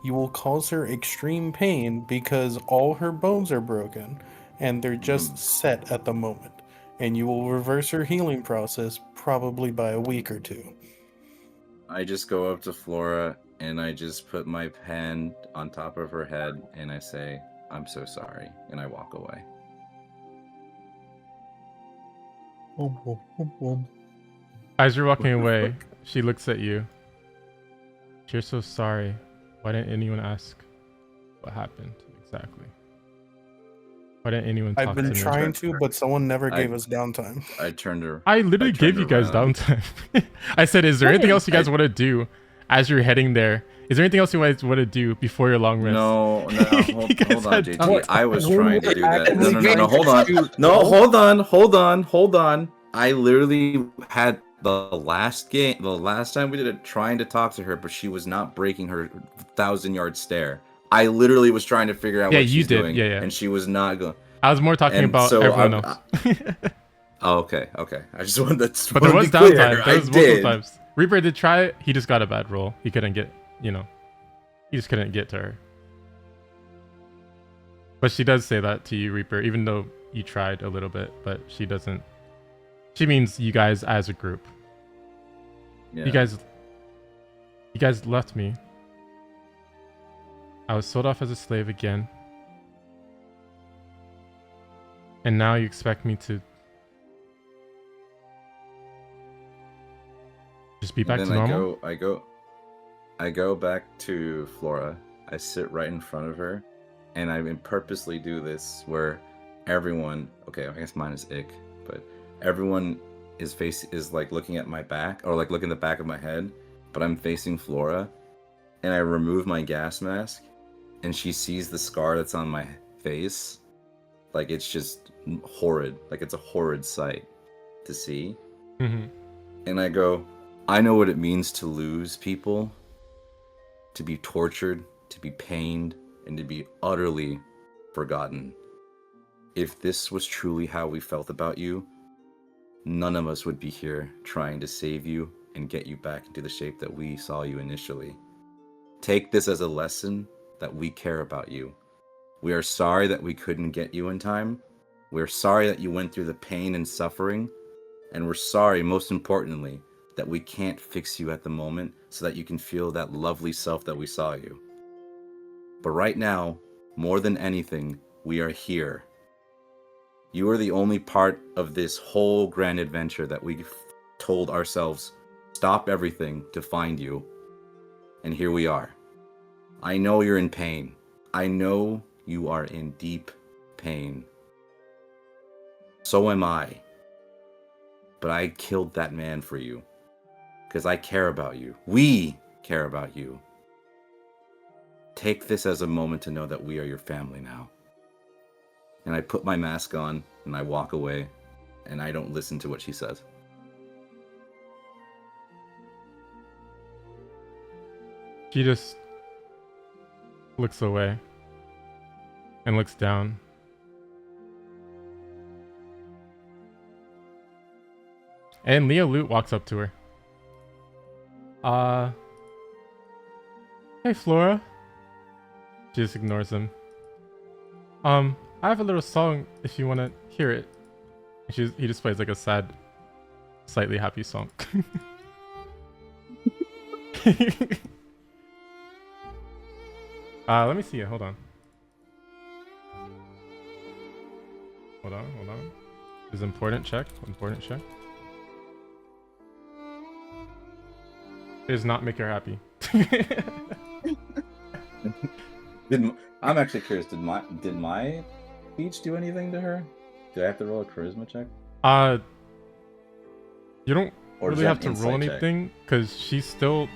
S5: You will cause her extreme pain because all her bones are broken and they're just set at the moment. And you will reverse her healing process probably by a week or two.
S3: I just go up to Flora and I just put my hand on top of her head and I say, "I'm so sorry," and I walk away.
S1: As you're walking away, she looks at you. You're so sorry. Why didn't anyone ask what happened exactly? Why didn't anyone talk
S5: I've been
S1: to me?
S5: trying to, but someone never
S3: I-
S5: gave us downtime.
S3: I turned her.
S1: I literally
S3: turned
S1: gave you guys
S3: around.
S1: downtime. I said, is there anything else you guys want to do as you're heading there? Is there anything else you guys want to do before your long rest?
S3: No,
S1: You
S3: hold
S1: guys
S3: on,
S1: had
S3: JT.
S1: time.
S3: I was
S5: We
S3: trying to
S5: were
S3: do that.
S5: actively
S3: No, hold on.
S5: trying to-
S3: No, hold on. I literally had the last time we did it, trying to talk to her, but she was not breaking her 1,000-yard stare. I literally was trying to figure out
S1: Yeah,
S3: what
S1: you
S3: she's
S1: did.
S3: doing,
S1: Yeah.
S3: and she was not going.
S1: I was more talking
S3: And
S1: about
S3: so
S1: everyone
S3: I'm-
S1: else.
S3: Oh, okay. I just wanted to.
S1: But there was downtime. There was multiple
S3: did.
S1: times. Reaper did try it. He just got a bad roll. He couldn't get, he just couldn't get to her. But she does say that to you, Reaper, even though you tried a little bit. But she doesn't. She means you guys as a group.
S3: Yeah.
S1: You guys left me. I was sold off as a slave again. And now you expect me to just be back
S3: And
S1: to
S3: then
S1: normal?
S3: I go back to Flora. I sit right in front of her, and I purposely do this where everyone. Okay, I guess mine is ick, but everyone is like looking at my back or like looking at the back of my head, but I'm facing Flora, and I remove my gas mask, and she sees the scar that's on my face. Like it's just horrid. Like it's a horrid sight to see.
S1: Mm-hmm.
S3: And I go, I know what it means to lose people, to be tortured, to be pained, and to be utterly forgotten. If this was truly how we felt about you, none of us would be here trying to save you and get you back into the shape that we saw you initially. Take this as a lesson that we care about you. We are sorry that we couldn't get you in time. We're sorry that you went through the pain and suffering. And we're sorry, most importantly, that we can't fix you at the moment so that you can feel that lovely self that we saw you. But right now, more than anything, we are here. You are the only part of this whole grand adventure that we've told ourselves stop everything to find you. And here we are. I know you're in pain. I know you are in deep pain. So am I. But I killed that man for you. Because I care about you. We care about you. Take this as a moment to know that we are your family now. And I put my mask on and I walk away and I don't listen to what she says.
S1: She just looks away and looks down. And Leo Lute walks up to her. Hey Flora. She just ignores him. I have a little song if you want to hear it. He just plays like a sad, slightly happy song. Let me see it. Hold on. Hold on. Is important check. It does not make her happy.
S3: I'm actually curious. Did my speech do anything to her? Do I have to roll a charisma check?
S1: You don't
S3: Or is
S1: really
S3: that
S1: have to
S3: an
S1: roll
S3: insight check?
S1: anything because she's still.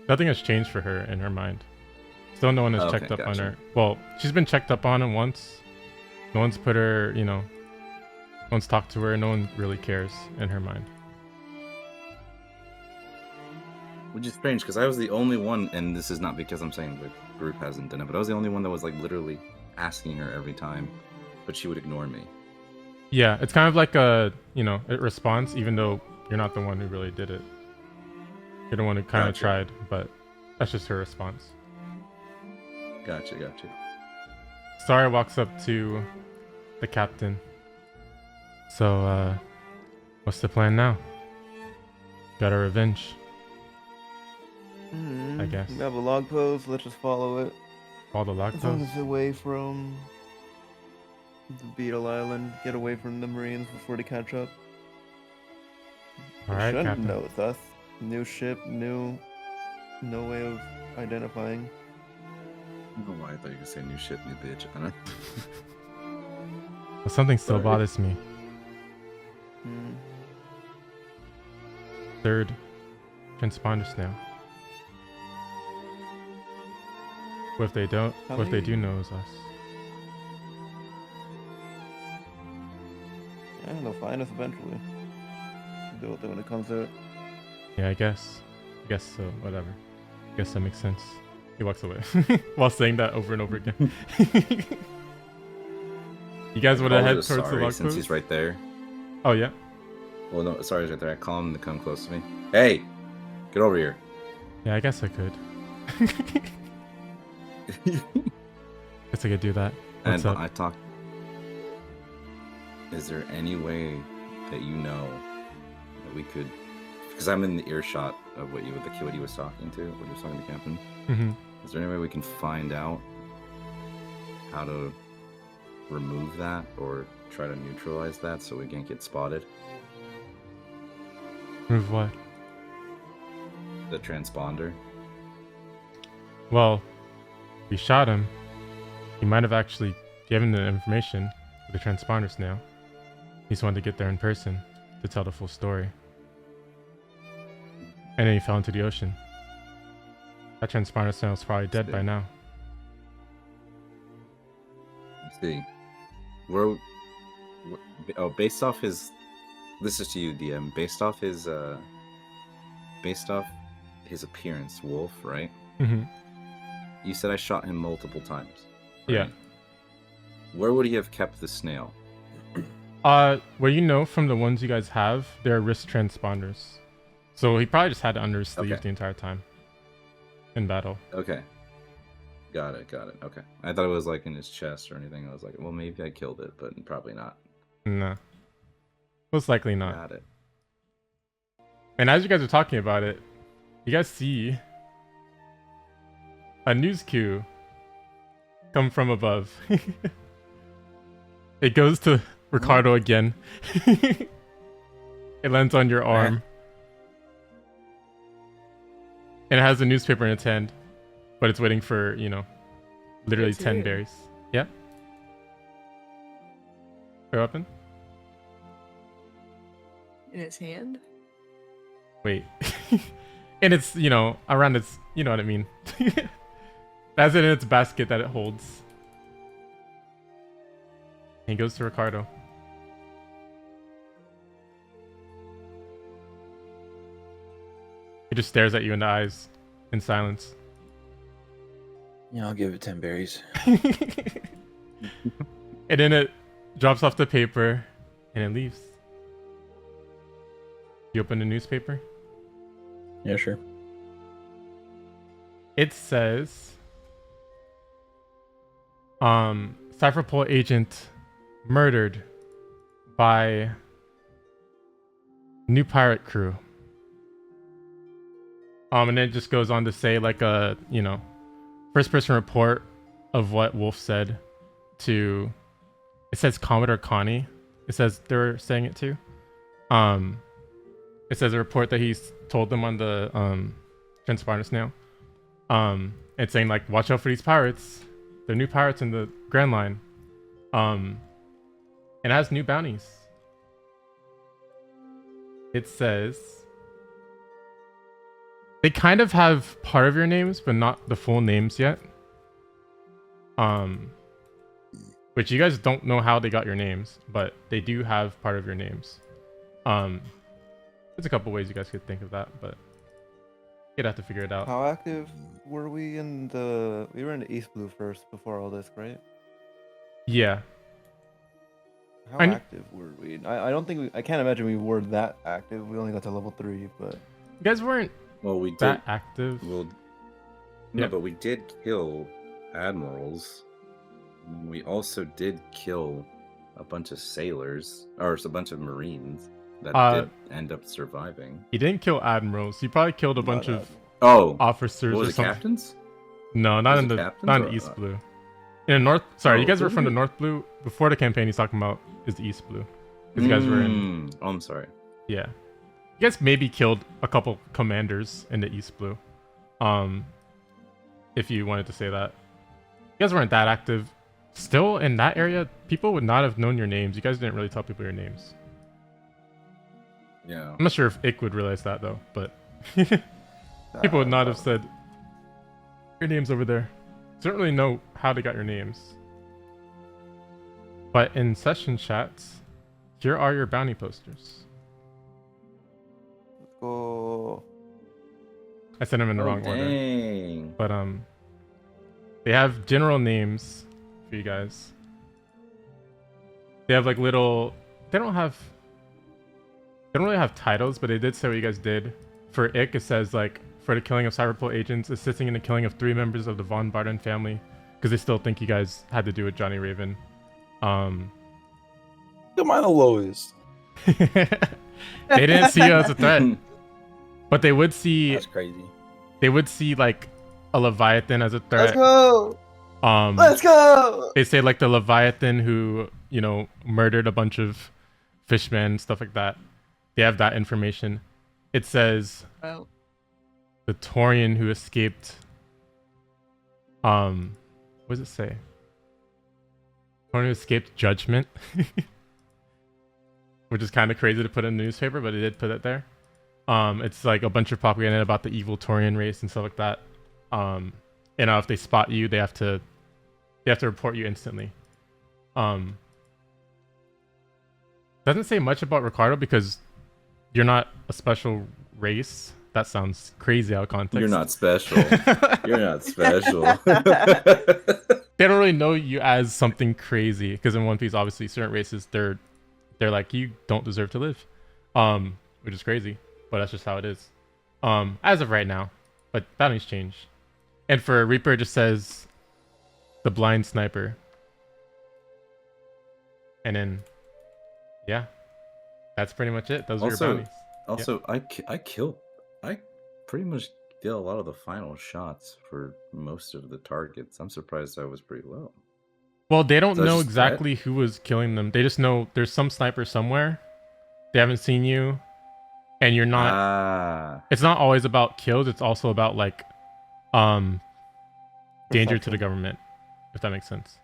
S1: Nothing has changed for her in her mind. Still, no one has
S3: Okay,
S1: checked up on
S3: gotcha.
S1: her. Well, she's been checked up on once. No one's put her, no one's talked to her. No one really cares in her mind.
S3: Which is strange because I was the only one, and this is not because I'm saying the group hasn't done it, but I was the only one that was like literally asking her every time, but she would ignore me.
S1: Yeah, it's kind of like a, it response, even though you're not the one who really did it. You're the one who kind of
S3: Gotcha.
S1: tried, but that's just her response.
S3: Gotcha.
S1: Sara walks up to the captain. So, what's the plan now? Got our revenge, I guess.
S2: We have a log post. Let's just follow it.
S1: All the lock
S2: As long
S1: posts.
S2: as away from the Beetle Island, get away from the Marines before they catch up.
S1: All
S2: They
S1: right,
S2: shouldn't
S1: Captain.
S2: know it's us. New ship, no way of identifying.
S3: I don't know why I thought you could say new shit, new bitch. I don't...
S1: But something still
S3: Sorry.
S1: bothers me.
S2: Hmm.
S1: Third transponder snail. What if they don't?
S2: How
S1: What if they
S2: many-
S1: do know it's us?
S2: Yeah, they'll find us eventually. Do it when it comes to it.
S1: Yeah, I guess so. Whatever. I guess that makes sense. He walks away while saying that over and over again. You guys want to
S3: Call
S1: head
S3: it a
S1: towards the
S3: sorry
S1: log
S3: since
S1: post?
S3: he's right there.
S1: Oh yeah.
S3: Well, no, sorry's right there. I call him to come close to me. Hey, get over here.
S1: Yeah, I guess I could. Guess I could do that. What's
S3: And
S1: up?
S3: I talk. Is there any way that you know that we could? Because I'm in the earshot of what the kid he was talking to, what he was talking to Captain.
S1: Mm-hmm.
S3: Is there any way we can find out how to remove that or try to neutralize that so we can't get spotted?
S1: Move what?
S3: The transponder.
S1: Well, we shot him. He might have actually given the information to the transponder snail. He just wanted to get there in person to tell the full story. And then he fell into the ocean. That transponder snail is probably dead by now.
S3: Let's see. Based off his. This is to you, DM. Based off his appearance, Wolf, right?
S1: Mm-hmm.
S3: You said I shot him multiple times.
S1: Yeah.
S3: right? Where would he have kept the snail?
S1: Well, from the ones you guys have, they're wrist transponders. So he probably just had it under his sleeve
S3: Okay.
S1: the entire time. In battle.
S3: Okay. Got it. Okay. I thought it was like in his chest or anything. I was like, well, maybe I killed it, but probably not.
S1: Nah. Most likely not.
S3: Got it.
S1: And as you guys are talking about it, you guys see a news queue come from above. It goes to Ricardo again. It lands on your arm. And it has a newspaper in its hand, but it's waiting for, you know, literally
S6: It's
S1: 10
S6: here.
S1: berries. Yeah. Your weapon?
S6: In his hand?
S1: Wait. And it's, you know, around its, you know what I mean. That's it in its basket that it holds. And he goes to Ricardo. He just stares at you in the eyes in silence.
S4: Yeah, I'll give it 10 berries.
S1: And then it drops off the paper and it leaves. You open the newspaper.
S4: Yeah, sure.
S1: It says, Cypherpole agent murdered by new pirate crew. And then it just goes on to say like a, you know, first person report of what Wolf said to, it says Commodore Connie. It says they're saying it too. It says a report that he's told them on the transponder now. It's saying like, watch out for these pirates. They're new pirates in the Grand Line. And it has new bounties. It says they kind of have part of your names, but not the full names yet. Which you guys don't know how they got your names, but they do have part of your names. There's a couple ways you guys could think of that, but you'd have to figure it out.
S2: How active were we in the? We were in the East Blue first before all this, right?
S1: Yeah.
S2: How
S1: I kn-
S2: active were we? I don't think I can't imagine we were that active. We only got to level 3, but
S1: You guys weren't
S3: Well, we did.
S1: that active.
S3: Well, no,
S1: Yeah.
S3: but we did kill admirals. We also did kill a bunch of sailors, or a bunch of marines that did end up surviving.
S1: He didn't kill admirals. He probably killed a bunch
S2: Not
S1: of
S3: Oh,
S1: officers
S3: what
S1: or
S3: was it,
S1: something.
S3: captains?
S1: No, not
S3: Was
S1: in
S3: it
S1: the
S3: captains
S1: not in
S3: or-
S1: the East Blue. In the North. Sorry, you
S3: Oh,
S1: guys were
S3: didn't
S1: from the
S3: we-
S1: North Blue before the campaign. He's talking about is the East Blue. Because you guys were in.
S3: Oh, I'm sorry.
S1: Yeah. You guys maybe killed a couple commanders in the East Blue. If you wanted to say that. You guys weren't that active. Still in that area, people would not have known your names. You guys didn't really tell people your names.
S3: Yeah.
S1: I'm not sure if Ick would realize that though, but people would not have said your name's over there. So don't really know how they got your names. But in session chats, here are your bounty posters.
S2: let's go.
S1: I sent them in the wrong order.
S3: Dang.
S1: But they have general names for you guys. They have like little, they don't really have titles, but they did say what you guys did. For Ick, it says like, for the killing of Cyberpol agents, assisting in the killing of 3 members of the Von Barden family, because they still think you guys had to do with Johnny Raven.
S4: Am I the lowest?
S1: They didn't see you as a threat, but they would see
S4: That's crazy.
S1: like a Leviathan as a threat.
S2: go.
S1: Let's
S2: go.
S1: They say like the Leviathan who, you know, murdered a bunch of fishmen, stuff like that. They have that information. It says
S6: Well,
S1: the Taurian who escaped. What does it say? Taurian who escaped judgment. Which is kind of crazy to put in the newspaper, but it did put it there. It's like a bunch of propaganda about the evil Taurian race and stuff like that. And if they spot you, they have to report you instantly. Doesn't say much about Ricardo because you're not a special race. That sounds crazy out of context.
S3: You're not special. You're not special.
S1: They don't really know you as something crazy because in One Piece, obviously, certain races they're like you don't deserve to live, which is crazy, but that's just how it is, as of right now. But bounties change, and for Reaper, it just says the blind sniper, and then yeah, that's pretty much it. Those are your
S3: Also-
S1: bounties.
S3: Also, I pretty much did a lot of the final shots for most of the targets. I'm surprised I was pretty low.
S1: Well, they don't
S3: So that's
S1: know
S3: just
S1: exactly who was killing them. They just know there's some sniper somewhere. They haven't seen you. and you're not.
S3: Ah,
S1: It's not always about kills. It's also about like, danger to the government, if that makes sense.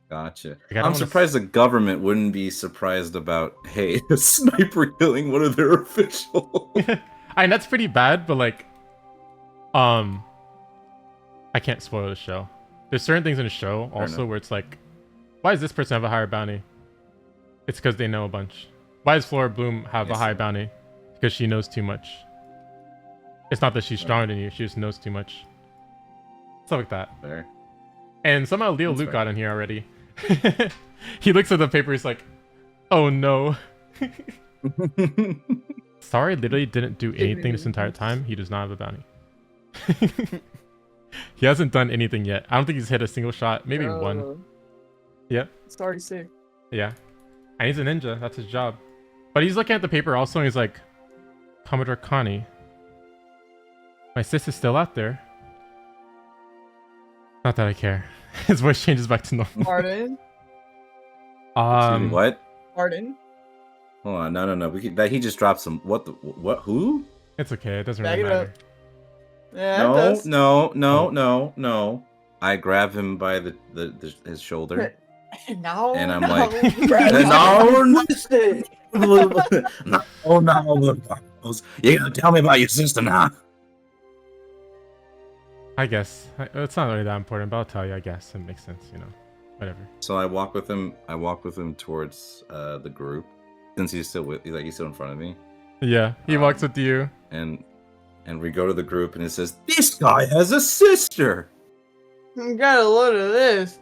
S3: gotcha.
S1: Like, I don't
S3: I'm
S1: wanna
S3: surprised the government wouldn't be surprised about, hey, a sniper killing one of their officials.
S1: I mean, that's pretty bad, but like, I can't spoil the show. There's certain things in the show also
S3: enough.
S1: where it's like, why does this person have a higher bounty? It's because they know a bunch. Why does Flora Bloom have a
S3: Yes,
S1: high
S3: sir.
S1: bounty? Because she knows too much. It's not that she's stronger than you, she just knows too much. Stuff like that.
S3: There.
S1: And somehow Leo
S3: That's
S1: Luke
S3: fair.
S1: got in here already. He looks at the paper, he's like, oh no. Sorry, literally didn't do anything this entire time. He does not have a bounty. He hasn't done anything yet. I don't think he's hit a single shot. Maybe one. Yep.
S6: It's already sick.
S1: Yeah. And he's a ninja. That's his job. But he's looking at the paper also and he's like, Commodore Connie, my sister's still out there. Not that I care. His voice changes back to normal.
S6: Pardon?
S3: Excuse me, what?
S6: Pardon?
S3: Hold on, no. He just dropped some. What? Who?
S1: It's okay. It doesn't
S6: Back
S1: really
S6: it up.
S1: matter.
S6: Yeah, it does.
S3: No. I grab him by his shoulder,
S6: No.
S3: and I'm
S6: no.
S3: like, no. You gotta tell me about your sister now.
S1: I guess. It's not really that important, but I'll tell you, I guess. It makes sense, you know. Whatever.
S3: So I walk with him. Towards the group, since he's still he's still in front of me,
S1: Yeah, he walks with you.
S3: and we go to the group, and it says, "This guy has a sister."
S6: Got a load of this.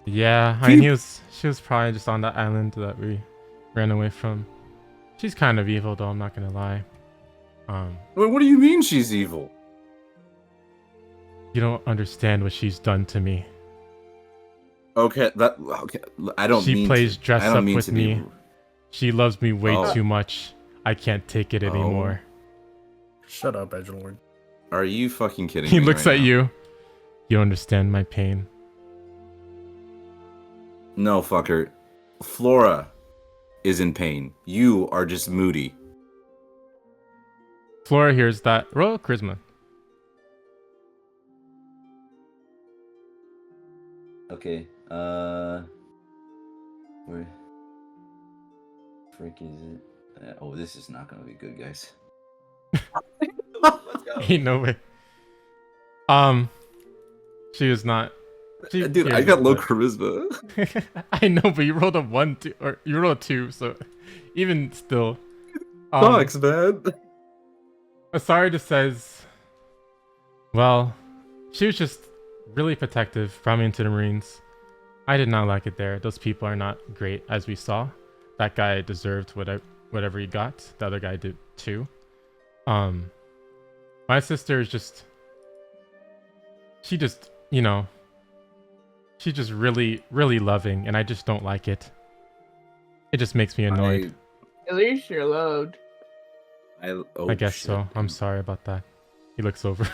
S1: Yeah, I mean, she was probably just on that island that we ran away from. She's kind of evil, though, I'm not gonna lie.
S3: What do you mean she's evil?
S1: You don't understand what she's done to me.
S3: Okay. I don't.
S1: She
S3: mean
S1: plays
S3: to,
S1: dress
S3: I don't
S1: up
S3: mean
S1: with
S3: to be
S1: me. She loves me way
S3: Oh.
S1: too much. I can't take it anymore.
S5: Shut up, edgelord.
S3: Are you fucking kidding
S1: He
S3: me?
S1: looks
S3: right
S1: at
S3: now?
S1: you. You understand my pain.
S3: No, fucker. Flora is in pain. You are just moody.
S1: Flora hears that. Roll charisma.
S3: Okay. Where frick is it? Oh, this is not gonna be good, guys. Let's go.
S1: Ain't no way. She is not.
S3: Dude, I
S1: hears
S3: got
S1: it,
S3: low
S1: but-
S3: charisma.
S1: I know, but you rolled a 1, 2, or you rolled a 2, so even still.
S3: Sucks, man.
S1: Asari just says, well, she was just really protective, brought me into the Marines. I did not like it there. Those people are not great, as we saw. That guy deserved whatever he got. The other guy did too. My sister is just, she's just really, really loving, and I just don't like it. It just makes me annoyed.
S6: At least you're loved.
S3: Oh,
S1: I guess
S3: shit,
S1: so. I'm
S3: dude.
S1: sorry about that. He looks over.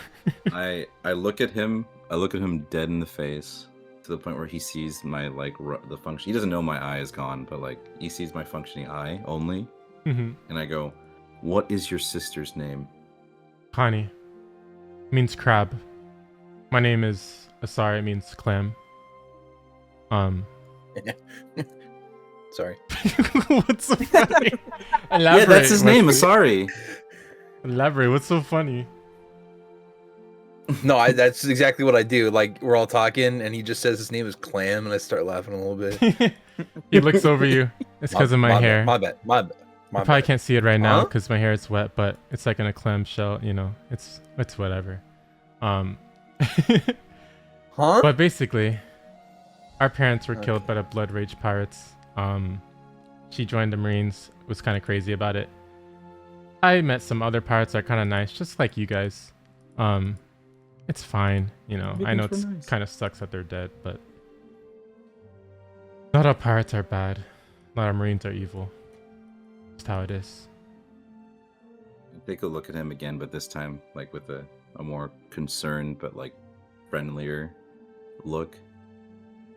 S3: I look at him. I look at him dead in the face, to the point where he sees my the function. He doesn't know my eye is gone, but he sees my functioning eye only.
S1: Mhm.
S3: And I go, "What is your sister's name?"
S1: Connie. Means crab. My name is Asari, it means clam.
S4: Sorry.
S1: What's so funny?
S3: Yeah, that's his name.
S1: Wesley.
S3: Sorry.
S1: Elaborate. What's so funny?
S4: No, that's exactly what I do. Like, we're all talking, and he just says his name is Clam, and I start laughing a little bit.
S1: He looks over you. It's because of my hair.
S4: My bad.
S1: I probably can't see it right now
S4: Huh?
S1: because my hair is wet, but it's like in a clamshell. You know, it's whatever.
S4: Huh?
S1: But basically, our parents were killed by the Blood Rage pirates. She joined the Marines. Was kind of crazy about it. I met some other pirates that are kind of nice, just like you guys. It's fine, you know. I know it's kind of sucks that they're dead, but not all pirates are bad. Not all Marines are evil. Just how it is.
S3: Take a look at him again, but this time with a more concerned but friendlier look.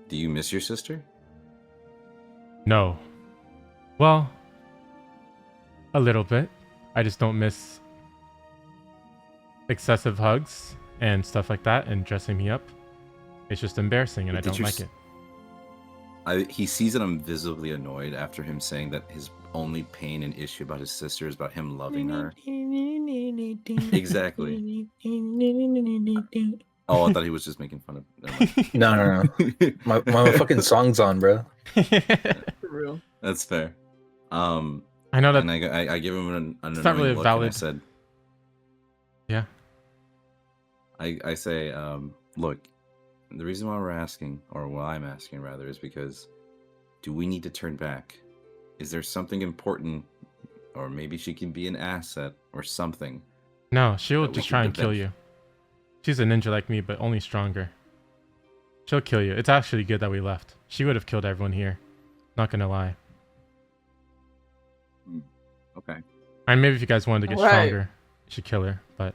S3: Do you miss your sister?
S1: No. Well, a little bit. I just don't miss excessive hugs and stuff like that and dressing me up. It's just embarrassing and I don't like it.
S3: He sees that I'm visibly annoyed after him saying that his only pain and issue about his sister is about him loving her. Exactly. Oh, I thought he was just making fun of.
S4: No. My fucking song's on, bro.
S6: For real.
S3: That's fair.
S1: I know that.
S3: And I give him an
S1: It's not really a
S3: look,
S1: valid.
S3: and I said,
S1: yeah.
S3: I say, look, the reason why we're asking, or why I'm asking rather, is because do we need to turn back? Is there something important, or maybe she can be an asset or something?
S1: No, she'll
S3: that we
S1: just
S3: can
S1: try and kill
S3: prevent?
S1: you. She's a ninja like me, but only stronger. She'll kill you. It's actually good that we left. She would have killed everyone here. Not gonna lie.
S3: Okay.
S1: And maybe if you guys wanted to get
S6: Right.
S1: stronger, you should kill her. But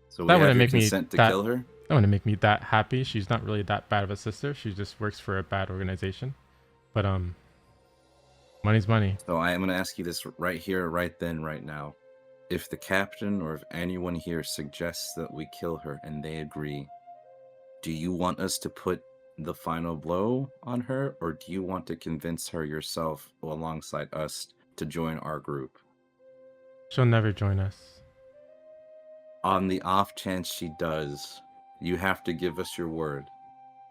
S3: So
S1: That
S3: we
S1: wouldn't
S3: have your
S1: make me
S3: consent to
S1: that-
S3: kill her?
S1: that wouldn't make me that happy. She's not really that bad of a sister. She just works for a bad organization. But money's money.
S3: So I am going to ask you this right here, right then, right now. If the captain or if anyone here suggests that we kill her and they agree, do you want us to put the final blow on her, or do you want to convince her yourself alongside us to join our group?
S1: She'll never join us.
S3: On the off chance she does, you have to give us your word.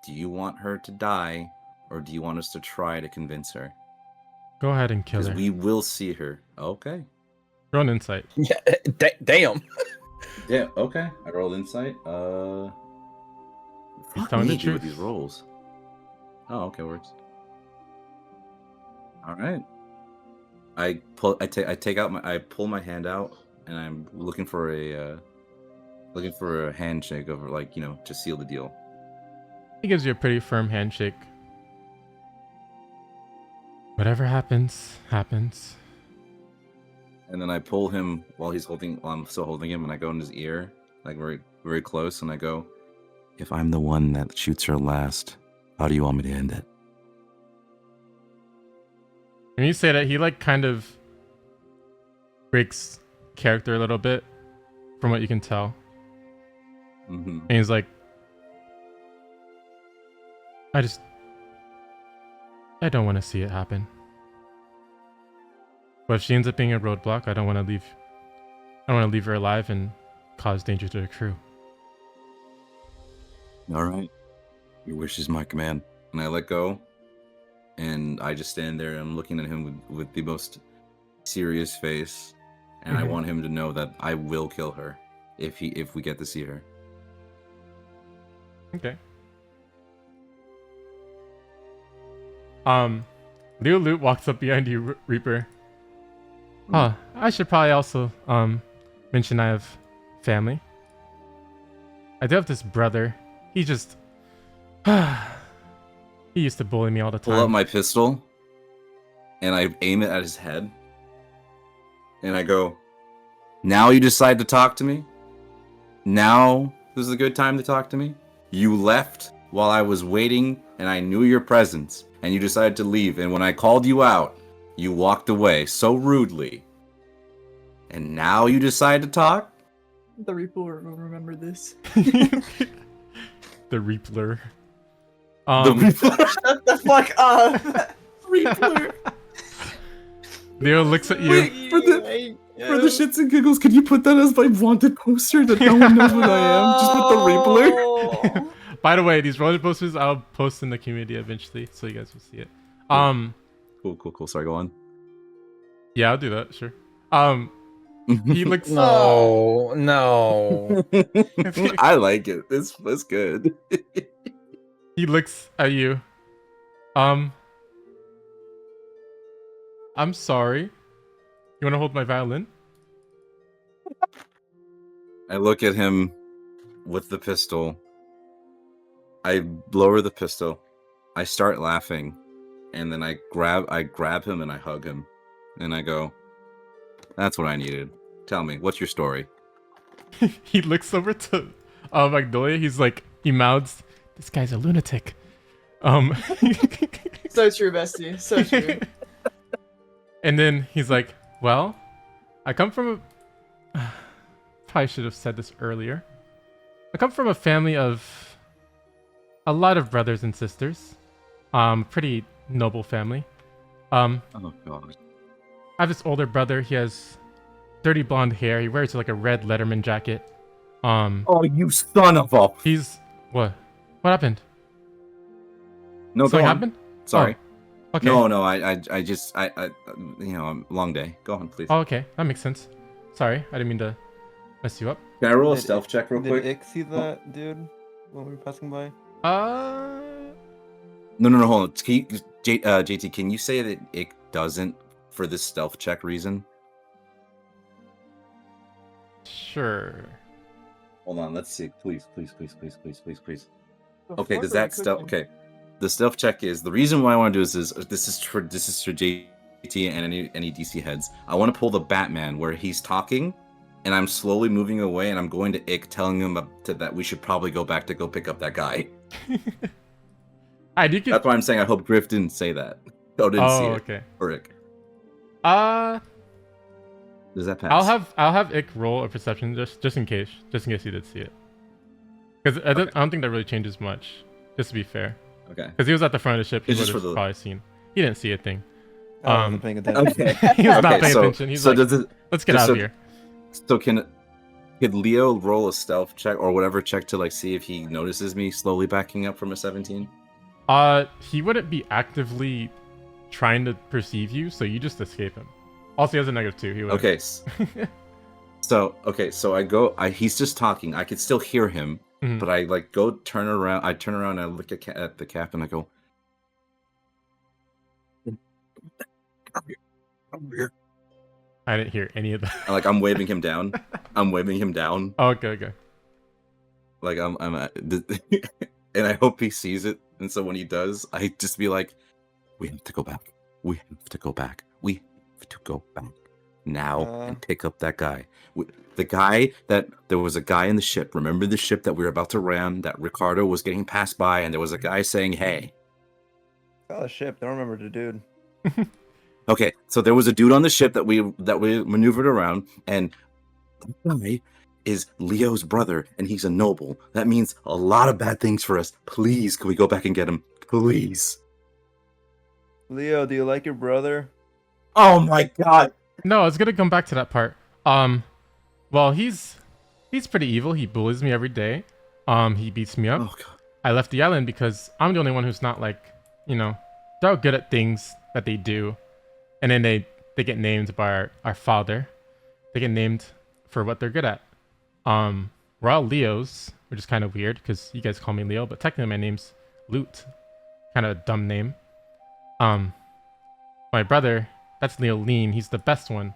S3: Do you want her to die, or do you want us to try to convince her?
S1: Go ahead and kill
S3: Because
S1: her.
S3: we will see her. Okay.
S1: Roll an insight.
S4: Yeah, damn.
S3: Yeah, okay. I roll insight.
S1: He's
S3: Fuck
S1: telling
S3: me,
S1: the
S3: dude, with
S1: truth.
S3: these rolls. Oh, okay, works. All right. I pull my hand out, and I'm looking for a handshake over, like, to seal the deal.
S1: He gives you a pretty firm handshake. Whatever happens, happens.
S3: And then I pull him while I'm still holding him, and I go in his ear, like very, very close, and I go, "If I'm the one that shoots her last, how do you want me to end it?"
S1: When you say that, he like kind of breaks character a little bit, from what you can tell.
S3: Mm-hmm.
S1: And he's like, I don't want to see it happen. But if she ends up being a roadblock, I don't want to leave her alive and cause danger to the crew.
S3: All right. Your wish is my command. And I let go, and I just stand there and I'm looking at him with the most serious face, and I want him to know that I will kill her if we get to see her.
S1: Okay. Liu Loot walks up behind you, Reaper. Oh, I should probably also mention I have family. I do have this brother. He just he used to bully me all the time.
S3: Pull up my pistol, and I aim it at his head, and I go, "Now you decide to talk to me? Now this is a good time to talk to me? You left while I was waiting, and I knew your presence, and you decided to leave, and when I called you out, you walked away so rudely. And now you decide to talk?"
S6: The Reaper will remember this.
S1: The Reapler.
S6: Shut the fuck up! Reaper!
S1: Leo looks at you.
S3: For the shits and giggles, could you put that as my wanted poster that no one knows what I am? Just put the Reaper.
S1: By the way, these roller posters I'll post in the community eventually, so you guys will see it.
S3: Cool. Sorry, go on.
S1: Yeah, I'll do that. Sure. He looks.
S4: No.
S3: I like it. It's good.
S1: He looks at you. I'm sorry. You want to hold my violin?
S3: I look at him with the pistol. I lower the pistol. I start laughing, and then I grab him and I hug him, and I go, "That's what I needed. Tell me, what's your story?"
S1: He looks over to Magnolia. He's like, he mouths, "This guy's a lunatic."
S6: So true, bestie. So true.
S1: And then he's like, "Well, I come from a... Probably should have said this earlier. I come from a family of a lot of brothers and sisters. Pretty noble family.
S3: Oh god.
S1: I have this older brother. He has dirty blonde hair. He wears like a red Letterman jacket.
S3: Oh, you son of a.
S1: He's what? What happened?
S3: No,
S1: Something
S3: go on.
S1: happened?
S3: Sorry.
S1: Oh, okay.
S3: No. I just, you know, long day. Go on, please.
S1: Oh, okay. That makes sense. Sorry, I didn't mean to mess you up.
S3: Can I roll a
S2: Did
S3: stealth check real
S2: Did
S3: quick?
S2: Ick see that dude when we were passing by?
S3: No, hold on. Can you, JT, can you say that it doesn't for this stealth check reason?
S1: Sure.
S3: Hold on, let's see. Please. Okay, does that stealth? Okay, the stealth check is the reason why I want to do this is for JT and any DC heads. I want to pull the Batman where he's talking, and I'm slowly moving away, and I'm going to Ick, telling him that we should probably go back to go pick up that guy.
S1: I do.
S3: That's why I'm saying I hope Gryph didn't say that. Oh, didn't see it.
S1: Okay.
S3: Or Ick. Does that pass?
S1: I'll have Ick roll a perception just in case he did see it. Because I don't think that really changes much. Just to be fair.
S3: Okay.
S1: Because he was at the front of the ship, he
S3: It's
S1: would
S3: just
S1: have
S3: for the-
S1: probably seen. He didn't see a thing.
S2: I wasn't paying attention.
S3: Okay.
S1: He was not
S3: Okay,
S1: paying
S3: so-
S1: attention. He's
S3: so
S1: like,
S3: does it,
S1: let's get out
S3: so-
S1: of here.
S3: So could Leo roll a stealth check or whatever check to like see if he notices me slowly backing up from a 17?
S1: He wouldn't be actively trying to perceive you, so you just escape him. Also, he has a -2. He would.
S3: Okay. So I go. He's just talking. I could still hear him,
S1: Mhm.
S3: but I like go turn around. I turn around and I look at the cap and I go, "Come here."
S1: I didn't hear any of that.
S3: And, like I'm waving him down. I'm waving him down.
S1: Oh, okay.
S3: Like I'm and I hope he sees it. And so when he does, I just be like, "We have to go back. We have to go back. We have to go back now and pick up that guy. The guy that there was a guy in the ship. Remember the ship that we were about to ram? That Ricardo was getting passed by, and there was a guy saying, "Hey."
S2: Oh, ship. Don't remember the dude.
S3: Okay, so there was a dude on the ship that we maneuvered around, and that guy is Leo's brother, and he's a noble. That means a lot of bad things for us. Please, can we go back and get him? Please.
S2: Leo, do you like your brother?
S3: Oh my god.
S1: No, I was gonna come back to that part. Well, he's pretty evil. He bullies me every day. He beats me up.
S3: Oh god.
S1: I left the island because I'm the only one who's not like, they're all good at things that they do, and then they get named by our father. They get named for what they're good at. We're all Leos, which is kind of weird because you guys call me Leo, but technically my name's Loot. Kind of a dumb name. My brother, that's Leo Lean. He's the best one,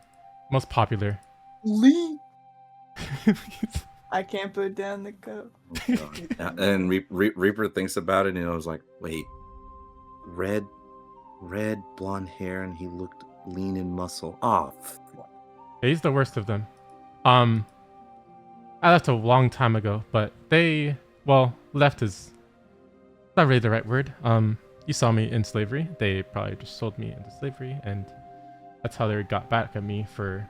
S1: most popular.
S6: Lee. I can't put down the cup.
S3: Oh, god. And Reaper thinks about it, and I was like, wait, red blonde hair, and he looked lean and muscle. Oh,
S1: Yeah, he's the worst of them. I left a long time ago, but left is not really the right word. You saw me in slavery. They probably just sold me into slavery, and that's how they got back at me for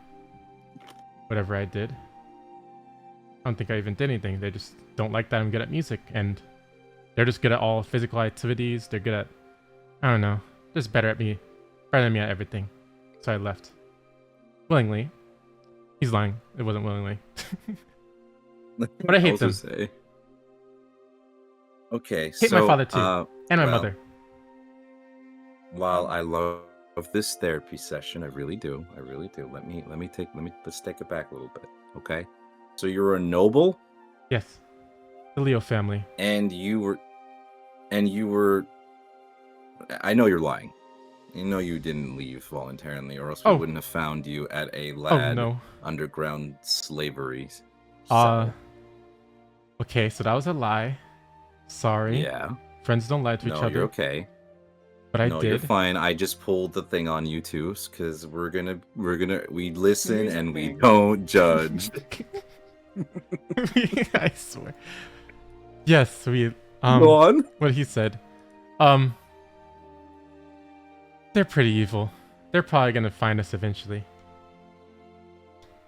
S1: whatever I did. I don't think I even did anything. They just don't like that I'm good at music, and they're just good at all physical activities. They're good at, I don't know, just better than me at everything. So I left. Willingly. He's lying. It wasn't willingly. But I hate them.
S3: Say. Okay,
S1: Hate
S3: so
S1: my father too, and my
S3: well,
S1: mother.
S3: While I love this therapy session, I really do. Let's take it back a little bit. Okay, so you're a noble,
S1: Yes. The Leo family.
S3: and you were. I know you're lying. You know you didn't leave voluntarily, or else we
S1: Oh.
S3: wouldn't have found you at a
S1: Oh
S3: lad
S1: no.
S3: underground slavery.
S1: Okay, so that was a lie. Sorry.
S3: Yeah.
S1: Friends don't lie to each
S3: No,
S1: other.
S3: you're okay.
S1: But I
S3: No, you're
S1: did.
S3: fine. I just pulled the thing on you too, because we listen
S6: Here's
S3: and
S6: the
S3: we
S6: thing.
S3: don't judge.
S1: I swear. Yes, we
S3: Go on.
S1: what he said. They're pretty evil. They're probably gonna find us eventually.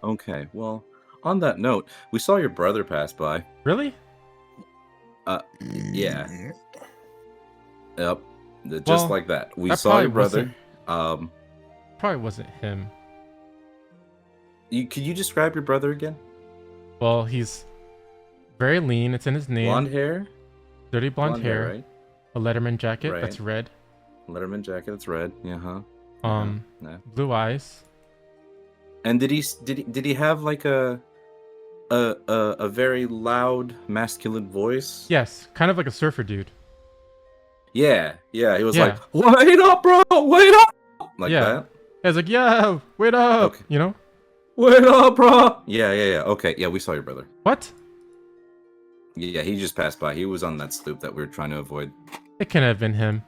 S3: Okay. Well, on that note, we saw your brother pass by.
S1: Really?
S3: Yeah. Yep. Just
S1: Well,
S3: like that. We
S1: that
S3: saw your
S1: probably
S3: brother.
S1: Probably wasn't him.
S3: Could you describe your brother again?
S1: Well, he's very lean. It's in his name.
S3: Blonde hair.
S1: Dirty blonde hair.
S3: right?
S1: A Letterman jacket
S3: Right.
S1: that's red.
S3: Letterman jacket. That's red. Yeah. Huh. Yeah.
S1: Blue eyes.
S3: And did he have like a very loud masculine voice?
S1: Yes, kind of like a surfer dude.
S3: Yeah. He was
S1: Yeah.
S3: like, "Wait up, bro! Wait up!" Like
S1: Yeah.
S3: that.
S1: I was like, yeah, wait up.
S3: Okay.
S1: You know?
S3: Wait up, bro! Yeah. Okay. Yeah, we saw your brother.
S1: What?
S3: Yeah, he just passed by. He was on that sloop that we were trying to avoid.
S1: It couldn't have been him.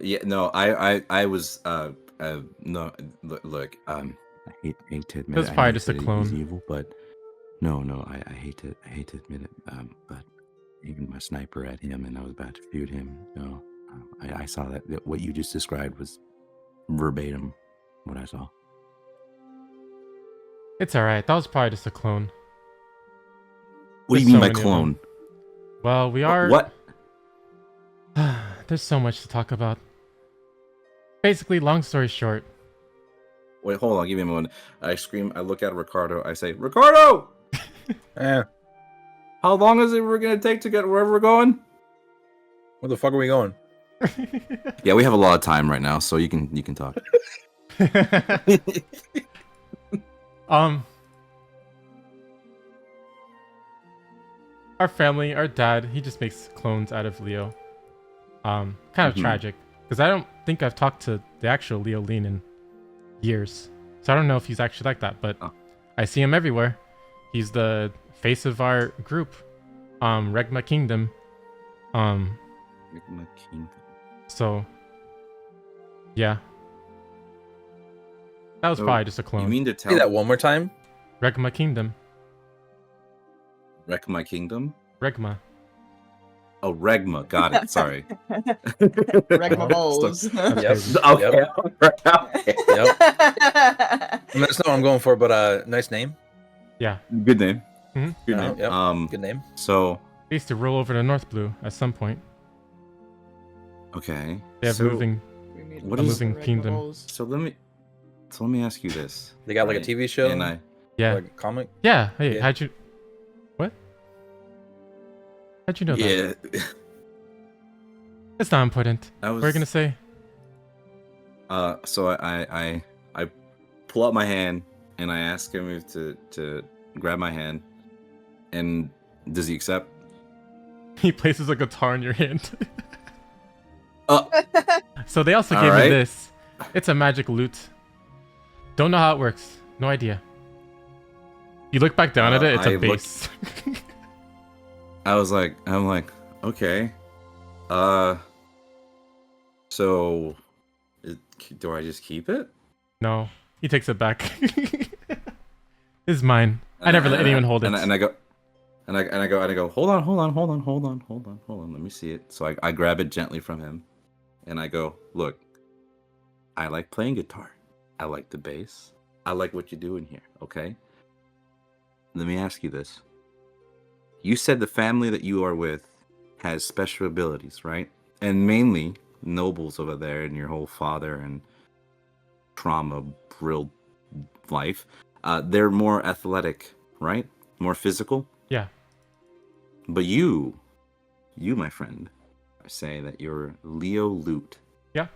S3: Yeah, no, I was no, look, I hate to admit
S1: That's
S3: it. I
S1: probably
S3: know
S1: just a
S3: that he's
S1: clone.
S3: evil, but no, I hate to admit it. But even my sniper at him, and I was about to shoot him. No, I saw that what you just described was verbatim what I saw.
S1: It's alright. That was probably just a clone.
S3: What do
S1: There's
S3: you mean
S1: so
S3: by
S1: many of
S3: clone?
S1: Well, we are.
S3: What?
S1: There's so much to talk about. Basically, long story short.
S3: Wait, hold on. Give me a moment. I scream. I look at Ricardo. I say, Ricardo!
S4: Yeah.
S3: How long is it we're gonna take to get wherever we're going?
S4: Where the fuck are we going?
S3: Yeah, we have a lot of time right now, so you can talk.
S1: Our family, our dad, he just makes clones out of Leo. Kind of tragic, because I don't think I've talked to the actual Leo Lean in years, so I don't know if he's actually like that. But I see him everywhere. He's the face of our group, Regma Kingdom.
S3: Regma Kingdom.
S1: So, yeah, that was
S3: So,
S1: probably just a clone.
S3: You mean to
S4: Say
S3: tell
S4: that one more time.
S1: Regma Kingdom.
S3: Wreck My Kingdom?
S1: Regma.
S3: Oh, Regma. Got it. Sorry.
S6: Regma balls.
S4: Yep.
S3: Okay.
S4: Yep. And that's not what I'm going for, but nice name.
S1: Yeah.
S3: Good name.
S1: Mhm.
S3: Good name.
S4: Yep. Good name.
S3: So
S1: They used to roll over to North Blue at some point.
S3: okay.
S1: They have
S3: so,
S1: moving.
S3: What
S1: a
S3: is-
S1: moving kingdom.
S3: So let me ask you this.
S4: They got like a
S3: right?
S4: TV show,
S3: And
S1: Yeah.
S4: like a comic.
S1: Yeah. Hey,
S4: Yeah.
S1: how'd you? What? How'd you know that?
S3: yeah.
S1: It's not important.
S3: I was
S1: What are you gonna say?
S3: so I pull out my hand and I ask him if to grab my hand, and does he accept?
S1: He places a guitar in your hand.
S3: Uh,
S1: So they also
S3: All
S1: gave me
S3: right.
S1: this. It's a magic lute. Don't know how it works. No idea. You look back down at it, it's
S3: I
S1: a
S3: look-
S1: bass.
S3: I'm like, okay. So, do I just keep it?
S1: No, he takes it back. It's mine. I never let anyone hold it.
S3: And I go, hold on. Let me see it. So I grab it gently from him, and I go, look, I like playing guitar. I like the bass. I like what you do in here. Okay. Let me ask you this. You said the family that you are with has special abilities, right? And mainly nobles over there and your whole father and trauma-drilled life. They're more athletic, right? More physical.
S1: Yeah.
S3: But you, my friend, say that you're Leo Lute.
S1: Yeah.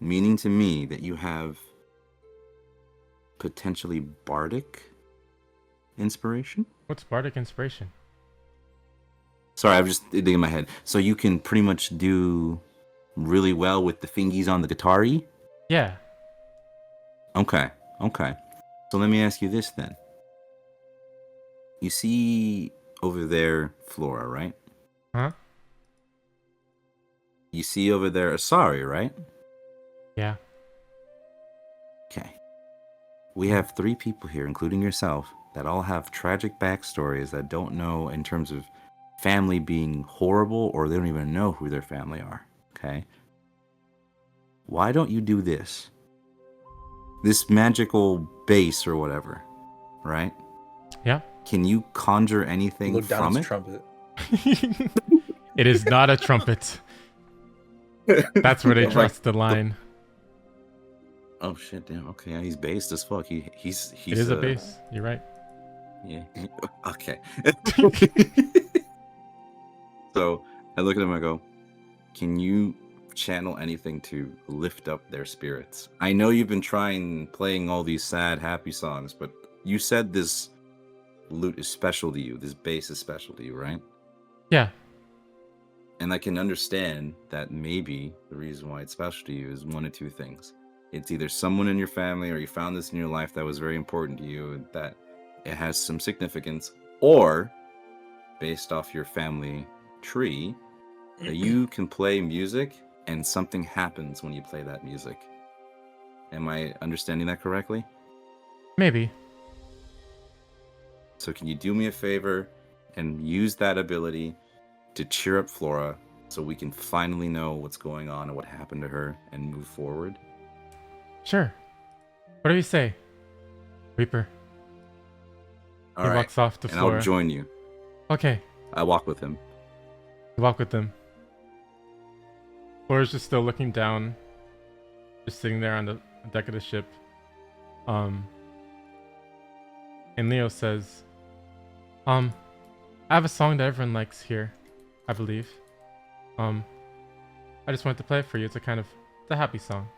S3: Meaning to me that you have potentially bardic inspiration.
S1: What's bardic inspiration?
S3: Sorry, I'm just thinking in my head. So you can pretty much do really well with the fingies on the guitar-y?
S1: Yeah.
S3: Okay. So let me ask you this then. You see over there Flora, right?
S1: Huh?
S3: You see over there Asari, right?
S1: Yeah.
S3: Okay. We have 3 people here, including yourself, that all have tragic backstories that don't know in terms of family being horrible, or they don't even know who their family are. Okay? Why don't you do this? this magical base or whatever, right?
S1: Yeah.
S3: Can you conjure anything
S4: Look down
S3: from
S4: his
S3: it?
S4: trumpet.
S1: It is not a trumpet. That's where they
S3: Like,
S1: trust the line.
S3: oh shit! Damn. Okay, yeah, he's based as fuck. He's.
S1: It is a base. You're right.
S3: Yeah. Okay. So I look at him. I go, "Can you channel anything to lift up their spirits? I know you've been playing all these sad, happy songs, but you said this lute is special to you. This bass is special to you, right?
S1: Yeah.
S3: And I can understand that maybe the reason why it's special to you is one of two things. It's either someone in your family or you found this in your life that was very important to you and that it has some significance, or based off your family tree, that you can play music and something happens when you play that music. Am I understanding that correctly?
S1: Maybe.
S3: So can you do me a favor and use that ability to cheer up Flora so we can finally know what's going on and what happened to her and move forward?
S1: Sure. What do you say, Reaper?
S3: All
S1: He
S3: right,
S1: walks off to
S3: and
S1: Flora.
S3: I'll join you.
S1: Okay.
S3: I walk with him.
S1: You walk with them. Flora's just still looking down, just sitting there on the deck of the ship. And Leo says, I have a song that everyone likes here, I believe. I just wanted to play it for you. It's a happy song.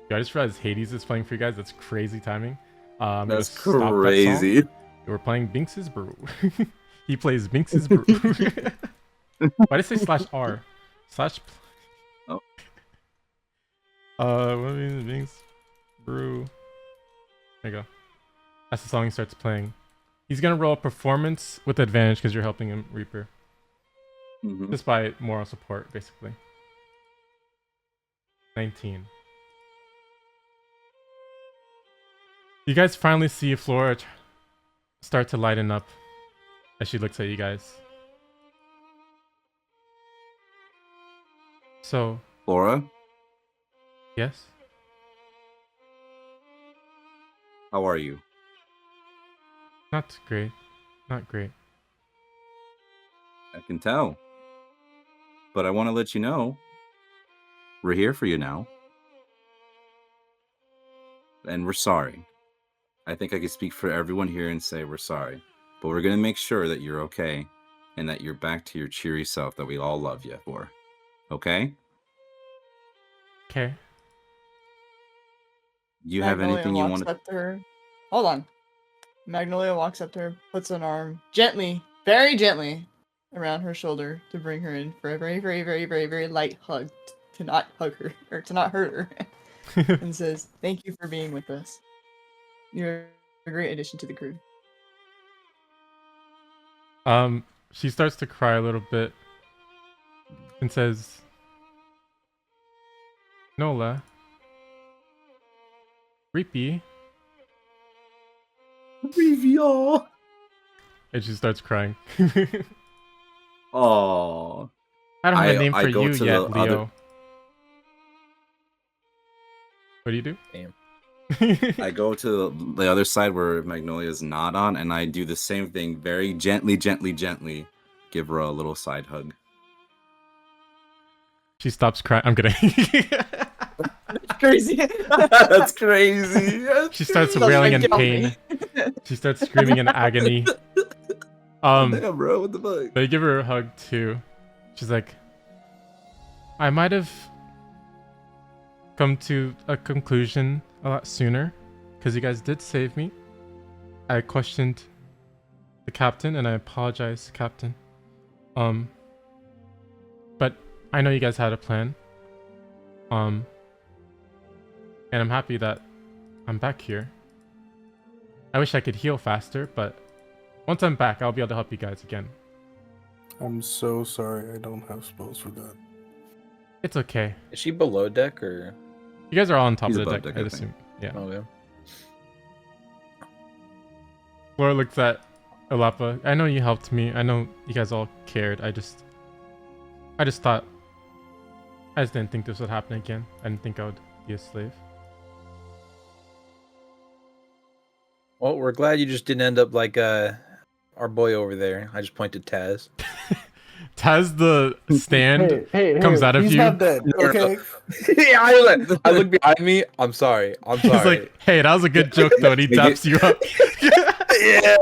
S1: Yo, I just realized Hades is playing for you guys. That's crazy timing. I'm gonna
S3: That's
S1: stop that song.
S3: crazy.
S1: We're playing Binks's Brew. He plays Binks's Brew. Why did it say /R?
S3: Oh.
S1: What means Binks Brew? There you go. That's the song he starts playing. He's gonna roll a performance with advantage because you're helping him, Reaper.
S3: Mhm.
S1: Just by moral support, basically. 19. You guys finally see Flora start to lighten up as she looks at you guys. So,
S3: Flora,
S1: yes?
S3: how are you?
S1: Not great. Not great.
S3: I can tell. But I want to let you know, we're here for you now. And we're sorry. I think I can speak for everyone here and say we're sorry. But we're going to make sure that you're okay and that you're back to your cheery self that we all love you for. Okay?
S1: Okay.
S3: You have anything you want to...
S6: Up to her. Hold on. Magnolia walks up to her, puts an arm gently, very gently, around her shoulder to bring her in for a very, very, very, very, very light hug to not hug her, or to not hurt her, and says, "Thank you for being with us. You're a great addition to the crew."
S1: She starts to cry a little bit and says, Nola, Reapy,
S3: Review.
S1: and she starts crying.
S3: Oh.
S1: I don't have a name
S3: I
S1: for
S3: go
S1: you
S3: to
S1: yet,
S3: the
S1: Leo.
S3: other-
S1: What do you do?
S4: Damn.
S3: I go to the other side where Magnolia's not on, and I do the same thing very gently, gently. Give her a little side hug.
S1: She stops crying. I'm kidding.
S6: Crazy.
S3: That's crazy.
S1: She starts wailing in pain. She starts screaming in agony.
S3: Damn, bro, what the fuck?
S1: They give her a hug too. She's like, I might have come to a conclusion a lot sooner because you guys did save me. I questioned the captain and I apologize, Captain. But I know you guys had a plan. And I'm happy that I'm back here. I wish I could heal faster, but once I'm back, I'll be able to help you guys again.
S5: I'm so sorry I don't have spells for that.
S1: It's okay.
S4: Is she below deck or?
S1: You guys are all on top
S3: He's
S1: of the
S3: above
S1: deck,
S3: deck, I
S1: I'd
S3: think.
S1: assume. Yeah.
S4: Oh yeah.
S1: Laura looks at Illapa. I know you helped me. I know you guys all cared. I just thought... I just didn't think this would happen again. I didn't think I would be a slave.
S4: Well, we're glad you just didn't end up like our boy over there. I just pointed Taz.
S1: Taz the stand
S5: Hey,
S1: comes out of
S5: he's
S1: you.
S5: not dead. Okay.
S4: Yeah, I look behind me. I'm sorry.
S1: He's like, hey, that was a good joke though, and he taps you up.
S4: yeah.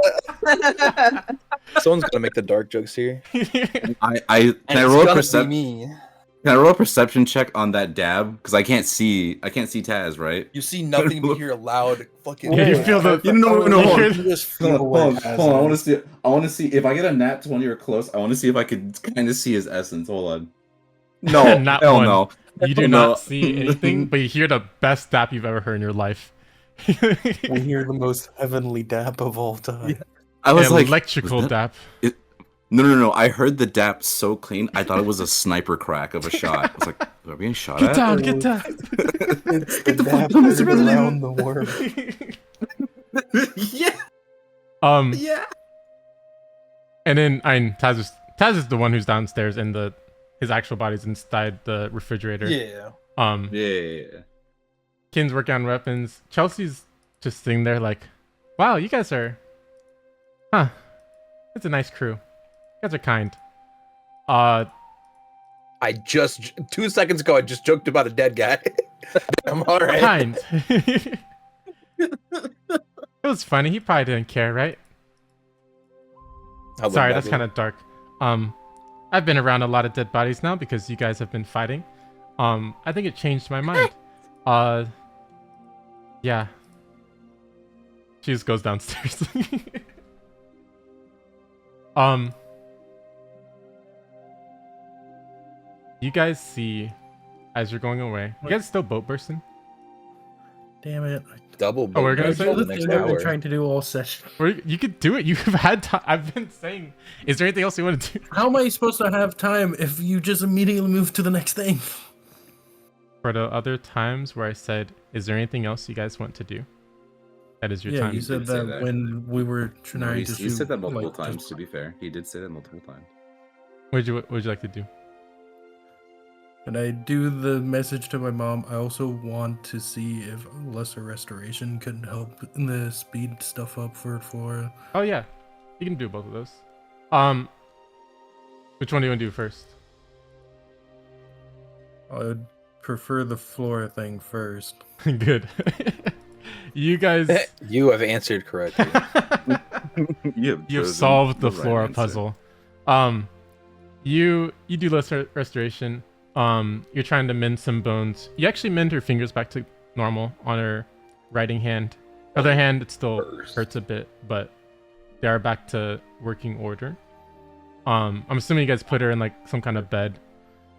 S4: Someone's gonna make the dark jokes here.
S3: Can I roll a perception check on that dab? Because I can't see Taz, right?
S7: You see nothing but hear a loud fucking.
S1: Yeah, you feel the.
S3: No, hold on.
S5: You just feel
S3: Hold
S5: where
S3: on.
S5: Taz
S3: I want to
S5: is.
S3: see. I want to see if I get a nat 20 or close. I want to see if I could kind of see his essence. Hold on. No,
S1: Not
S3: hell
S1: one.
S3: no.
S1: You do
S3: No.
S1: not see anything, but you hear the best dap you've ever heard in your life.
S5: We hear the most heavenly dap of all time.
S3: Yeah. I was like,
S1: electrical
S3: was
S1: dap.
S3: No. I heard the dap so clean. I thought it was a sniper crack of a shot. I was like, are we being shot
S1: Get
S3: at?
S1: down, get down.
S5: It's
S3: Get the fuck
S5: dap
S3: down,
S5: heard
S3: Mr. President.
S5: around the world.
S3: Yeah.
S1: Yeah. And then Taz is the one who's downstairs, and his actual body's inside the refrigerator.
S7: Yeah.
S3: Yeah.
S1: Kin's working on weapons. Chelsea's just sitting there like, wow, you guys are, it's a nice crew. You guys are kind.
S4: I just 2 seconds ago I just joked about a dead guy. I'm all right.
S1: Kind. It was funny. He probably didn't care, right?
S4: I'll look
S1: Sorry,
S4: back
S1: that's
S4: at
S1: kind
S4: it.
S1: of dark. I've been around a lot of dead bodies now because you guys have been fighting. I think it changed my mind. Yeah. She just goes downstairs. You guys see, as you're going away, you guys still boat bursting?
S5: Damn it.
S4: Double.
S1: Oh, we're gonna
S4: bonus
S1: say
S4: for
S5: the
S4: the next
S5: thing I've been
S4: hour.
S5: trying to do all session.
S1: Or you could do it. You've had time. I've been saying. Is there anything else you want to do?
S5: How am I supposed to have time if you just immediately move to the next thing?
S1: For the other times where I said, is there anything else you guys want to do? That is your
S5: Yeah,
S1: time.
S5: you said
S3: did say
S5: that,
S3: that.
S5: when we were trying
S3: No,
S5: to
S3: he
S5: shoot.
S3: said that multiple
S5: like,
S3: times,
S5: just-
S3: to be fair. He did say that multiple times.
S1: What would you like to do?
S5: And I do the message to my mom. I also want to see if lesser restoration could help in the speed stuff up for Flora.
S1: Oh yeah, you can do both of those. Which one do you want to do first?
S5: I would prefer the Flora thing first.
S1: Good. You guys,
S4: You have answered correctly.
S1: you've
S3: chosen
S1: solved the
S3: right
S1: Flora
S3: answer.
S1: puzzle. You do less restoration. You're trying to mend some bones. You actually mend her fingers back to normal on her writing hand. Other hand, it still hurts a bit, but they are back to working order. I'm assuming you guys put her in like some kind of bed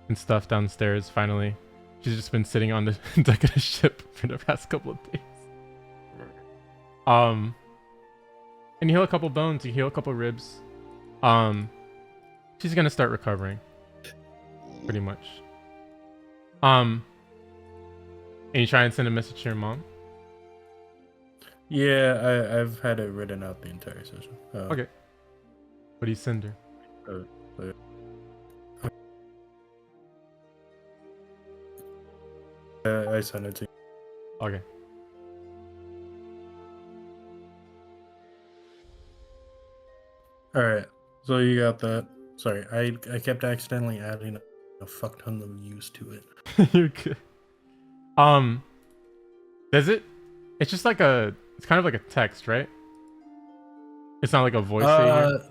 S1: and stuff downstairs. Finally, she's just been sitting on the deck of the ship for the past couple of days. And you heal a couple bones. You heal a couple ribs. She's gonna start recovering. Pretty much. And you try and send a message to your mom.
S5: Yeah, I've had it written out the entire session.
S1: Okay. What do you send her?
S5: I sent it to you.
S1: Okay.
S5: All right, so you got that. Sorry, I kept accidentally adding a fuck ton of use to it.
S1: You're good. Does it? It's just like it's kind of like a text, right? It's not like a voice that you hear?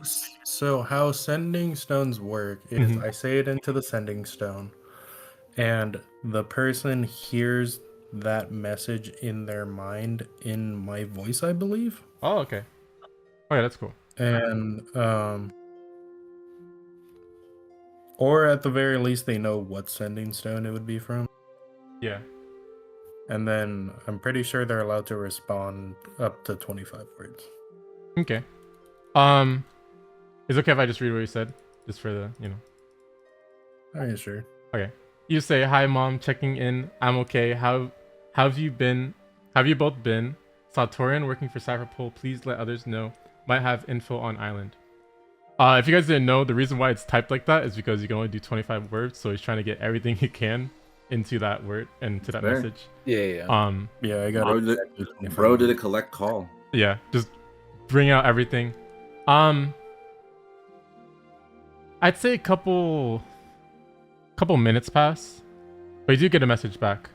S5: So how sending stones work is
S1: Mhm.
S5: I say it into the sending stone, and the person hears that message in their mind in my voice, I believe.
S1: Oh, okay. Okay, that's cool.
S5: And or at the very least they know what sending stone it would be from.
S1: Yeah.
S5: And then I'm pretty sure they're allowed to respond up to 25 words.
S1: Okay. Is it okay if I just read what you said? Just for the,
S5: Alright, sure.
S1: Okay. You say, "Hi mom, checking in. I'm okay. How have you been? Have you both been? Satorian working for Cyberpol. Please let others know. Might have info on island." If you guys didn't know, the reason why it's typed like that is because you can only do 25 words, so he's trying to get everything he can into that word and to that
S3: Fair.
S1: message.
S4: Yeah.
S5: Yeah, I got
S3: Bro
S5: it.
S3: did,
S5: exactly 25
S3: bro did a
S5: words.
S3: collect call.
S1: Yeah, just bring out everything. I'd say a couple minutes pass, but you do get a message back.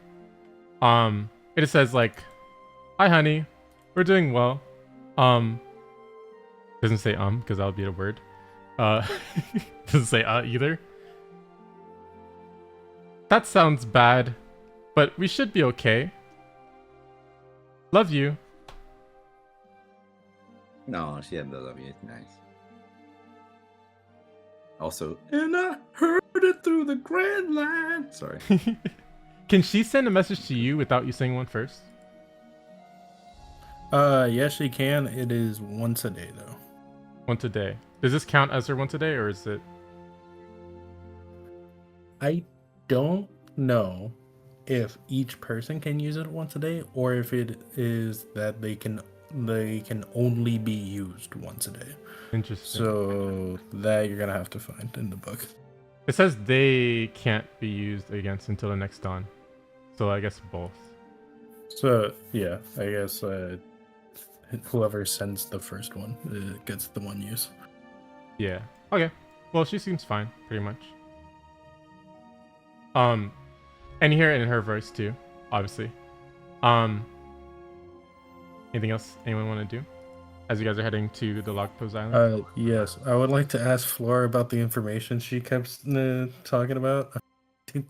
S1: It just says like, "Hi, honey, we're doing well." Doesn't say because that would be a word. Doesn't say either. That sounds bad, but we should be okay. Love you.
S3: No, she had the love you. It's nice. Also, and I heard it through the grand line. Sorry.
S1: Can she send a message to you without you saying one first?
S5: Yes, she can. It is once a day though.
S1: Once a day. Does this count as her once a day, or is it?
S5: I don't know if each person can use it once a day, or if it is that they can only be used once a day.
S1: Interesting.
S5: So that you're gonna have to find in the book.
S1: It says they can't be used against until the next dawn. So I guess both.
S5: So yeah, I guess whoever sends the first one gets the one use.
S1: Yeah. Okay. Well, she seems fine, pretty much. And you hear it in her voice too, obviously. Anything else anyone want to do as you guys are heading to the Log Post Island?
S5: Yes, I would like to ask Flora about the information she kept talking about. I've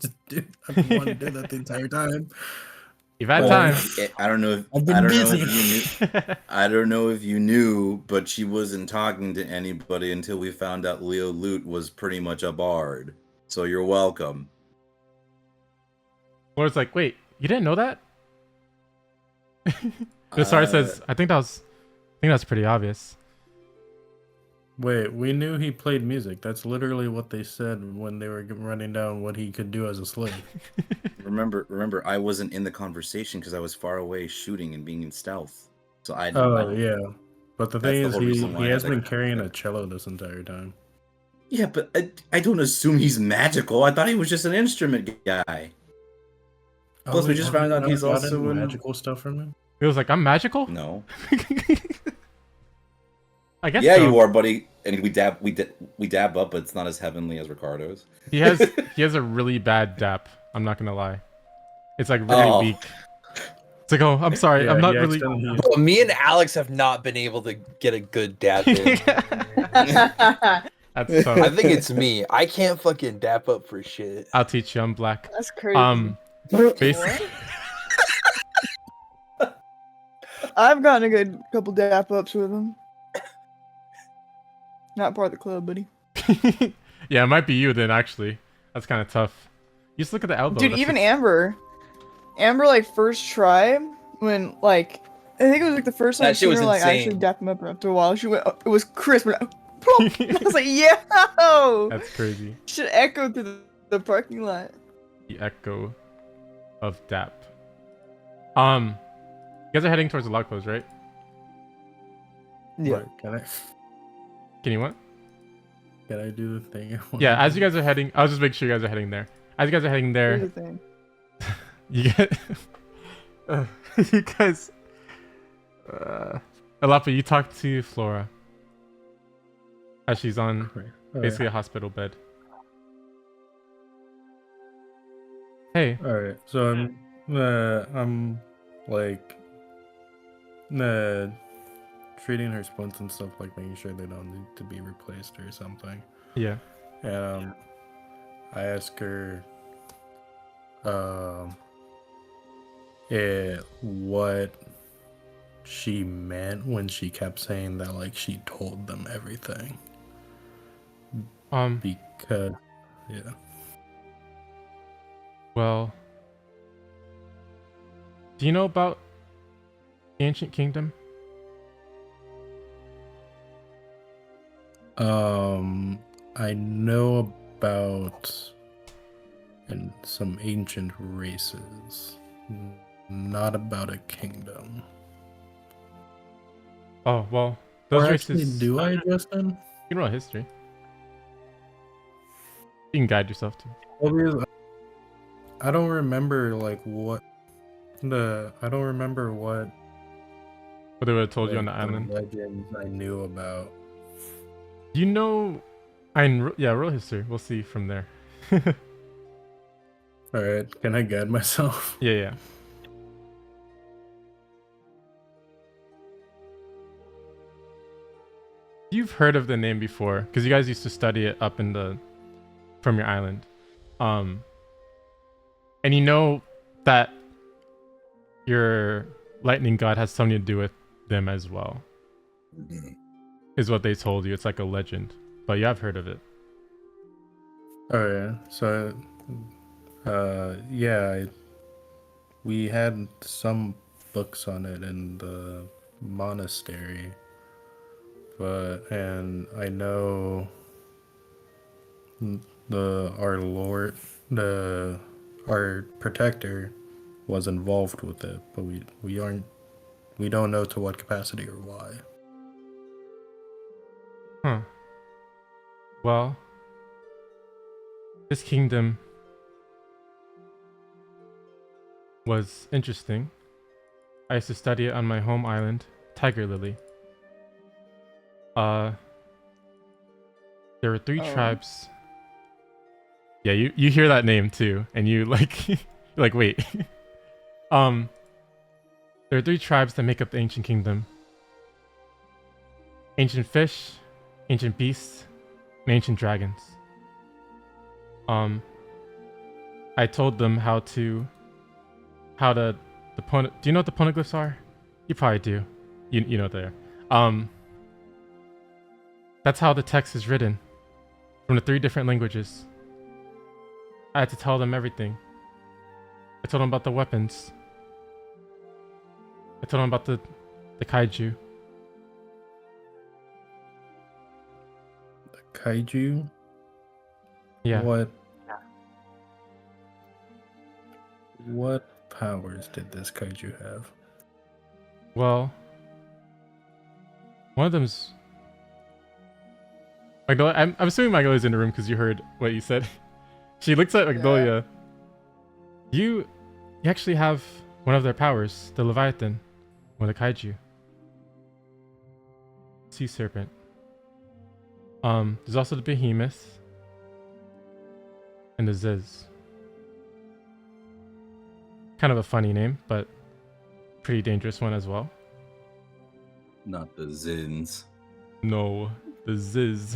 S5: been wanting to do that the entire time.
S1: You've had time.
S3: I don't know if
S5: I've been busy.
S3: I don't know if you knew, but she wasn't talking to anybody until we found out Leo Lute was pretty much a bard. So you're welcome.
S1: Flora's like, wait, you didn't know that? Sorry says, I think that's pretty obvious.
S5: Wait, we knew he played music. That's literally what they said when they were running down what he could do as a slave.
S3: Remember, I wasn't in the conversation because I was far away shooting and being in stealth. So I.
S5: Yeah, but the thing
S3: That's the
S5: is,
S3: whole reason why
S5: he
S3: I
S5: has
S3: had
S5: been
S3: to-
S5: carrying a cello this entire time.
S3: Yeah, but I don't assume he's magical. I thought he was just an instrument guy. Plus, we just found out he's also in
S5: magical stuff from him.
S1: He was like, I'm magical?
S3: No.
S1: I guess
S3: Yeah,
S1: so.
S3: you are, buddy. And we dab up, but it's not as heavenly as Ricardo's.
S1: He has a really bad dap. I'm not gonna lie. It's like really weak. It's like, oh, I'm sorry.
S5: Yeah,
S1: I'm not
S5: he
S1: really.
S5: accidentally-
S7: Bro, me and Alex have not been able to get a good dap in.
S1: That's tough.
S7: I think it's me. I can't fucking dap up for shit.
S1: I'll teach you. I'm black.
S6: That's crazy.
S1: Basically,
S6: I've gotten a good couple dap ups with him. Not part of the club, buddy.
S1: yeah, it might be you then. Actually, that's kind of tough. You just look at the elbow.
S6: Dude,
S1: that's
S6: even
S1: just-
S6: Amber like first try when like I think it was like the first time I
S7: That shit
S6: seen
S7: was
S6: her like
S7: insane.
S6: actually dap him up after a while. She went, it was Chris. Went, plop. I was like, yo,
S1: That's crazy.
S6: should echo through the parking lot.
S1: The echo of dap. You guys are heading towards the log post, right?
S7: Yeah.
S5: Wait,
S1: Can you what?
S5: can I do the thing?
S1: Yeah, as you guys are heading, I'll just make sure you guys are heading there. As you guys are heading
S6: Here's
S1: there,
S6: the thing.
S1: you get you guys. Illapa, you talk to Flora as she's on basically a hospital bed. Hey,
S5: All right, so I'm like treating her splints and stuff, like making sure they don't need to be replaced or something.
S1: yeah.
S5: And I ask her what she meant when she kept saying that, like, she told them everything. Because yeah.
S1: Well, do you know about the Ancient Kingdom?
S5: I know about some ancient races, not about a kingdom.
S1: Oh well, those
S5: Or actually,
S1: races.
S5: do I, Justin?
S1: You can roll history. You can guide yourself to.
S5: I don't remember like what
S1: What they would have told you on the
S5: Like,
S1: island.
S5: legends I knew about.
S1: You know, yeah, real history. We'll see from there.
S5: All right, can I guide myself?
S1: Yeah, yeah. You've heard of the name before because you guys used to study it up in the from your island, and you know that your lightning god has something to do with them as well. Is what they told you. It's like a legend, but you have heard of it.
S5: Oh yeah. So, yeah, we had some books on it in the monastery, and I know our lord, our protector, was involved with it, but we don't know to what capacity or why.
S1: Huh. Well, this kingdom was interesting. I used to study it on my home island, Tiger Lily. There were 3 tribes. Yeah, you hear that name too, and you like you're like, wait. There are 3 tribes that make up the ancient kingdom. Ancient fish, ancient beasts, and ancient dragons. I told them how to do you know what the poneglyphs are? You probably do. You know what they are. That's how the text is written. From the 3 different languages. I had to tell them everything. I told them about the weapons. I told them about the kaiju.
S5: The kaiju?
S1: Yeah.
S5: What powers did this kaiju have?
S1: Well, one of them's Magnolia. I'm assuming Magnolia's in the room because you heard what you said. She looks at Magnolia. Yeah. You actually have one of their powers, the Leviathan, or the kaiju. Sea serpent. There's also the behemoth and the Ziz. Kind of a funny name, but pretty dangerous one as well.
S3: Not the Zins.
S1: No, the Ziz.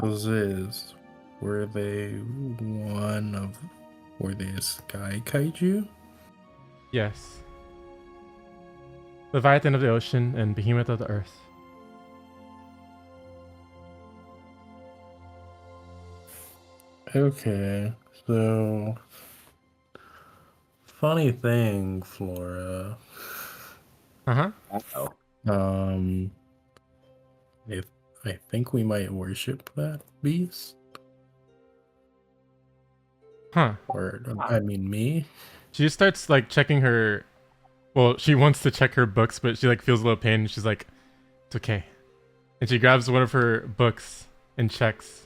S5: Those is, were they a sky kaiju?
S1: Yes. Leviathan of the ocean and behemoth of the earth.
S5: Okay, so funny thing, Flora.
S1: Uh-huh.
S3: Oh.
S5: If I think we might worship that beast.
S1: Huh.
S5: Or I mean me.
S1: She just starts like checking her. Well, she wants to check her books, but she like feels a little pain. And she's like, "It's okay," and she grabs one of her books and checks.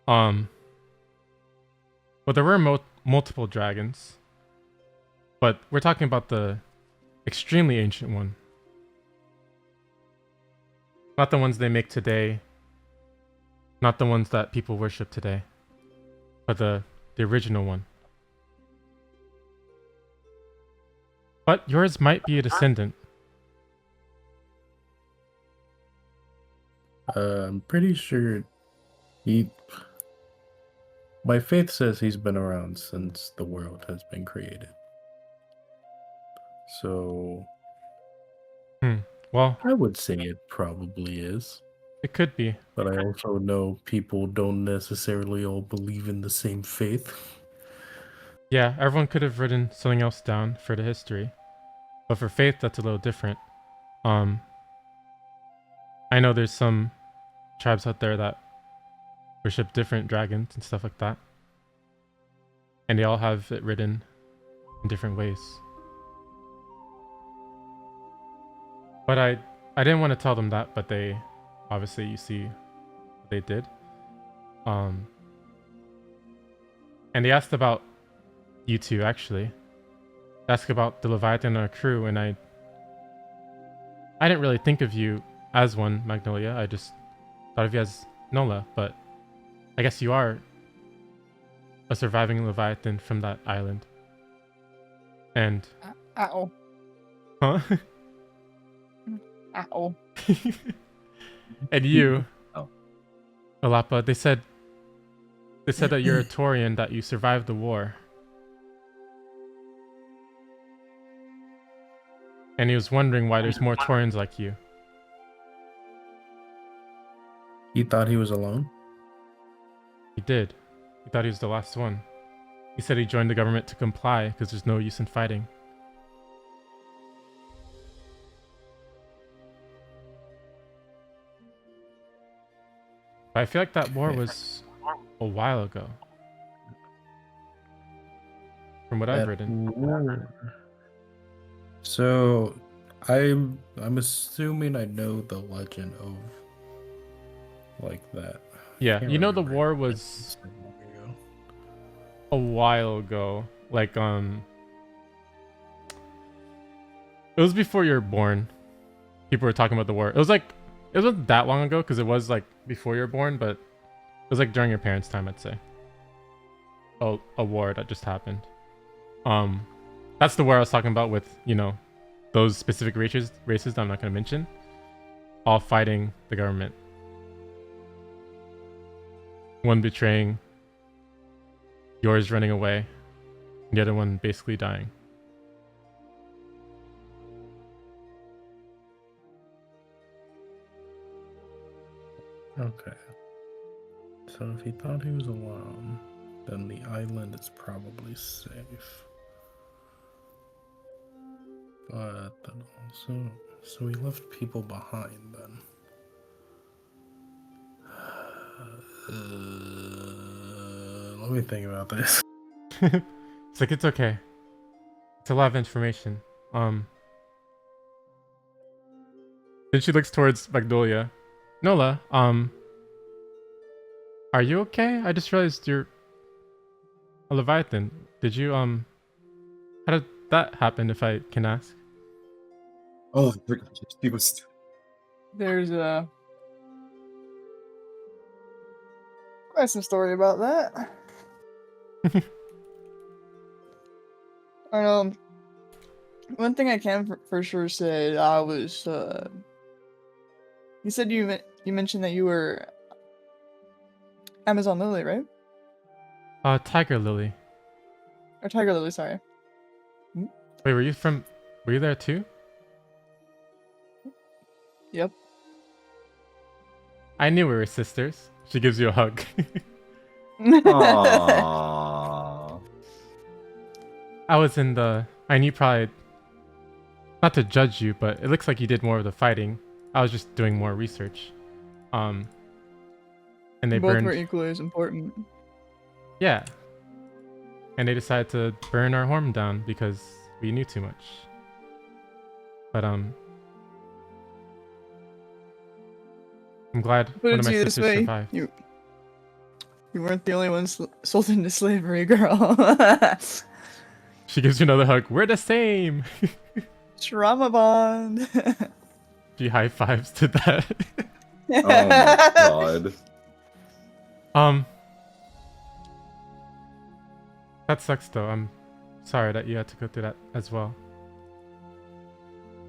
S1: Well, there were multiple dragons, but we're talking about the extremely ancient one. Not the ones they make today. Not the ones that people worship today, but the original one. But yours might be a descendant.
S5: I'm pretty sure my faith says he's been around since the world has been created. So,
S1: Well,
S5: I would say it probably is.
S1: it could be.
S5: But I also know people don't necessarily all believe in the same faith.
S1: Yeah, everyone could have written something else down for the history. But for faith, that's a little different. I know there's some tribes out there that worship different dragons and stuff like that. And they all have it written in different ways. But I didn't want to tell them that, but they obviously, you see what they did. And they asked about you two, actually. ask about the Leviathan and our crew, and I didn't really think of you as one, Magnolia. I just thought of you as Nola, but I guess you are a surviving Leviathan from that island. And
S6: Ow.
S1: huh?
S6: Ow.
S1: And you,
S3: Oh.
S1: Illapa, they said that you're a Taurian, that you survived the war. And he was wondering why there's more Taurians like you.
S5: He thought he was alone.
S1: He did. He thought he was the last one. He said he joined the government to comply because there's no use in fighting. But I feel like that war was a while ago. From what I've
S5: That
S1: written.
S5: war. So, I'm assuming I know the legend of like that.
S1: Yeah,
S5: Can't
S1: you know the
S5: remember.
S1: war was a while ago. Like, it was before you were born. People were talking about the war. It wasn't that long ago because it was like before you were born, but it was like during your parents' time, I'd say. A war that just happened. That's the war I was talking about with, you know, those specific races that I'm not going to mention, all fighting the government. One betraying, yours running away, and the other one basically dying.
S5: Okay. So if he thought he was alone, then the island is probably safe. But then also, so he left people behind then. Let me think about this.
S1: It's like, it's okay. It's a lot of information. Then she looks towards Magnolia. Nola, are you okay? I just realized you're a Leviathan. Did you, how did that happen, if I can ask?
S3: Oh, he was.
S6: There's quite some story about that. One thing I can for sure say, I was you said you mentioned that you were Amazon Lily, right?
S1: Tiger Lily.
S6: Or Tiger Lily, sorry.
S1: Wait, were you there too?
S6: Yep.
S1: I knew we were sisters. She gives you a hug.
S3: Aww.
S1: I knew probably, not to judge you, but it looks like you did more of the fighting. I was just doing more research. And they
S6: Both
S1: burned.
S6: were equally as important.
S1: Yeah. And they decided to burn our home down because we knew too much. But I'm glad
S6: Put
S1: one
S6: it
S1: of
S6: to
S1: my
S6: you this
S1: sisters
S6: way,
S1: survived.
S6: you weren't the only ones sold into slavery, girl.
S1: She gives you another hug. We're the same.
S6: Trauma bond.
S1: She high fives to that.
S3: Oh my god.
S1: That sucks though. I'm sorry that you had to go through that as well.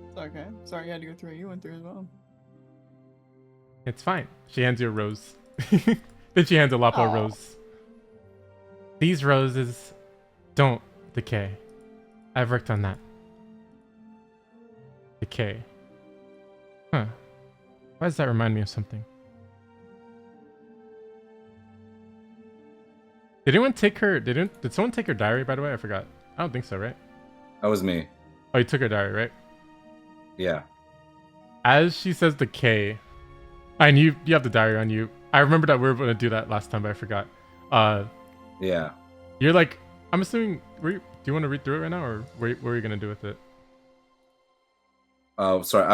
S6: It's okay. Sorry you had to go through what you went through as well.
S1: It's fine. She hands you a rose. Then she hands Illapa a
S6: Aw.
S1: rose. These roses don't decay. I've worked on that. Decay. Huh. Why does that remind me of something? Did anyone take her... Did someone take her diary, by the way? I forgot. I don't think so, right?
S3: That was me.
S1: Oh, you took her diary, right?
S3: Yeah.
S1: As she says decay... And you have the diary on you. I remember that we were going to do that last time, but I forgot.
S3: Yeah.
S1: You're like... I'm assuming... do you want to read through it right now, or what are you going to do with it?
S3: Oh, sorry.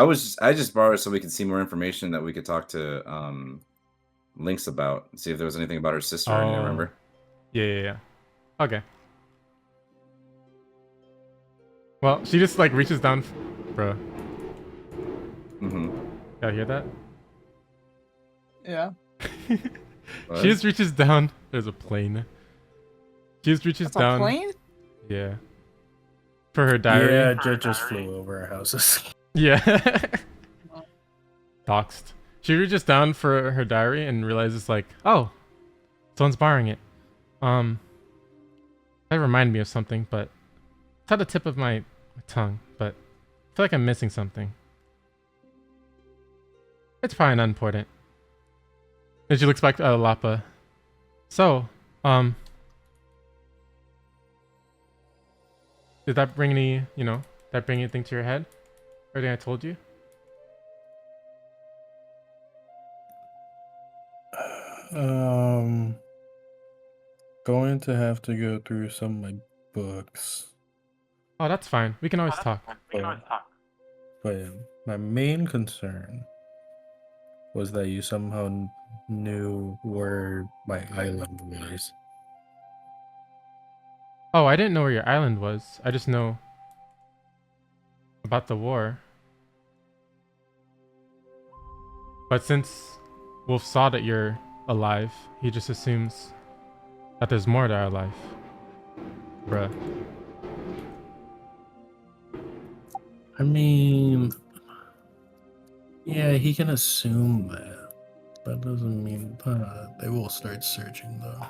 S3: I just borrowed so we could see more information that we could talk to Lynx about. See if there was anything about her sister. I didn't remember.
S1: Yeah. Okay. Well, she just like reaches down, bro.
S3: Mm-hmm.
S1: Y'all hear that?
S6: Yeah.
S1: She just reaches down. There's a plane. She just reaches
S6: That's a
S1: down.
S6: plane?
S1: Yeah. For her diary.
S5: Yeah, jet just flew over our houses.
S1: Yeah. Doxed. She reaches down for her diary and realizes like, oh, someone's borrowing it. That reminded me of something, but it's at the tip of my tongue, but I feel like I'm missing something. It's probably not important. Then she looks back to Illapa. So, did that bring any, that bring anything to your head? Everything I told you?
S5: Going to have to go through some of my books.
S1: Oh, that's fine. We can always talk.
S5: But my main concern was that you somehow knew where my island was.
S1: Oh, I didn't know where your island was. I just know about the war. But since Wolf saw that you're alive, he just assumes that there's more to our life. Bruh.
S5: I mean, yeah, he can assume that. That doesn't mean they will start searching, though.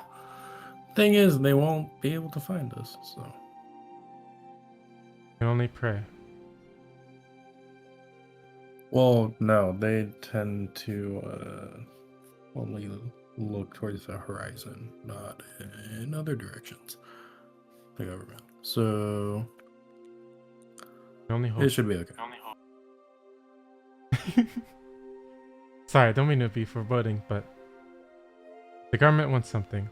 S5: Thing is, they won't be able to find us, so.
S1: I can only pray.
S5: Well, no, they tend to only look towards the horizon, not in other directions. The government. So,
S1: I can only hope.
S5: it should be okay.
S1: Sorry, don't mean to be foreboding, but the government wants something.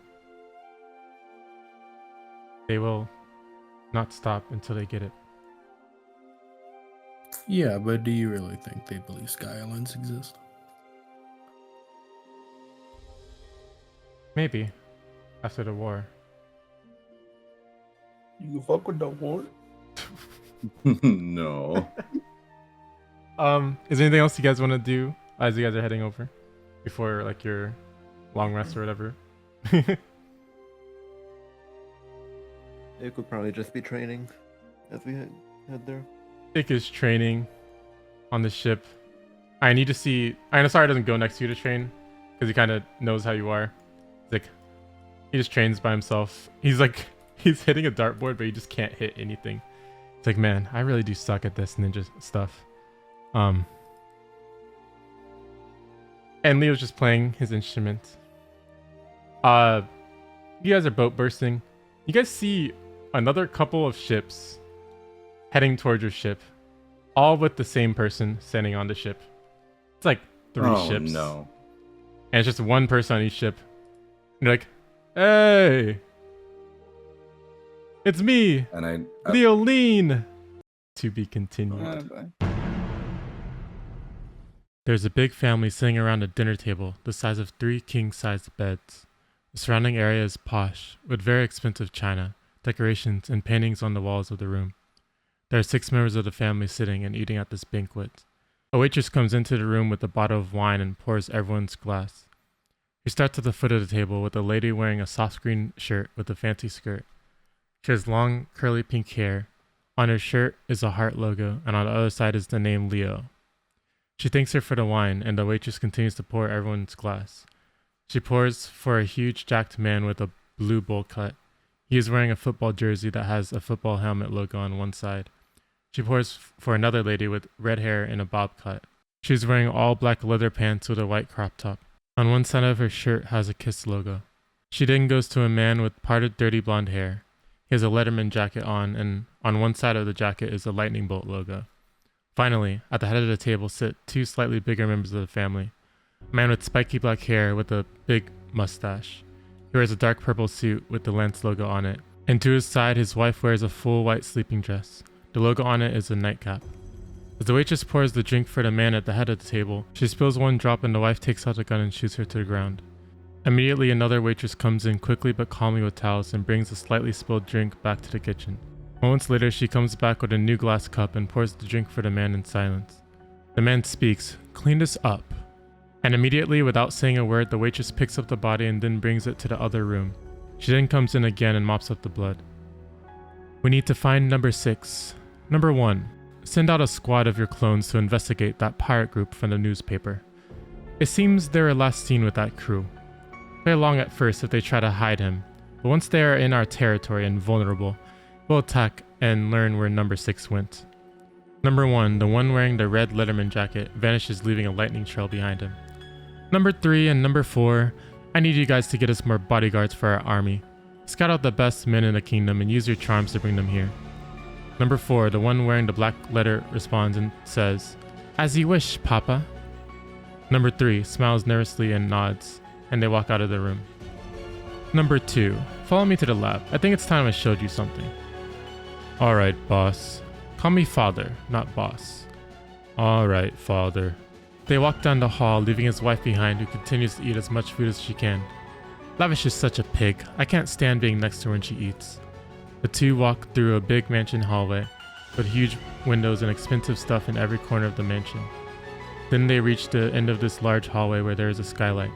S1: They will not stop until they get it.
S5: Yeah, but do you really think they believe Sky Islands exist?
S1: Maybe. After the war.
S5: You fuck with the war?
S3: No.
S1: Is there anything else you guys want to do as you guys are heading over? Before like your long rest or whatever?
S2: It could probably just be training as we head there.
S1: Dick is training on the ship. I need to see. I know Sorry doesn't go next to you to train because he kind of knows how you are. He's like, he just trains by himself. He's like, he's hitting a dartboard, but he just can't hit anything. It's like, man, I really do suck at this ninja stuff. And Leo's just playing his instrument. You guys are boat bursting. You guys see another couple of ships heading towards your ship, all with the same person standing on the ship. It's like 3 ships.
S3: No.
S1: And it's just one person on each ship. And you're like, hey, it's me,
S3: And I
S1: Leo Lean. To be continued. There's a big family sitting around a dinner table the size of 3 king-sized beds. The surrounding area is posh, with very expensive china, decorations, and paintings on the walls of the room. There are 6 members of the family sitting and eating at this banquet. A waitress comes into the room with a bottle of wine and pours everyone's glass. She starts at the foot of the table with a lady wearing a soft green shirt with a fancy skirt. She has long, curly pink hair. On her shirt is a heart logo, and on the other side is the name Leo. She thanks her for the wine, and the waitress continues to pour everyone's glass. She pours for a huge jacked man with a blue bowl cut. He is wearing a football jersey that has a football helmet logo on one side. She pours for another lady with red hair and a bob cut. She's wearing all black leather pants with a white crop top. On one side of her shirt has a KISS logo. She then goes to a man with parted dirty blonde hair. He has a Letterman jacket on, and on one side of the jacket is a lightning bolt logo. Finally, at the head of the table sit 2 slightly bigger members of the family. A man with spiky black hair with a big mustache. He wears a dark purple suit with the Lance logo on it. And to his side, his wife wears a full white sleeping dress. The logo on it is a nightcap. As the waitress pours the drink for the man at the head of the table, she spills one drop and the wife takes out a gun and shoots her to the ground. Immediately, another waitress comes in quickly but calmly with towels and brings the slightly spilled drink back to the kitchen. Moments later, she comes back with a new glass cup and pours the drink for the man in silence. The man speaks, "Clean this up." And immediately, without saying a word, the waitress picks up the body and then brings it to the other room. She then comes in again and mops up the blood. We need to find number 6. Number 1. Send out a squad of your clones to investigate that pirate group from the newspaper. It seems they were last seen with that crew. Play along at first if they try to hide him, but once they are in our territory and vulnerable, we'll attack and learn where number 6 went. Number 1, the one wearing the red Letterman jacket, vanishes leaving a lightning trail behind him. Number 3 and number 4, I need you guys to get us more bodyguards for our army. Scout out the best men in the kingdom and use your charms to bring them here. Number 4, the one wearing the black letter responds and says, "As you wish, Papa." Number 3 smiles nervously and nods, and they walk out of the room. Number 2, follow me to the lab. I think it's time I showed you something. Alright, boss. Call me father, not boss. Alright, father. They walk down the hall, leaving his wife behind, who continues to eat as much food as she can. Lavish is such a pig. I can't stand being next to her when she eats. The two walk through a big mansion hallway, with huge windows and expensive stuff in every corner of the mansion. Then they reach the end of this large hallway where there is a skylight.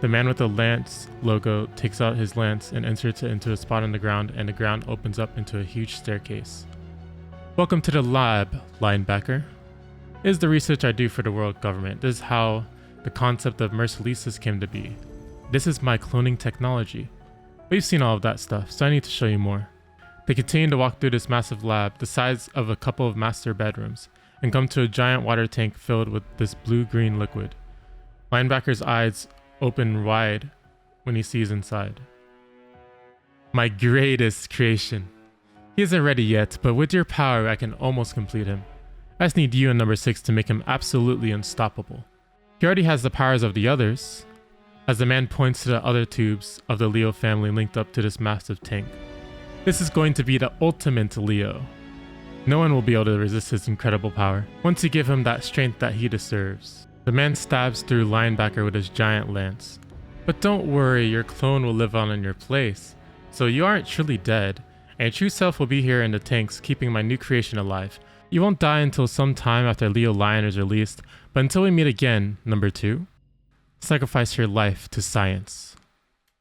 S1: The man with the lance logo takes out his lance and inserts it into a spot on the ground, and the ground opens up into a huge staircase. Welcome to the lab, linebacker. It is the research I do for the world government. This is how the concept of Mercilises came to be. This is my cloning technology. But you've seen all of that stuff, so I need to show you more. They continue to walk through this massive lab, the size of a couple of master bedrooms, and come to a giant water tank filled with this blue-green liquid. Linebacker's eyes open wide when he sees inside. My greatest creation. He isn't ready yet, but with your power I can almost complete him. I just need you and number 6 to make him absolutely unstoppable. He already has the powers of the others, as the man points to the other tubes of the Leo family linked up to this massive tank. This is going to be the ultimate Leo. No one will be able to resist his incredible power, once you give him that strength that he deserves. The man stabs through Linebacker with his giant lance. But don't worry, your clone will live on in your place, so you aren't truly dead, and your true self will be here in the tanks keeping my new creation alive. You won't die until some time after Leo Lion is released, but until we meet again, number 2, sacrifice your life to science.